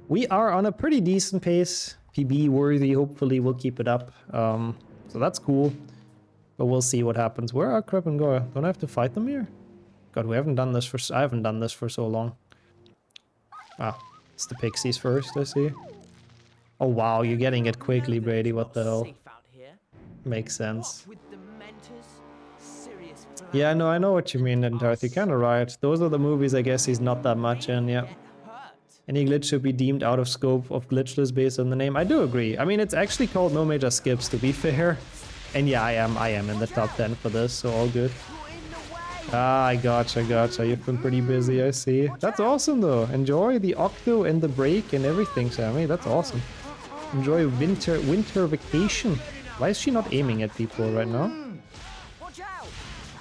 We are on a pretty decent pace. PB worthy, hopefully we'll keep it up. So that's cool. But we'll see what happens. Where are Crep and Goya? Don't I have to fight them here? God, I haven't done this for so long. Ah, it's the pixies first, I see. Oh wow, you're getting it quickly, Brady, what the hell? Makes sense. Yeah, no, I know what you mean, Darth, you're kinda right. Those are the movies I guess he's not that much in, yeah. Any glitch should be deemed out of scope of glitchless based on the name. I do agree. I mean, it's actually called No Major Skips, to be fair. And yeah, I am in the top 10 for this, so all good. Ah, I gotcha, gotcha. You've been pretty busy, I see. That's awesome though. Enjoy the Octo and the break and everything, Sammy. That's awesome. Enjoy winter vacation. Why is she not aiming at people right now?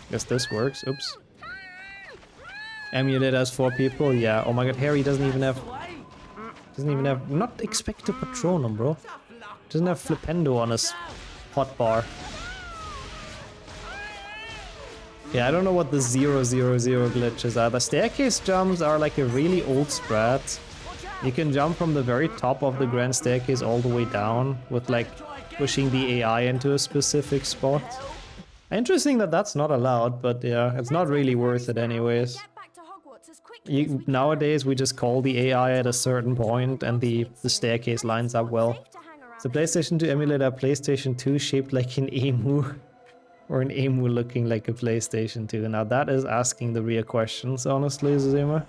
Guess this works. Oops. Emulate has 4 people. Yeah. Oh my god, Harry doesn't even have... Not expecto patronum, bro. Doesn't have Flipendo on his hotbar. Yeah, I don't know what the 000 glitches are. The staircase jumps are like a really old strat. You can jump from the very top of the grand staircase all the way down with like pushing the AI into a specific spot. Interesting that that's not allowed, but yeah, it's not really worth it anyways. Nowadays we just call the AI at a certain point and the staircase lines up well. Is the PlayStation 2 emulator PlayStation 2 shaped like an emu? Or an emu looking like a PlayStation 2? Now that is asking the real questions, honestly, Zuzima.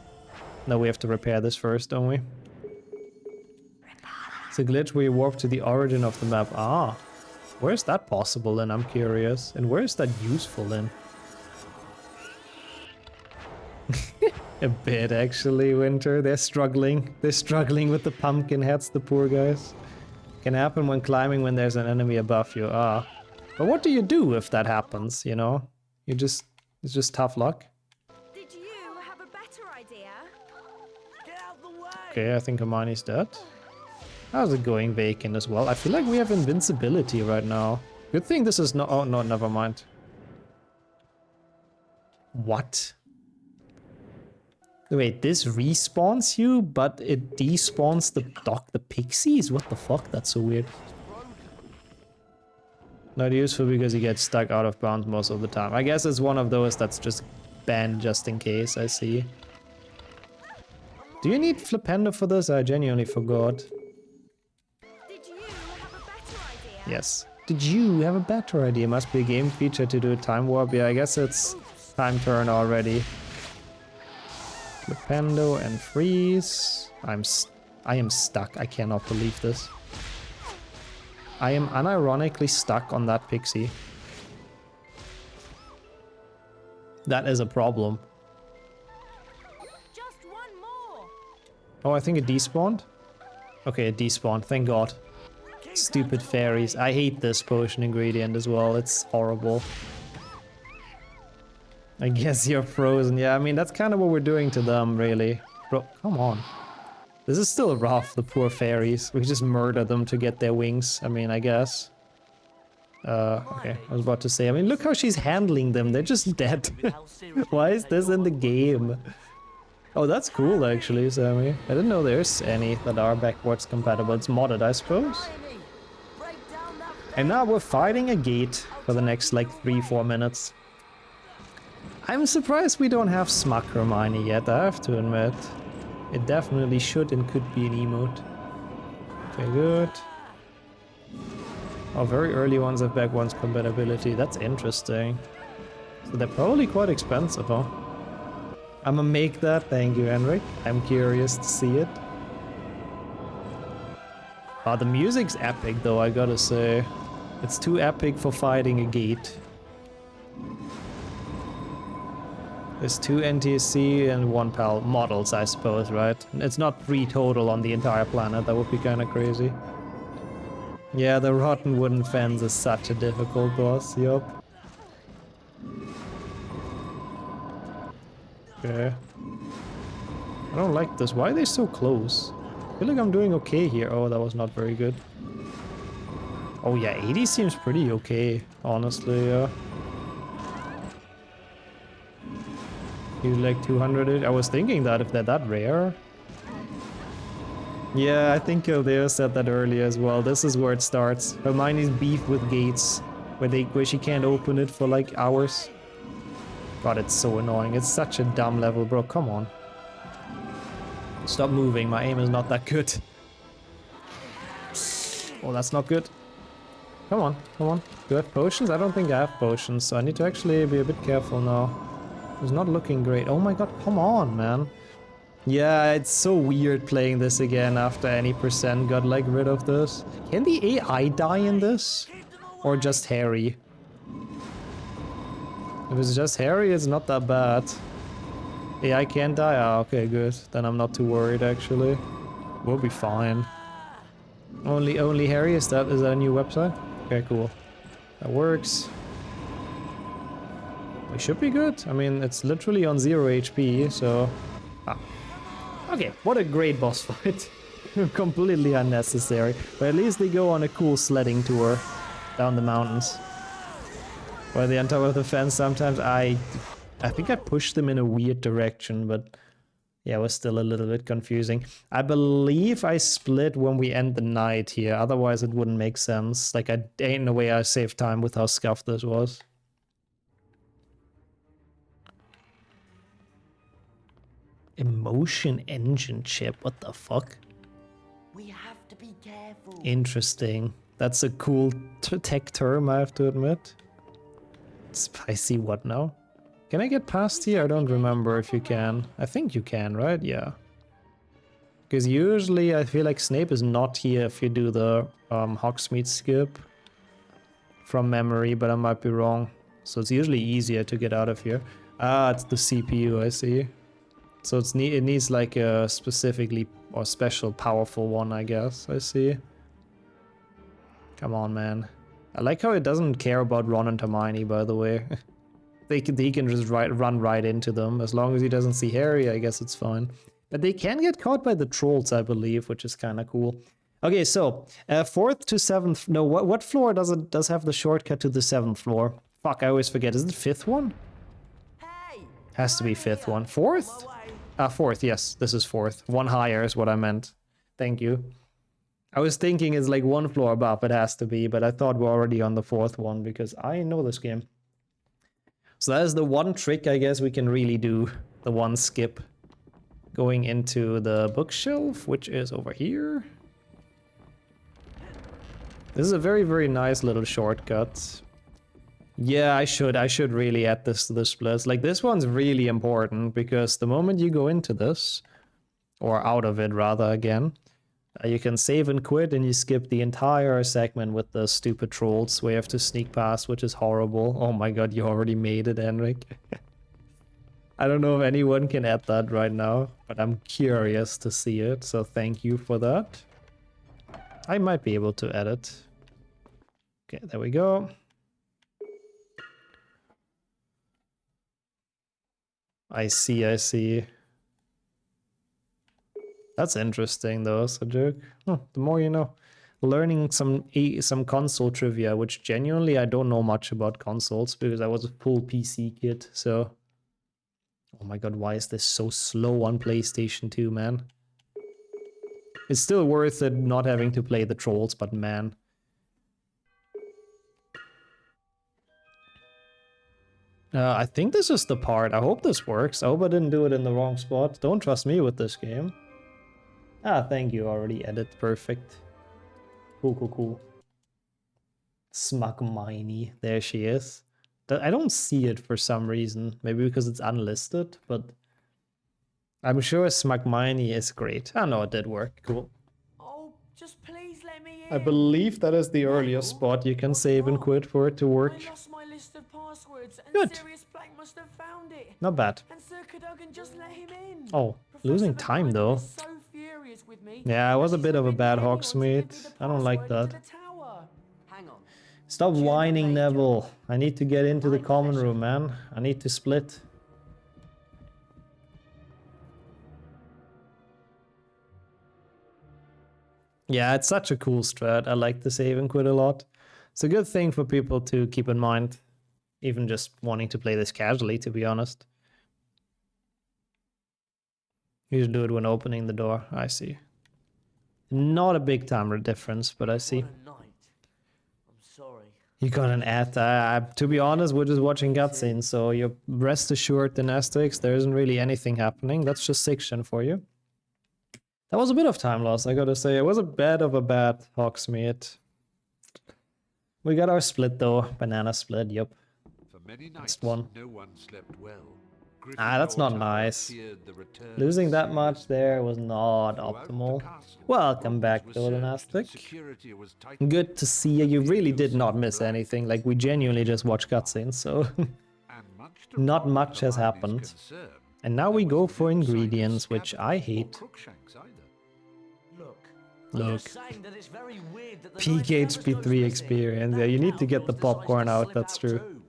No, we have to repair this first, don't we? It's a glitch where you warp to the origin of the map. Ah, where's that possible then? I'm curious. And where is that useful then? A bit actually, Winter. They're struggling. They're struggling with the pumpkin heads, the poor guys. Can happen when climbing when there's an enemy above you. Ah. But what do you do if that happens, you know? It's just tough luck. Did you have a better idea? Get out the way! Okay, I think Hermione's dead. How's it going, Vacant, as well? I feel like we have invincibility right now. Good thing this is not... Oh, no, never mind. What? Wait, this respawns you, but it despawns the pixies? What the fuck? That's so weird. Not useful because he gets stuck out of bounds most of the time. I guess it's one of those that's just banned just in case, I see. Do you need Flipendo for this? I genuinely forgot. Did you have a better idea? Yes. Did you have a better idea? Must be a game feature to do a time warp. Yeah, I guess it's time turn already. Flipendo and freeze. I am stuck. I cannot believe this. I am unironically stuck on that pixie. That is a problem. Just one more. Oh, I think it despawned? Okay, it despawned. Thank God. Stupid fairies. I hate this potion ingredient as well. It's horrible. I guess you're frozen. Yeah, I mean, that's kind of what we're doing to them, really. Bro, come on. This is still rough, the poor fairies. We just murder them to get their wings, I mean, I guess. Okay, I was about to say, I mean, look how she's handling them. They're just dead. Why is this in the game? Oh, that's cool, actually, Sammy. I didn't know there's any that are backwards compatible. It's modded, I suppose. And now we're fighting a gate for the next, like, 3-4 minutes. I'm surprised we don't have Smuck Hermione yet, I have to admit. It definitely should and could be an emote. Okay, good. Oh, very early ones have backwards compatibility. That's interesting. So they're probably quite expensive, huh? I'ma make that. Thank you, Henrik. I'm curious to see it. Oh, the music's epic, though, I gotta say. It's too epic for fighting a gate. There's 2 NTSC and 1 PAL models, I suppose, right? It's not 3 total on the entire planet, that would be kinda crazy. Yeah, the rotten wooden fence is such a difficult boss, yup. Okay. I don't like this. Why are they so close? I feel like I'm doing okay here. Oh, that was not very good. Oh yeah, 80 seems pretty okay, honestly, yeah. Usually like 200. I was thinking that if they're that rare. Yeah, I think Kildare said that earlier as well. This is where it starts. Hermione's beef with gates, where she can't open it for like hours. God, it's so annoying. It's such a dumb level, bro. Come on. Stop moving. My aim is not that good. Oh, that's not good. Come on, come on. Do I have potions? I don't think I have potions, so I need to actually be a bit careful now. It's not looking great. Oh my god, come on, man. Yeah, it's so weird playing this again after any percent got like rid of this. Can the AI die in this? Or just Harry? If it's just Harry, it's not that bad. Yeah, I can't die. Ah, okay, good. Then I'm not too worried, actually. We'll be fine. Only Harry? Is that a new website? Okay, cool. That works. We should be good. I mean, it's literally on 0 HP, so... Ah. Okay, what a great boss fight. Completely unnecessary. But at least they go on a cool sledding tour down the mountains. While they're on top of the fence sometimes. I think I pushed them in a weird direction, but... Yeah, it was still a little bit confusing. I believe I split when we end the night here, otherwise it wouldn't make sense. Like, ain't no way I saved time with how scuffed this was. Emotion engine chip, what the fuck? We have to be careful. Interesting. That's a cool tech term, I have to admit. Spicy what now? Can I get past here? I don't remember if you can. I think you can, right? Yeah. Because usually I feel like Snape is not here if you do the Hogsmeade skip from memory, but I might be wrong. So it's usually easier to get out of here. Ah, it's the CPU, I see. So it needs like a specifically or special powerful one, I guess. I see. Come on, man. I like how it doesn't care about Ron and Hermione, by the way. He can just run right into them. As long as he doesn't see Harry, I guess it's fine. But they can get caught by the trolls, I believe, which is kind of cool. Okay, so 4th to 7th. No, what floor does have the shortcut to the 7th floor? Fuck, I always forget. Is it 5th one? Hey! Has to be 5th one. 4th? Ah, 4th. Yes, this is 4th. One higher is what I meant. Thank you. I was thinking it's like one floor above. It has to be, but I thought we're already on the 4th one because I know this game. So that is the one trick I guess we can really do, the one skip. Going into the bookshelf, which is over here. This is a very, very nice little shortcut. Yeah, I should really add this to the splits. Like, this one's really important because the moment you go into this, or out of it rather again, you can save and quit and you skip the entire segment with the stupid trolls where you have to sneak past, which is horrible. Oh my god, you already made it, Henrik. I don't know if anyone can add that right now, but I'm curious to see it, so thank you for that. I might be able to edit. Okay, there we go. I see. That's interesting though, Sajuk. Oh, the more you know. Learning some console trivia, which genuinely I don't know much about consoles because I was a full PC kid, so... Oh my god, why is this so slow on PlayStation 2, man? It's still worth it not having to play the trolls, but man. I think this is the part. I hope this works. I hope I didn't do it in the wrong spot. Don't trust me with this game. Ah, thank you, already edit. Perfect. Cool. Smugminy. There she is. I don't see it for some reason. Maybe because it's unlisted, but... I'm sure Smugminy is great. Ah, no, it did work. Cool. Oh, just please let me in. I believe that is the earliest spot you can save and quit for it to work. I lost my list of passwords and Good. Sirius Black must have found it. Not bad. And Sir Cadogan just let him in. Oh, Professor losing Van time Eyck though. was so furious with me Yeah, I was that a she bit of a forbid bad anyone to give me Hogsmeade. the I don't like password that. into the tower. Hang on. Stop Tune whining, Major. Neville. I need to get into the My common pleasure. room, man. I need to split. Yeah, it's such a cool strat. I like the save and quit a lot. It's a good thing for people to keep in mind. Even just wanting to play this casually, to be honest. You should do it when opening the door. I see. Not a big time difference, but I see. What a night. I'm sorry. You got an ad. To be honest, we're just watching cutscenes, so you rest assured in Asterix, there isn't really anything happening. That's just fiction for you. That was a bit of time loss, I gotta say. It was a bit of a bad Hogsmeade. We got our split though. Banana split, yep. For many nights, Next one. no one slept well. Ah, that's not Gryffindor nice. feared the return Losing of that Sirius much there was not Throughout the optimal. castle, Welcome back, rooms were searched and Dolonastic. security was tightened. Good to see you. You really did not miss anything. Like, we genuinely just watched cutscenes, so... And much to Not Ron, much has Hermione's happened. concern, And now there we was go no for sign of ingredients, which Scabbers I or hate. Crookshanks either. Look, I'm Look. just saying that it's very weird that the Peak night Scabbers goes HP3 missing, experience. that Yeah, you need cat to of get the yours decides popcorn to out, slip that's true. too.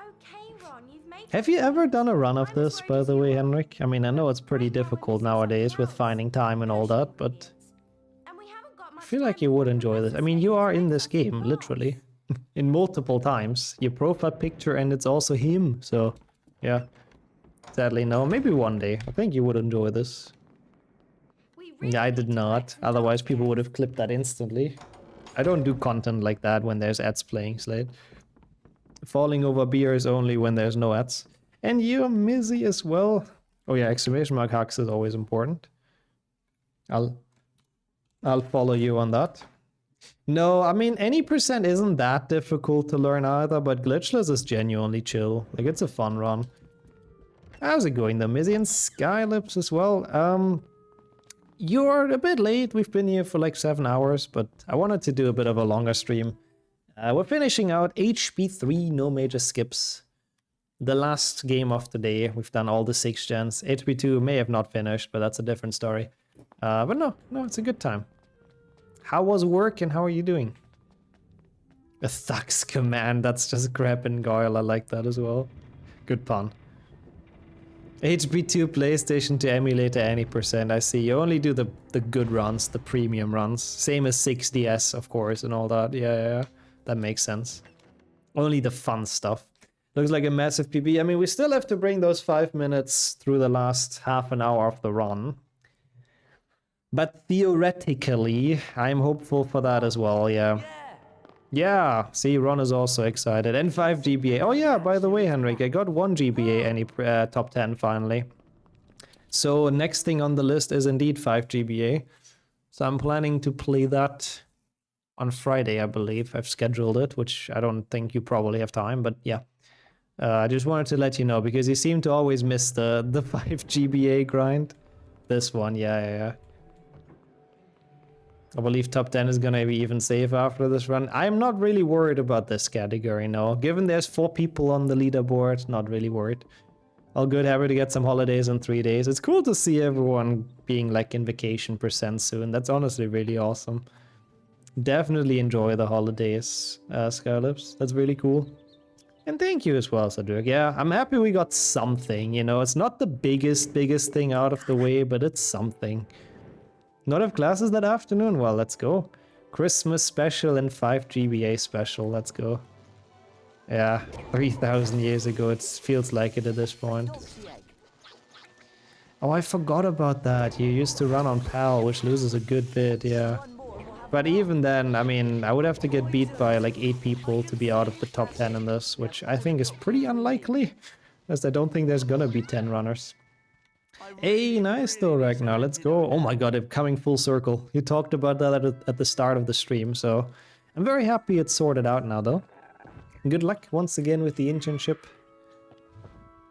Okay, Ron, you've made Have your you ever point. done a run of I'm this, as by worried the as way, you are. Henrik? I mean, I know it's pretty Right now, when difficult you say nowadays something with else, finding time and all there's that, but ingredients. And we haven't got I much feel time like you before would the enjoy this. I professor's mean, making you us are in make this something game, fast. literally. In multiple times. Your profile picture and it's also him, so yeah. Sadly, no. Maybe one day. I think you would enjoy this. We really I need did to not. collect some Otherwise, dodge people would gems. have clipped that instantly. I don't do content like that when there's ads playing, Slade. Falling over beer is only when there's no ads. And you're Mizzy as well. Oh yeah, exclamation mark hacks is always important. I'll follow you on that. No, I mean, any percent isn't that difficult to learn either, but Glitchless is genuinely chill. Like, it's a fun run. How's it going though, Mizzy? And Skylips as well. You're a bit late. We've been here for like 7 hours, but I wanted to do a bit of a longer stream. We're finishing out HP3, no major skips. The last game of the day. We've done all the 6 gens. HP2 may have not finished, but that's a different story. But no, it's a good time. How was work and how are you doing? A Thux command, that's just grab and goyle. I like that as well. Good pun. HP2 PlayStation to emulator any percent. I see. You only do the good runs, the premium runs. Same as 6DS, of course, and all that. Yeah. That makes sense. Only the fun stuff. Looks like a massive PB. I mean, we still have to bring those 5 minutes through the last half an hour of the run. But theoretically, I'm hopeful for that as well, yeah. Yeah, see, Ron is also excited. And 5 GBA. Oh yeah, by the way, Henrik, I got 1 GBA any top 10 finally. So next thing on the list is indeed 5 GBA. So I'm planning to play that on Friday, I believe. I've scheduled it, which I don't think you probably have time, but yeah. I just wanted to let you know, because you seem to always miss the 5 GBA grind. This one, yeah. I believe top 10 is gonna be even safe after this run. I'm not really worried about this category, no. Given there's 4 people on the leaderboard, not really worried. All good, happy to get some holidays in 3 days. It's cool to see everyone being like in vacation % soon. That's honestly really awesome. Definitely enjoy the holidays, Skylips. That's really cool. And thank you as well, Cedric. Yeah, I'm happy we got something, you know. It's not the biggest thing out of the way, but it's something. Not have classes that afternoon? Well, let's go. Christmas special and 5 GBA special. Let's go. Yeah, 3,000 years ago. It feels like it at this point. Oh, I forgot about that. You used to run on PAL, which loses a good bit, yeah. But even then, I mean, I would have to get beat by like 8 people to be out of the top 10 in this, which I think is pretty unlikely, as I don't think there's gonna be 10 runners. Hey, nice though, Ragnar. Let's go. Oh my god, I'm coming full circle. You talked about that at the start of the stream, so I'm very happy it's sorted out now, though. Good luck once again with the internship.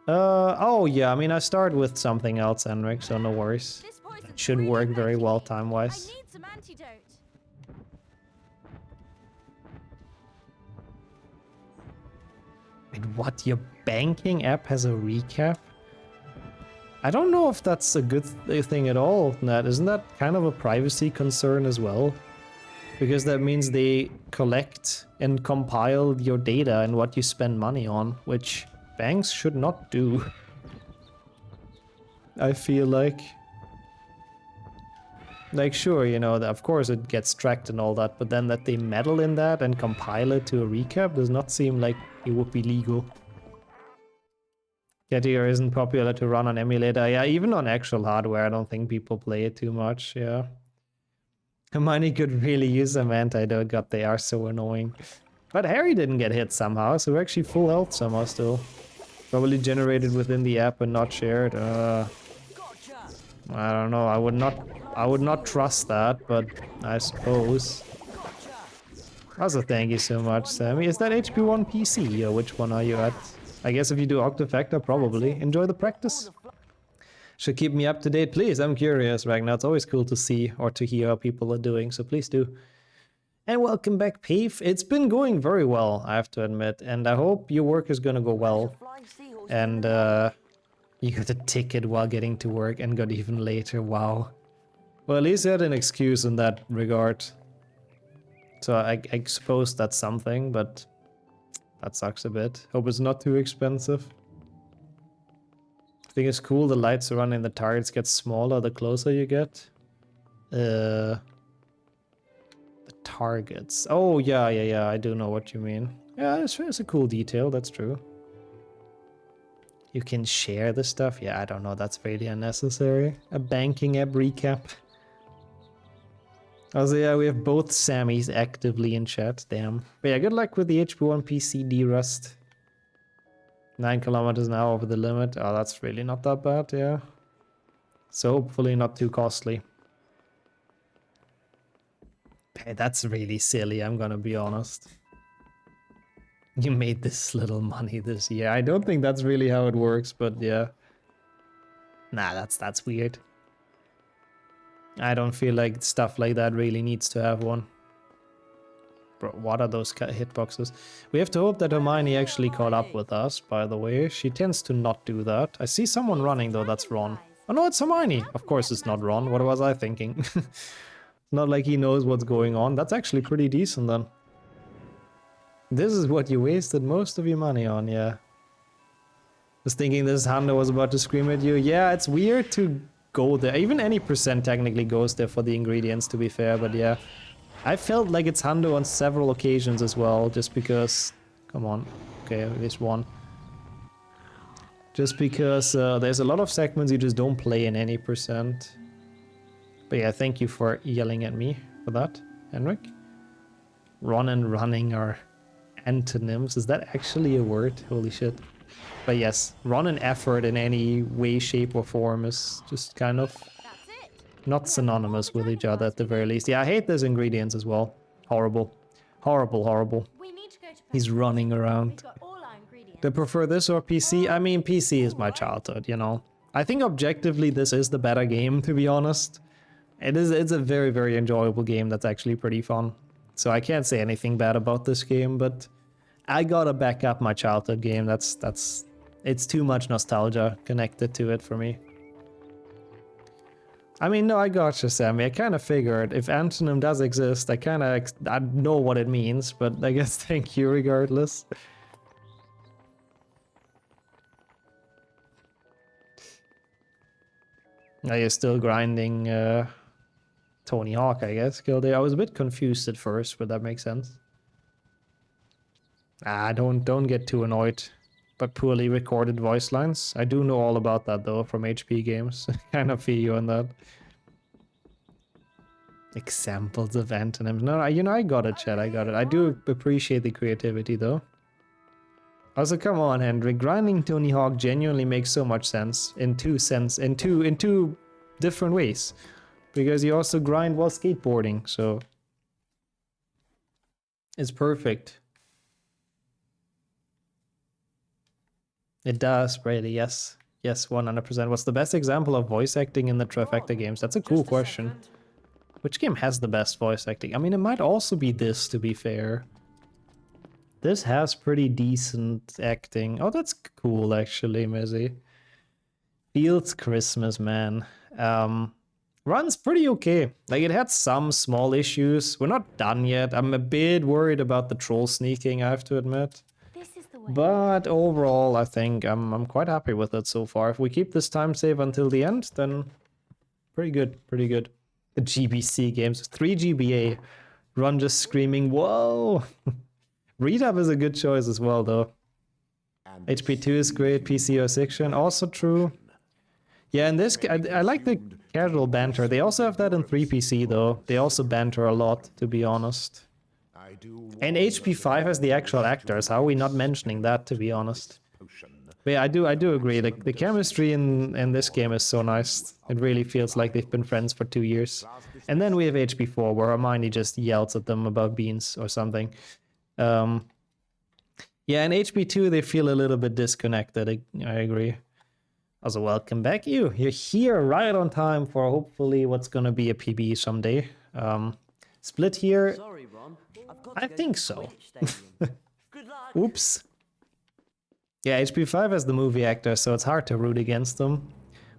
Oh yeah, I mean, I started with something else, Henrik, so no worries. It should work very well time-wise. I need some antidote. Wait, what? Your banking app has a recap? I don't know if that's a good thing at all, Nat. Isn't that kind of a privacy concern as well? Because that means they collect and compile your data and what you spend money on, which banks should not do. I feel like. Like, sure, you know, of course it gets tracked and all that, but then that they meddle in that and compile it to a recap does not seem like it would be legal. Getir isn't popular to run on emulator. Yeah, even on actual hardware, I don't think people play it too much, yeah. Hermione could really use some antidote, god, they are so annoying. But Harry didn't get hit somehow, so we're actually full health somehow still. Probably generated within the app and not shared. I don't know, I would not trust that, but I suppose. Also, thank you so much, Sammy. Is that HP1 PC, or which one are you at? I guess if you do Octafactor, probably. Enjoy the practice. Should keep me up to date, please. I'm curious, Ragnar. It's always cool to see or to hear how people are doing, so please do. And welcome back, Pave. It's been going very well, I have to admit, and I hope your work is gonna go well. Flying seahorse And you got a ticket while getting to work and got even later, wow. Well, at least you had an excuse in that regard. So I suppose that's something, but that sucks a bit. Hope it's not too expensive. I think it's cool the lights are running, the targets get smaller the closer you get. The targets. Oh, yeah, I do know what you mean. Yeah, it's a cool detail, that's true. You can share the stuff. Yeah, I don't know, that's really unnecessary. A banking app recap. Also, yeah, we have both Sammys actively in chat, damn. But yeah, good luck with the HP1 PC D-Rust. 9 kilometers an hour over the limit. Oh, that's really not that bad, yeah. So hopefully not too costly. Hey, that's really silly, I'm gonna be honest. You made this little money this year. I don't think that's really how it works, but yeah. Nah, that's weird. I don't feel like stuff like that really needs to have one. Bro, what are those hitboxes? We have to hope that Hermione actually caught up with us, by the way. She tends to not do that. I see someone running though, that's Ron. Oh no, it's Hermione! Of course it's not Ron, what was I thinking? Not like he knows what's going on. That's actually pretty decent then. This is what you wasted most of your money on, yeah. Was thinking this Hundo was about to scream at you. Yeah, it's weird to go there. Even any percent technically goes there for the ingredients, to be fair, but yeah. I felt like it's Hundo on several occasions as well, just because... Come on. Okay, at least one. Just because there's a lot of segments you just don't play in any percent. But yeah, thank you for yelling at me for that, Henrik. Run and running are antonyms. Is that actually a word? Holy shit. But yes, run and effort in any way, shape or form is just kind of not synonymous with each other at the very least. Yeah, I hate those ingredients as well. Horrible. Horrible, horrible. We need to go to He's running around. We've got all our ingredients. Do you prefer this or PC? I mean, PC is my childhood, you know. I think objectively this is the better game, to be honest. It's a very, very enjoyable game that's actually pretty fun. So I can't say anything bad about this game, but I gotta back up my childhood game. It's too much nostalgia connected to it for me. I mean, no, I gotcha, Sammy. I kind of figured if antonym does exist, I know what it means, but I guess thank you regardless. Now you're still grinding Tony Hawk, I guess, Gilday. I was a bit confused at first, but that makes sense. Ah, don't get too annoyed by poorly recorded voice lines. I do know all about that though from HP games. Kind of feel you on that. Examples of antonyms. No, you know, I got it, Chad. I got it. I do appreciate the creativity though. Also, come on, Henry. Grinding Tony Hawk genuinely makes so much sense in two different ways. Because you also grind while skateboarding, so it's perfect. It does, Brady, yes. Yes, 100%. What's the best example of voice acting in the Trifecta games? That's a cool question. Which game has the best voice acting? I mean, it might also be this, to be fair. This has pretty decent acting. Oh, that's cool, actually, Mizzy. Fields Christmas, man. Runs pretty okay. Like, it had some small issues. We're not done yet. I'm a bit worried about the troll sneaking, I have to admit. This is the way. But overall, I think I'm quite happy with it so far. If we keep this time save until the end, then pretty good, pretty good. The GBC games, 3 GBA. Run just screaming, whoa! Redub is a good choice as well, though. HP2 is great, PC 06 also true. Yeah, and this, I like the casual banter. They also have that in 3PC, though. They also banter a lot, to be honest. And HP5 has the actual actors. How are we not mentioning that, to be honest? But yeah, I do agree. Like, the chemistry in this game is so nice. It really feels like they've been friends for 2 years. And then we have HP4, where Hermione just yells at them about beans or something. Yeah, in HP2, they feel a little bit disconnected. I agree. Also, welcome back, you. You're here right on time for hopefully what's gonna be a PB someday. Split here. Sorry, Ron. I've got I to go think to the so. Quidditch stadium. Good luck. Oops. Yeah, HP5 has the movie actor, so it's hard to root against them.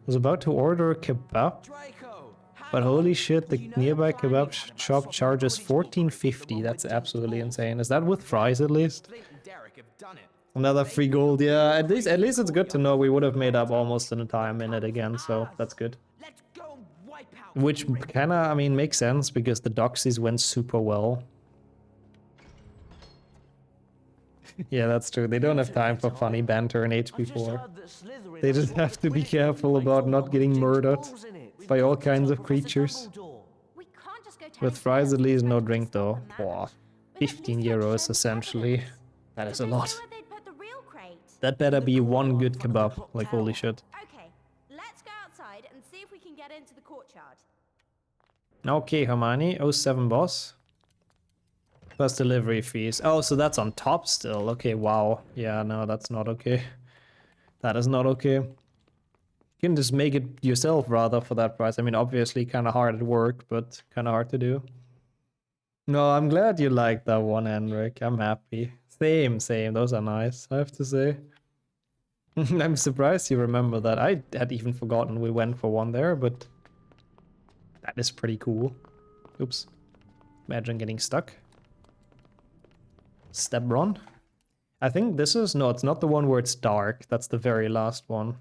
Was about to order a kebab, Draco, hang but on. holy shit, the You know nearby plan you kebab had about shop swapping charges the Quidditch ball group with the $14.50. one That's with absolutely balls? insane. Is that with fries at least? Flint and Derek have done it. Another free gold, yeah. At least it's good to know we would have made up almost an entire minute again, so that's good. Let's go and wipe out. Which kinda, I mean, makes sense because the doxies went super well. Yeah, that's true. They don't have time for funny banter in I just HP4. heard that Slytherin They has just swapped have the to be Quidditch careful ball about for not one getting with murdered balls in it. We've by got all to tell kinds of Professor creatures. We Dumbledore. can't just go With fries at least, no drink though. Wow. 15 euros essentially. That is a lot. That better be one good kebab. Like, holy shit. Okay, let's go outside and see if we can get into the courtyard. Okay, Hermione. 07 boss. Plus delivery fees. Oh, so that's on top still. Okay, wow. Yeah, no, that's not okay. That is not okay. You can just make it yourself rather for that price. I mean, obviously kind of hard at work, but kind of hard to do. No, I'm glad you liked that one, Henrik. I'm happy. Same. Those are nice, I have to say. I'm surprised you remember that. I had even forgotten we went for one there, but that is pretty cool. Oops. Imagine getting stuck. Step run. I think this is... No, it's not the one where it's dark. That's the very last one.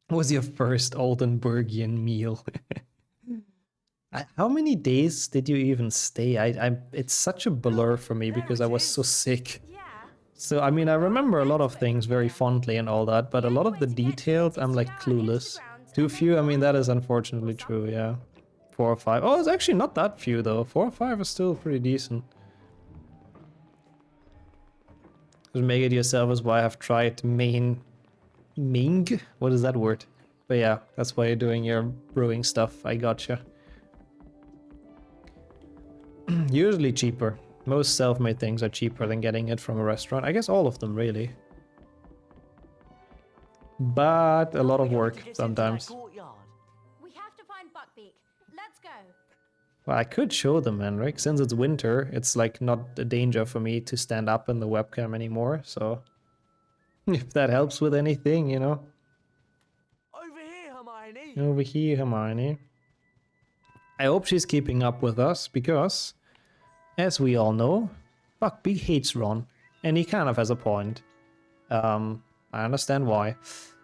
What was your first Oldenburgian meal? How many days did you even stay? It's such a blur for me because I was so sick. Yeah. So, I mean, I remember a lot of things very fondly and all that, but a lot of the details, I'm like clueless. Too few? I mean, that is unfortunately true, yeah. 4 or 5. Oh, it's actually not that few, though. 4 or 5 is still pretty decent. Just make it yourself is why I've tried Ming? What is that word? But yeah, that's why you're doing your brewing stuff. I gotcha. Usually cheaper. Most self-made things are cheaper than getting it from a restaurant. I guess all of them, really. But a lot of work sometimes. We have to find Buckbeak. Let's go. Well, I could show them, Henrik. Since it's winter, it's like not a danger for me to stand up in the webcam anymore, so... If that helps with anything, you know. Over here, Hermione. Over here, Hermione. I hope she's keeping up with us, because, as we all know, Buckbeak hates Ron, and he kind of has a point. I understand why.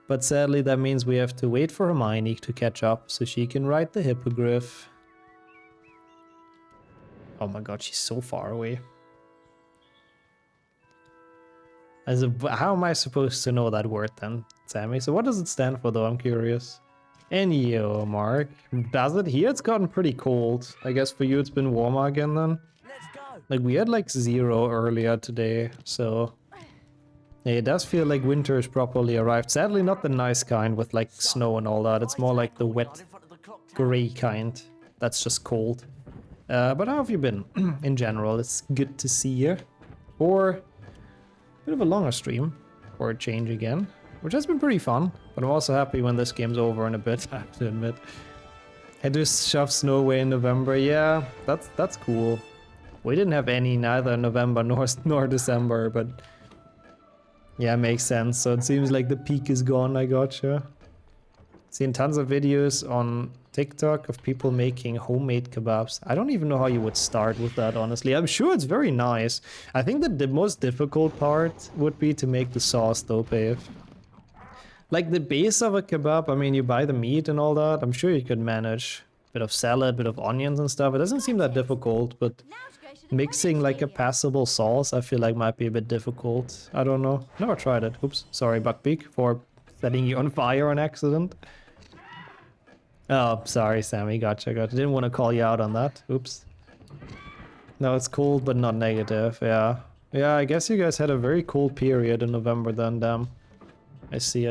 But sadly, that means we have to wait for Hermione to catch up, so she can ride the hippogriff. Oh my god, she's so far away. How am I supposed to know that word then, Sammy? So what does it stand for though? I'm curious. Enyo, Mark. Does it? Here it's gotten pretty cold. I guess for you it's been warmer again then? Let's go. Like we had like 0 earlier today, so... Yeah, it does feel like winter has properly arrived. Sadly not the nice kind with like snow and all that. It's more like the wet, grey kind. That's just cold. But how have you been in general? It's good to see you. Or a bit of a longer stream for a change again, which has been pretty fun. But I'm also happy when this game's over in a bit, I have to admit. Had to shove snow away in November. Yeah, that's cool. We didn't have any neither November nor December, but yeah, makes sense. So it seems like the peak is gone. I gotcha. Seen tons of videos on TikTok of people making homemade kebabs. I don't even know how you would start with that, honestly. I'm sure it's very nice. I think that the most difficult part would be to make the sauce, though, Pave. Like the base of a kebab, I mean, you buy the meat and all that. I'm sure you could manage a bit of salad, bit of onions and stuff. It doesn't seem that difficult, but mixing like a passable sauce, I feel like might be a bit difficult. I don't know. Never tried it. Oops. Sorry, Buckbeak, for setting you on fire on accident. Oh, sorry, Sammy. Gotcha. Didn't want to call you out on that. Oops. No, it's cold, but not negative. Yeah. Yeah, I guess you guys had a very cold period in November then, damn. I see.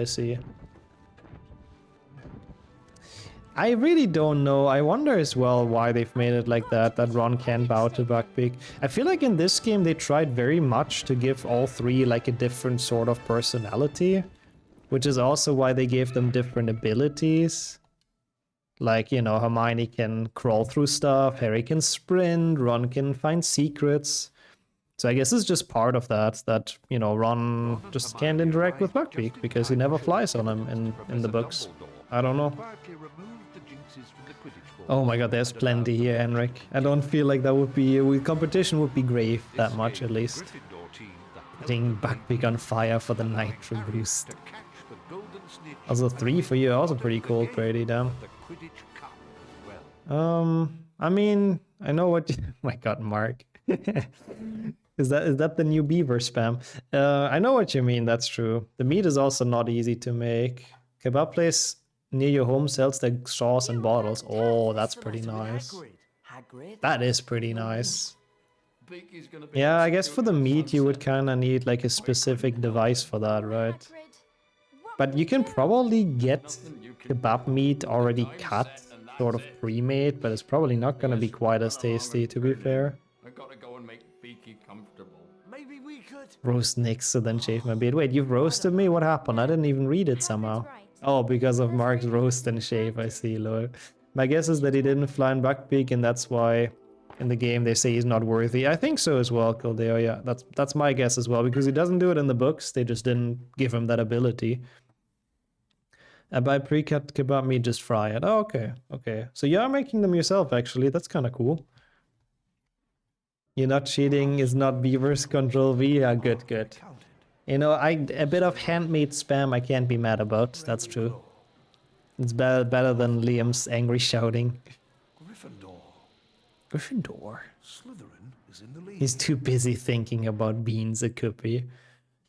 I really don't know. I wonder as well why they've made it like that Ron can't bow to Buckbeak. I feel like in this game they tried very much to give all three like a different sort of personality, which is also why they gave them different abilities. Like, you know, Hermione can crawl through stuff, Harry can sprint, Ron can find secrets. So I guess it's just part of that, you know, Ron just can't interact with Buckbeak because he never flies on him in the books. I don't know. Oh my god, there's plenty here, Henrik. I don't feel like that would be... competition would be grave that much, at least. Getting Buckbeak on fire for the Nitro boost. Also 3 for you, also pretty cool, Brady, damn. I mean, I know what... oh my god, Mark. Is that the new beaver spam? I know what you mean, that's true. The meat is also not easy to make. Kebab place near your home sells the sauce in bottles. Oh, that's pretty nice. That is pretty nice. Yeah, I guess for the meat you would kind of need like a specific device for that, right? But you can probably get kebab meat already cut, sort of pre-made, but it's probably not going to be quite as tasty, to be fair. I gotta go and make Beaky comfortable. Maybe we could... Roast Nix and then shave my beard. Wait, you've roasted me? What happened? I didn't even read it somehow. Oh, because of Mark's roast and shave, I see, lol. My guess is that he didn't fly in Buckbeak, and that's why in the game they say he's not worthy. I think so as well, Kildeo, yeah. That's my guess as well, because he doesn't do it in the books, they just didn't give him that ability. By pre-cut kebab meat, just fry it. Oh, okay, okay. So you are making them yourself, actually. That's kind of cool. You're not cheating, it's not Beaver's Control V. Yeah, good, good. You know, a bit of handmade spam I can't be mad about. That's true. It's better than Liam's angry shouting. Gryffindor. Gryffindor. Slytherin is in the lead. He's too busy thinking about beans, it could be.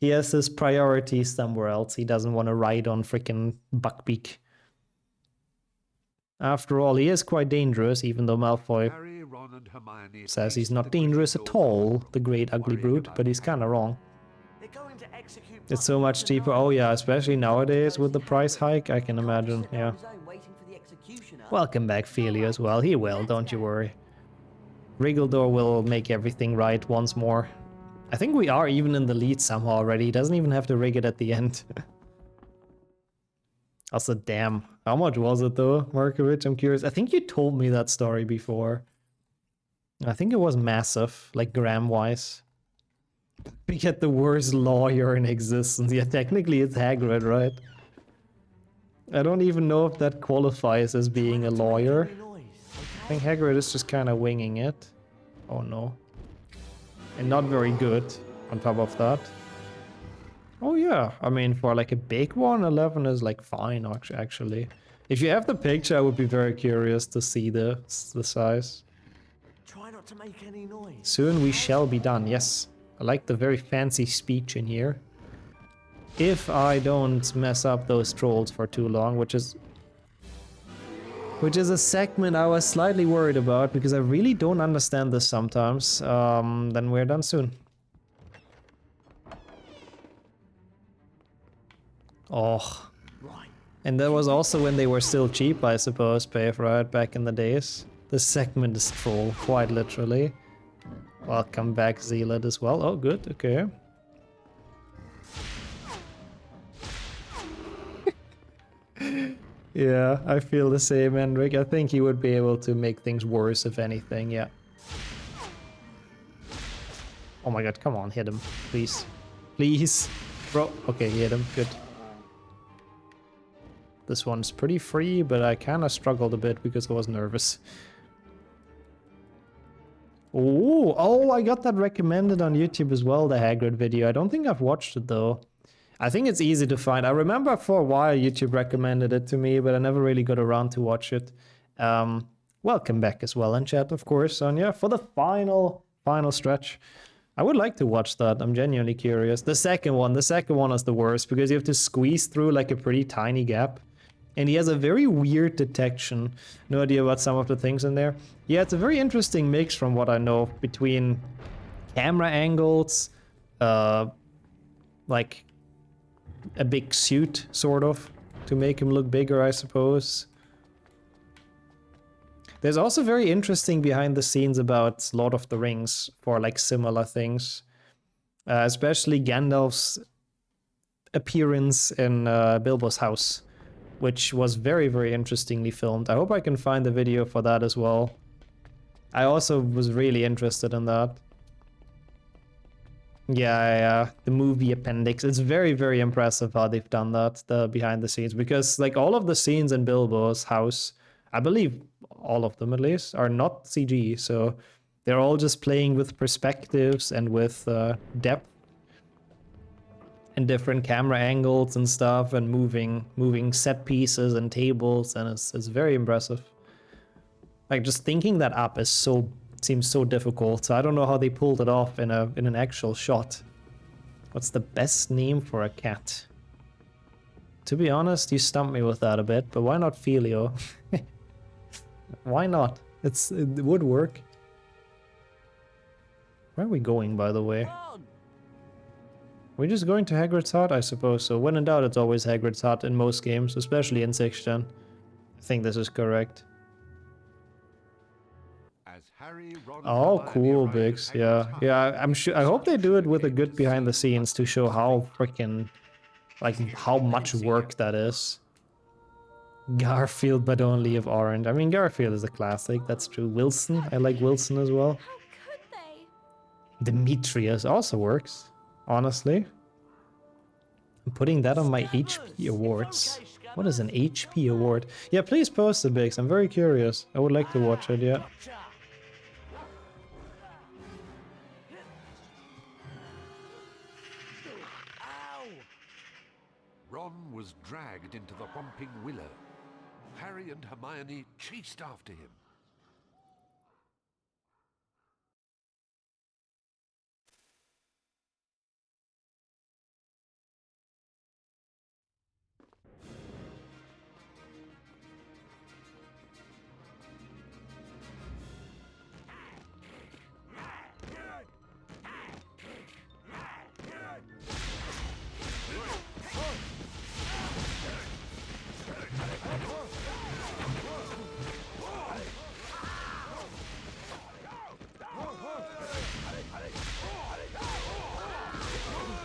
He has his priorities somewhere else. He doesn't want to ride on freaking Buckbeak. After all, he is quite dangerous, even though Malfoy says he's not dangerous at all, the great ugly brute, but he's kind of wrong. It's so much cheaper. Oh yeah, especially nowadays with the price hike, I can imagine, yeah. Welcome back, Felio, as well. He will, don't you worry. Wriggledor will make everything right once more. I think we are even in the lead somehow already. He doesn't even have to rig it at the end. Also, damn. How much was it though, Markovich? I'm curious. I think you told me that story before. I think it was massive, like gram-wise. We get the worst lawyer in existence. Yeah, technically it's Hagrid, right? I don't even know if that qualifies as being a lawyer. I think Hagrid is just kind of winging it. Oh no. And not very good on top of that. Oh yeah, I mean for like a big one, 11 is like fine actually. If you have the picture, I would be very curious to see the size. Try not to make any noise. Soon we shall be done, yes. I like the very fancy speech in here. If I don't mess up those trolls for too long, which is a segment I was slightly worried about because I really don't understand this sometimes, then we're done soon. Oh. And that was also when they were still cheap, I suppose, Pave, right? Back in the days. This segment is troll, quite literally. Welcome back, Zealot, as well. Oh, good, okay. Yeah, I feel the same, Hendrik. I think he would be able to make things worse, if anything, yeah. Oh my god, come on, hit him, please. Please. Bro, okay, he hit him, good. This one's pretty free, but I kind of struggled a bit because I was nervous. Oh, I got that recommended on YouTube as well, the Hagrid video. I don't think I've watched it though. I think it's easy to find. I remember for a while YouTube recommended it to me, but I never really got around to watch it. Welcome back as well in chat, of course, Sonia, for the final stretch. I would like to watch that. I'm genuinely curious. The second one is the worst because you have to squeeze through like a pretty tiny gap. And he has a very weird detection. No idea about some of the things in there. Yeah, it's a very interesting mix from what I know between camera angles, like a big suit, sort of, to make him look bigger, I suppose. There's also very interesting behind the scenes about Lord of the Rings for like similar things. Especially Gandalf's appearance in Bilbo's house, which was very, very interestingly filmed. I hope I can find the video for that as well. I also was really interested in that. Yeah, the movie appendix. It's very, very impressive how they've done that, the behind the scenes, because like all of the scenes in Bilbo's house, I believe all of them at least, are not CG. So they're all just playing with perspectives and with depth and different camera angles and stuff, and moving set pieces and tables, and it's very impressive. Like just thinking that up seems so difficult. So I don't know how they pulled it off in an actual shot. What's the best name for a cat? To be honest, you stumped me with that a bit, but why not Filio? Why not? It would work. Where are we going, by the way? We're just going to Hagrid's hut, I suppose. So when in doubt, it's always Hagrid's hut in most games, especially in 6th gen. I think this is correct. Harry, Ron, Oh, cool, Biggs. Yeah, I'm sure. I hope they do it with a good behind the scenes to show how freaking, like, how much work that is. Garfield, but only of orange. I mean, Garfield is a classic. That's true. Wilson, I like Wilson as well. How could they? Demetrius also works, honestly. I'm putting that on my HP awards. What is an HP award? Yeah, please post it, Biggs. I'm very curious. I would like to watch it. Yeah. Ron was dragged into the Whomping Willow. Harry and Hermione chased after him.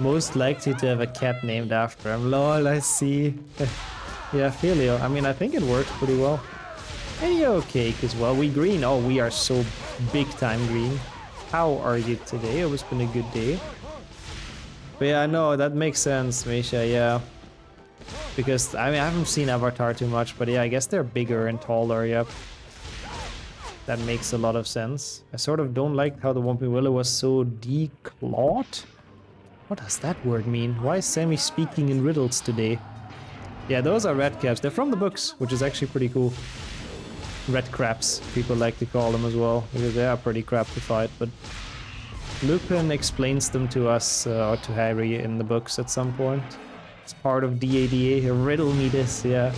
Most likely to have a cat named after him. Lol, I see. Yeah, Filio. I mean, I think it works pretty well. And yo, Cake as well. We green. Oh, we are so big time green. How are you today? It's been a good day. But yeah, no, that makes sense, Misha, yeah. Because, I mean, I haven't seen Avatar too much, but yeah, I guess they're bigger and taller, yep. That makes a lot of sense. I sort of don't like how the Whomping Willow was so declawed. What does that word mean? Why is Sammy speaking in riddles today? Yeah, those are red caps. They're from the books, which is actually pretty cool. Red craps, people like to call them as well, because they are pretty crap to fight, but Lupin explains them to us, or to Harry in the books at some point. It's part of DADA, riddle me this, yeah.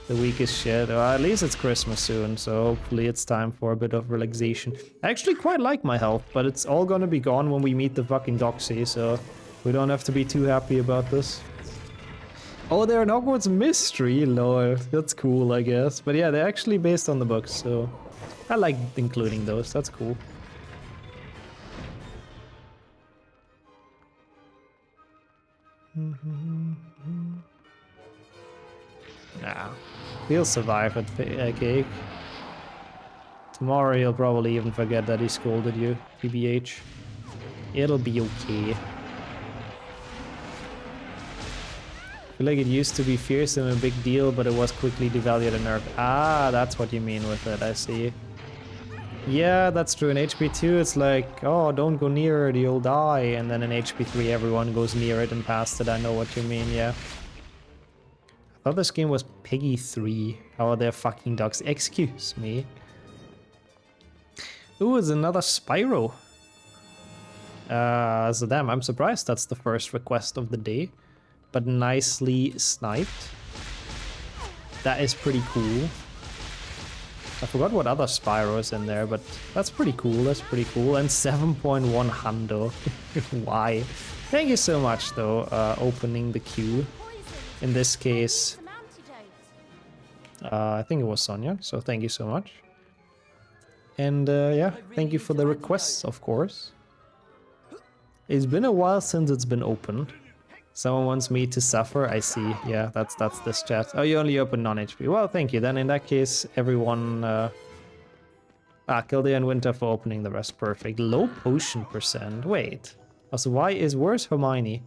The weakest shit. Well, at least it's Christmas soon, so hopefully it's time for a bit of relaxation. I actually quite like my health, but it's all gonna be gone when we meet the fucking Doxy, so we don't have to be too happy about this. Oh, they're an Hogwarts mystery, lol. That's cool, I guess. But yeah, they're actually based on the books, so I like including those. That's cool. Nah, he'll survive at Cake. Tomorrow he'll probably even forget that he scolded you, TBH. It'll be okay. I feel like it used to be fearsome and a big deal, but it was quickly devalued and nerfed. Ah, that's what you mean with it, I see. Yeah, that's true. In HP 2, it's like, oh, don't go near it, you'll die. And then in HP 3, everyone goes near it and past it. I know what you mean, yeah. I thought this game was Peggy 3. How are there fucking dogs? Excuse me. Ooh, it's another Spyro. So damn, I'm surprised that's the first request of the day. But nicely sniped. That is pretty cool. I forgot what other Spyro is in there, but that's pretty cool, that's pretty cool. And 7.1 hundo. Why? Thank you so much, though, opening the queue. In this case, I think it was Sonia, so thank you so much. And yeah, thank you for the requests, of course. It's been a while since it's been opened. Someone wants me to suffer, I see. Yeah, that's this chat. Oh, you only open non-HP. Well, thank you. Then in that case, everyone... Kilday and Winter for opening the rest. Perfect. Low potion percent. Wait. Also, where's Hermione?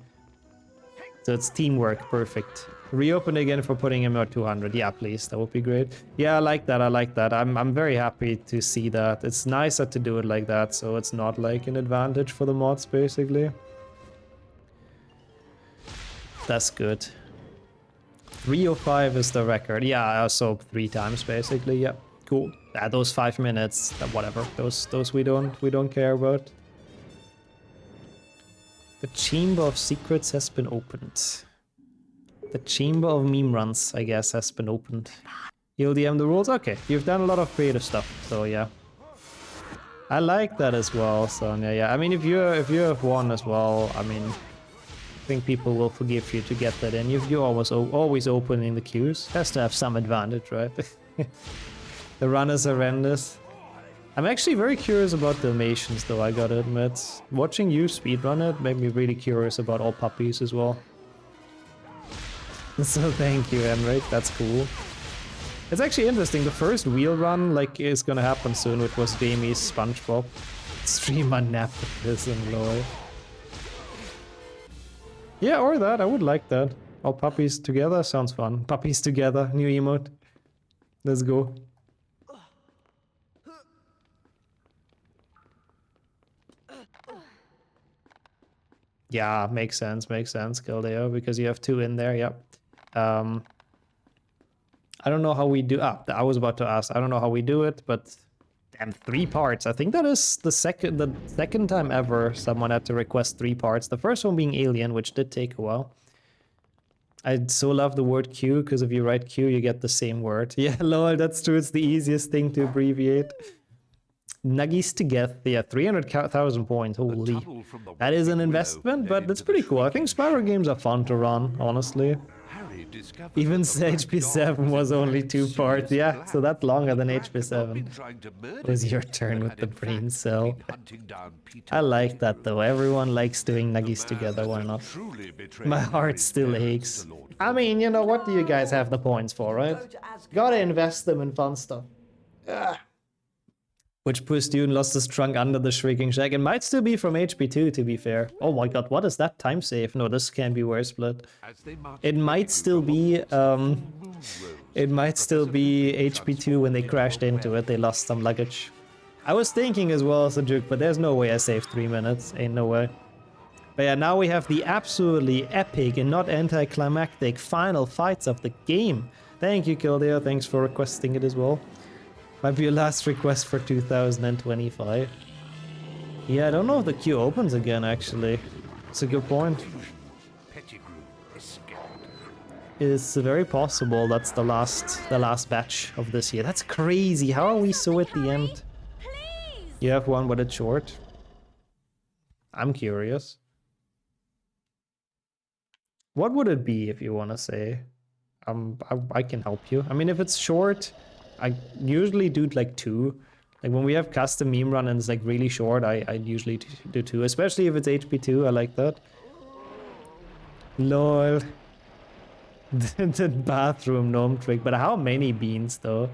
So it's teamwork, perfect. Reopen again for putting him at 200. Yeah, please, that would be great. Yeah, I like that, I like that. I'm very happy to see that. It's nicer to do it like that, so it's not like an advantage for the mods, basically. That's good. 305 is the record. Yeah, so 3 times basically. Yeah, cool. Those 5 minutes, whatever. Those we don't care about. The Chamber of Secrets has been opened. The Chamber of Meme Runs, I guess, has been opened. You'll DM the rules? Okay, you've done a lot of creative stuff, so yeah. I like that as well, Sonia. Yeah, I mean, if you have won as well, I mean, I think people will forgive you to get that in. You're always opening the queues. Has to have some advantage, right? The run is horrendous. I'm actually very curious about Dalmatians, though, I gotta admit. Watching you speedrun it made me really curious about all puppies as well. So thank you, Henrik. That's cool. It's actually interesting. The first wheel run is gonna happen soon, which was Jamie's SpongeBob. Stream on nepotism, lol. Yeah, or that. I would like that. All puppies together sounds fun. Puppies together, new emote. Let's go. Yeah, makes sense, Gildeo, because you have 2 in there, yep. I don't know how we do... I was about to ask. I don't know how we do it, but... Damn, 3 parts. I think that is the second time ever someone had to request 3 parts. The first one being Alien, which did take a while. I so love the word Q, because if you write Q, you get the same word. Yeah, lol, that's true. It's the easiest thing to abbreviate. Nuggies together. Yeah, 300,000 points. Holy. That is an investment, but it's pretty cool. I think Spyro games are fun to run, honestly. Even HP7 was only 2 parts. Yeah, so that's longer than HP7. It was your turn with the brain cell. I like that, though. Everyone likes doing Nuggies together. Why not? My heart still aches. I mean, you know, what do you guys have the points for, right? Gotta invest them in fun stuff. Ugh. Which poor student lost his trunk under the Shrieking Shack. It might still be from HP2, to be fair. Oh my god, what is that time save? No, this can't be Where Split. It might still be, HP2 when they crashed into it. They lost some luggage. I was thinking as well as a joke, but there's no way I saved 3 minutes. Ain't no way. But yeah, now we have the absolutely epic and not anticlimactic final fights of the game. Thank you, Kildare. Thanks for requesting it as well. Might be your last request for 2025. Yeah, I don't know if the queue opens again, actually. It's a good point. It's very possible that's the last batch of this year. That's crazy. How are we so at the end? You have one, but it's short. I'm curious. What would it be if you want to say? I can help you. I mean, if it's short, I usually do like 2. Like when we have custom meme run and it's like really short, I usually do 2. Especially if it's HP2, I like that. Lol. The bathroom gnome trick, but how many beans though?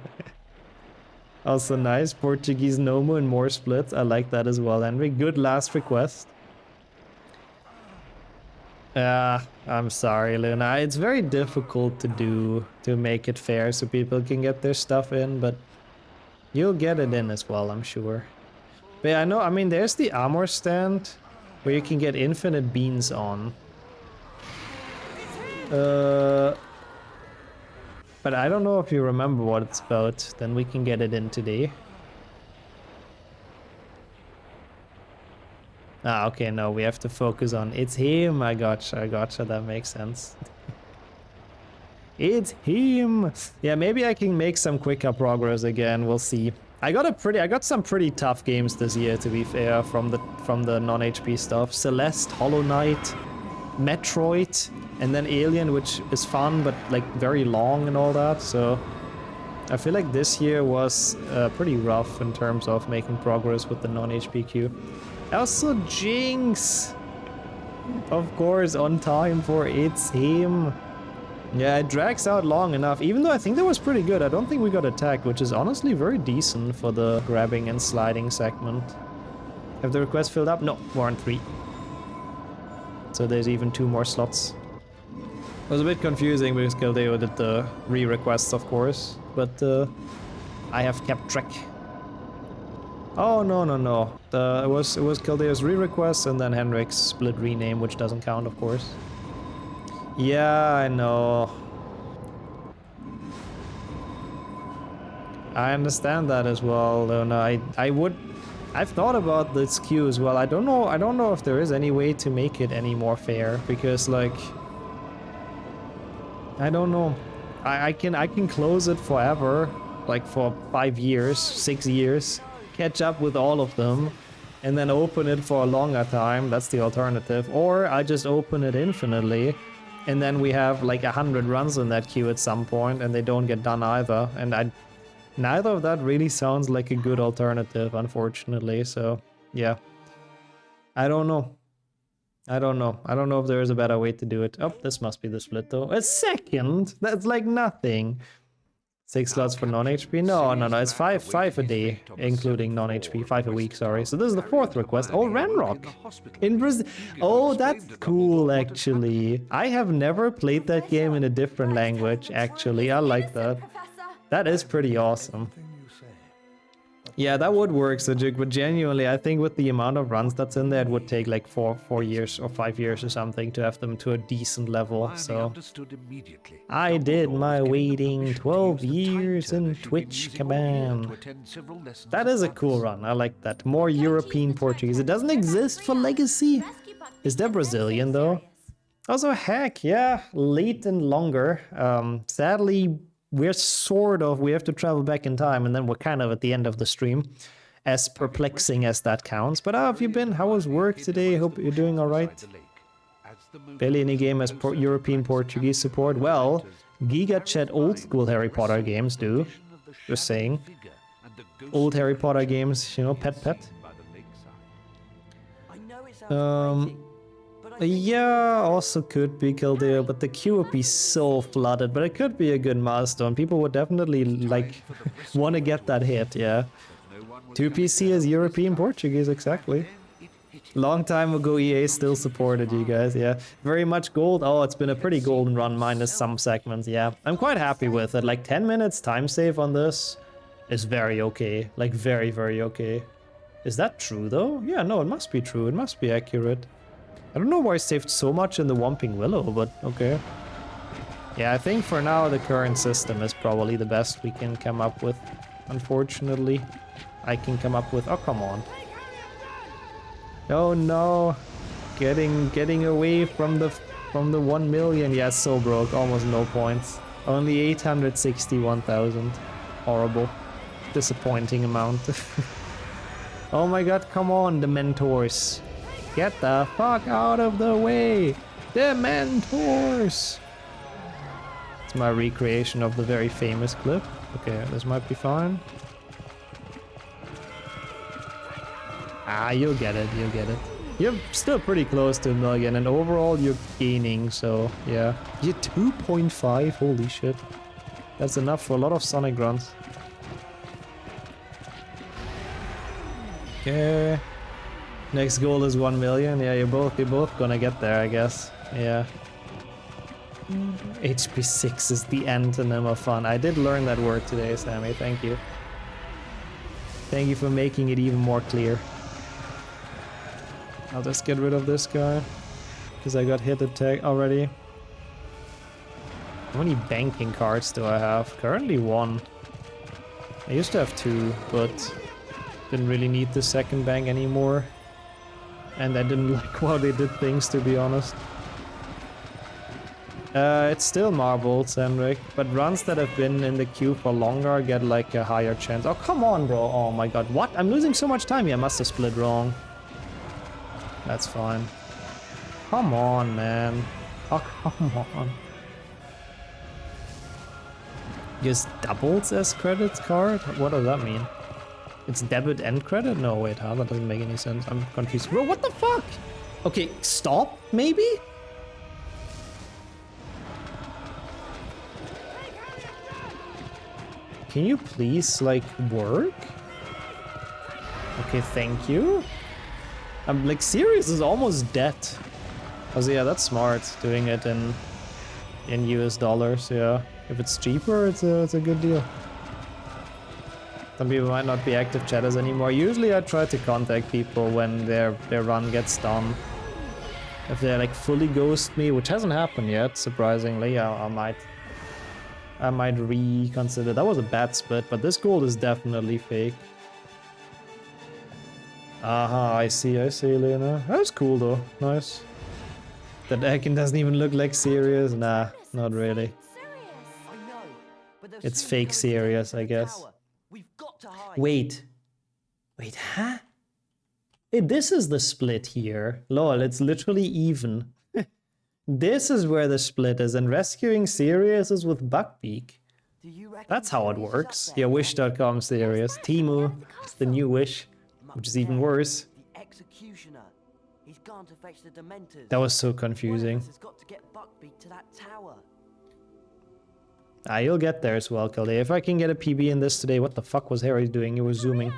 Also nice, Portuguese Nomo and more splits. I like that as well, Henry. Good last request. I'm sorry, Luna. It's very difficult to make it fair so people can get their stuff in, but you'll get it in as well, I'm sure. But yeah, I mean, there's the armor stand where you can get infinite beans on. But I don't know if you remember what it's about. Then we can get it in today. Ah, okay, no, we have to focus on it's him. I gotcha, that makes sense. It's him. Yeah, maybe I can make some quicker progress again. We'll see. I got some pretty tough games this year, to be fair, from the non-HP stuff. Celeste, Hollow Knight, Metroid, and then Alien, which is fun but like very long and all that. So I feel like this year was pretty rough in terms of making progress with the non-HP queue. Also Jinx, of course, on time for It's Him. Yeah, it drags out long enough, even though I think that was pretty good. I don't think we got attacked, which is honestly very decent for the grabbing and sliding segment. Have the requests filled up? No, we're on 3. So there's even 2 more slots. It was a bit confusing because Kildeo did the re-requests, of course, but I have kept track. Oh no. It was Kildeo's re-request and then Henrik's split rename, which doesn't count, of course. Yeah, I know. I understand that as well. Though no, I've thought about this queue as well. I don't know if there is any way to make it any more fair, because like I don't know. I can close it forever, like for 5 years, 6 years, catch up with all of them, and then open it for a longer time. That's the alternative. Or I just open it infinitely, and then we have like 100 runs in that queue at some point, and they don't get done either. And neither of that really sounds like a good alternative, unfortunately. So yeah, I don't know. I don't know if there is a better way to do it. Oh, this must be the split though. A second? That's like nothing. 6 slots for non-HP? No, it's 5 a day, including non-HP. 5 a week, sorry. So this is the 4th request. Oh, Ranrock! In Brazil. Oh, that's cool, actually. I have never played that game in a different language, actually. I like that. That is pretty awesome. Yeah, that would work, Sajik, but genuinely, I think with the amount of runs that's in there, it would take like 4 years or 5 years or something to have them to a decent level, so... I did my waiting 12 years in Twitch, Kaban. That is a cool run, I like that. More European Portuguese. It doesn't exist for Legacy? Is that Brazilian, though? Also, heck, yeah, late and longer. Sadly... we have to travel back in time, and then we're kind of at the end of the stream, as perplexing as that counts. But how have you been? How was work today? Hope you're doing alright. Barely any game has European Portuguese support. Well, GigaChat old school Harry Potter games do. Just saying. Old Harry Potter games, you know, pet. Yeah, also could be Kildare, but the queue would be so flooded. But it could be a good milestone. People would definitely, like, want to get that hit, yeah. 2PC is European Portuguese, exactly. Long time ago, EA still supported you guys, yeah. Very much gold. Oh, it's been a pretty golden run, minus some segments, yeah. I'm quite happy with it. Like, 10 minutes time save on this is very okay. Like, very, very okay. Is that true, though? Yeah, no, it must be true. It must be accurate. I don't know why I saved so much in the Whomping Willow, but okay. Yeah, I think for now the current system is probably the best we can come up with. Unfortunately, I can come up with... Oh, come on. Oh no. Getting away from the 1 million. Yeah, so broke. Almost no points. Only 861,000. Horrible. Disappointing amount. Oh my god, come on, the mentors. Get the fuck out of the way! Dementors! It's my recreation of the very famous clip. Okay, this might be fine. Ah, you'll get it, you'll get it. You're still pretty close to 1 million, and overall you're gaining, so yeah. You're 2.5, holy shit. That's enough for a lot of Sonic runs. Okay. Next goal is 1 million. Yeah, you're both gonna get there, I guess. Yeah. HP6 is the antonym of fun. I did learn that word today, Sammy. Thank you. Thank you for making it even more clear. I'll just get rid of this guy, because I got hit attack already. How many banking cards do I have? Currently 1. I used to have 2, but didn't really need the second bank anymore. And I didn't like how they did things, to be honest. It's still marbles, Henrik, but runs that have been in the queue for longer get like a higher chance. Oh, come on, bro. Oh my god, what? I'm losing so much time. Yeah, I must have split wrong. That's fine. Come on, man. Oh, come on. Just doubles as credit card? What does that mean? It's debit and credit? No, wait, huh? That doesn't make any sense. I'm confused. Bro, what the fuck? Okay, stop, maybe? Can you please, like, work? Okay, thank you. I'm, like, Sirius is almost dead. Oh, so yeah, that's smart, doing it in US dollars, yeah. If it's cheaper, it's a good deal. Some people might not be active chatters anymore. Usually I try to contact people when their run gets done. If they like fully ghost me, which hasn't happened yet, surprisingly, I might reconsider. That was a bad split, but this gold is definitely fake. Aha, I see, Lena. That's cool though, nice. That Ekin doesn't even look like serious. Nah, not really. I know, but they'll It's soon fake go serious, to the I guess. tower. We've got to hide. Wait, huh? Hey, this is the split here. Lol, it's literally even. This is where the split is, and rescuing Sirius is with Buckbeak. Do you reckon That's how it Sirius is works. up there? Yeah, Wish.com Sirius. Timu, it's the new Wish, which is even worse. The executioner. He's gone to fetch the Dementors. That was so One of confusing. us has got to get Buckbeak to that tower. Ah, you'll get there as well, Khalid. If I can get a PB in this today, what the fuck was Harry doing? He was zooming.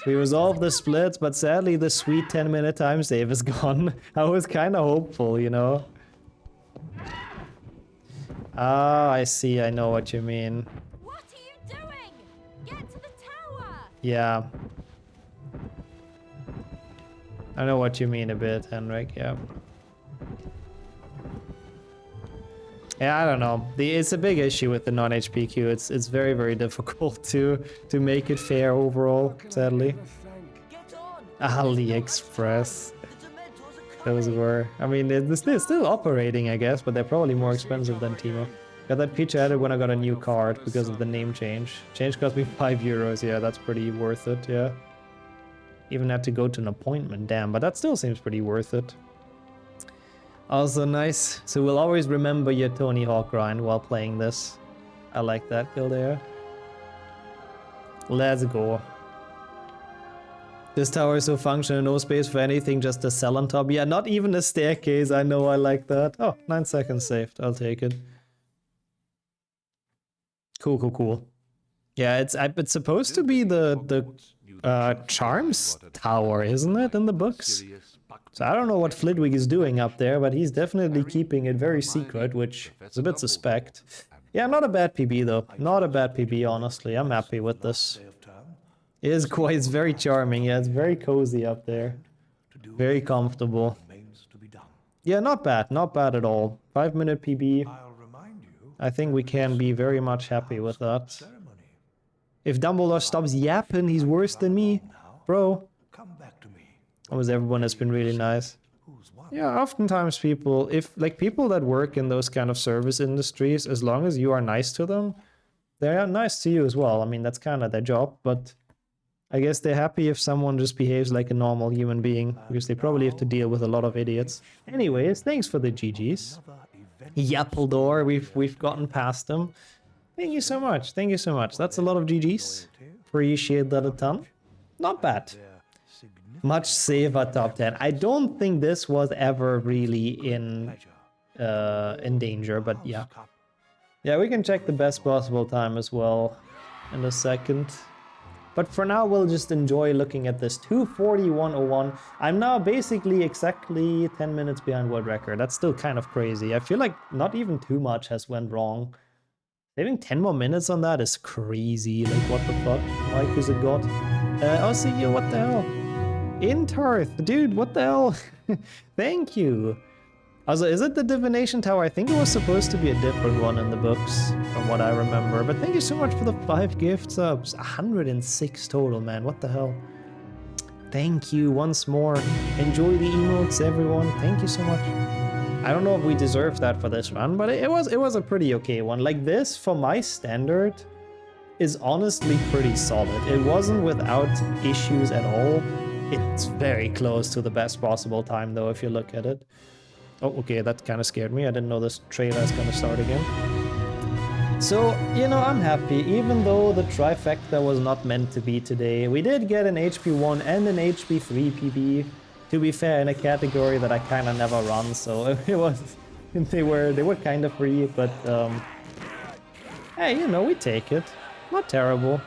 We resolved the splits, but sadly the sweet 10-minute time save is gone. I was kind of hopeful, you know? Ah, I see. I know what you mean. What are you doing? Get to the tower! Yeah. I know what you mean a bit, Henrik, yeah. Yeah, I don't know. It's a big issue with the non-HP queue. It's very, very difficult to make it fair overall, sadly. Get on! AliExpress. The Dementors are Those coming! were... I mean, they're still operating, I guess, but they're probably more expensive than Timo. Got that feature added when I got a new card because of the name change. Change cost me 5 euros, yeah, that's pretty worth it, yeah. Even had to go to an appointment, damn, but that still seems pretty worth it. Also nice. So we'll always remember your Tony Hawk grind while playing this. I like that, Kildare. Let's go. This tower is so functional, no space for anything, just a cell on top. Yeah, not even a staircase, I know, I like that. Oh, 9 seconds saved, I'll take it. Cool. Yeah, it's supposed to be the Charms Tower, isn't it, in the books? So I don't know what Flitwick is doing up there, but he's definitely keeping it very secret, which is a bit suspect. Yeah, not a bad PB though. Not a bad PB, honestly. I'm happy with this. It is quite, it's very charming. Yeah, it's very cozy up there. Very comfortable. Yeah, not bad. Not bad at all. 5-minute PB. I think we can be very much happy with that. If Dumbledore stops yapping, he's worse than me. Bro. Almost everyone has been really nice. Yeah, oftentimes people, people that work in those kind of service industries, as long as you are nice to them, they are nice to you as well. I mean, that's kind of their job, but I guess they're happy if someone just behaves like a normal human being, because they probably have to deal with a lot of idiots. Anyways, thanks for the GGs. Yappledore, we've gotten past them. Thank you so much. Thank you so much. That's a lot of GGs. Appreciate that a ton. Not bad. Much safer top 10. I don't think this was ever really in danger, but yeah. Yeah, we can check the best possible time as well in a second. But for now, we'll just enjoy looking at this 2:41.01. I'm now basically exactly 10 minutes behind world record. That's still kind of crazy. I feel like not even too much has went wrong. Saving 10 more minutes on that is crazy. Like, what the fuck? Mike is a god. I'll see you. What the hell? Intarth, dude, what the hell? Thank you. Also, is it the Divination Tower? I think it was supposed to be a different one in the books, from what I remember. But thank you so much for the 5 gift subs. 106 total, man. What the hell? Thank you once more. Enjoy the emotes, everyone. Thank you so much. I don't know if we deserve that for this run, but it was a pretty okay one. Like, this, for my standard, is honestly pretty solid. It wasn't without issues at all. It's very close to the best possible time, though, if you look at it. Oh, okay, that kind of scared me. I didn't know this trailer is gonna start again. So, you know, I'm happy. Even though the trifecta was not meant to be today, we did get an HP1 and an HP3 PB. To be fair, in a category that I kind of never run, so it was... they were kind of free, but... hey, you know, we take it. Not terrible.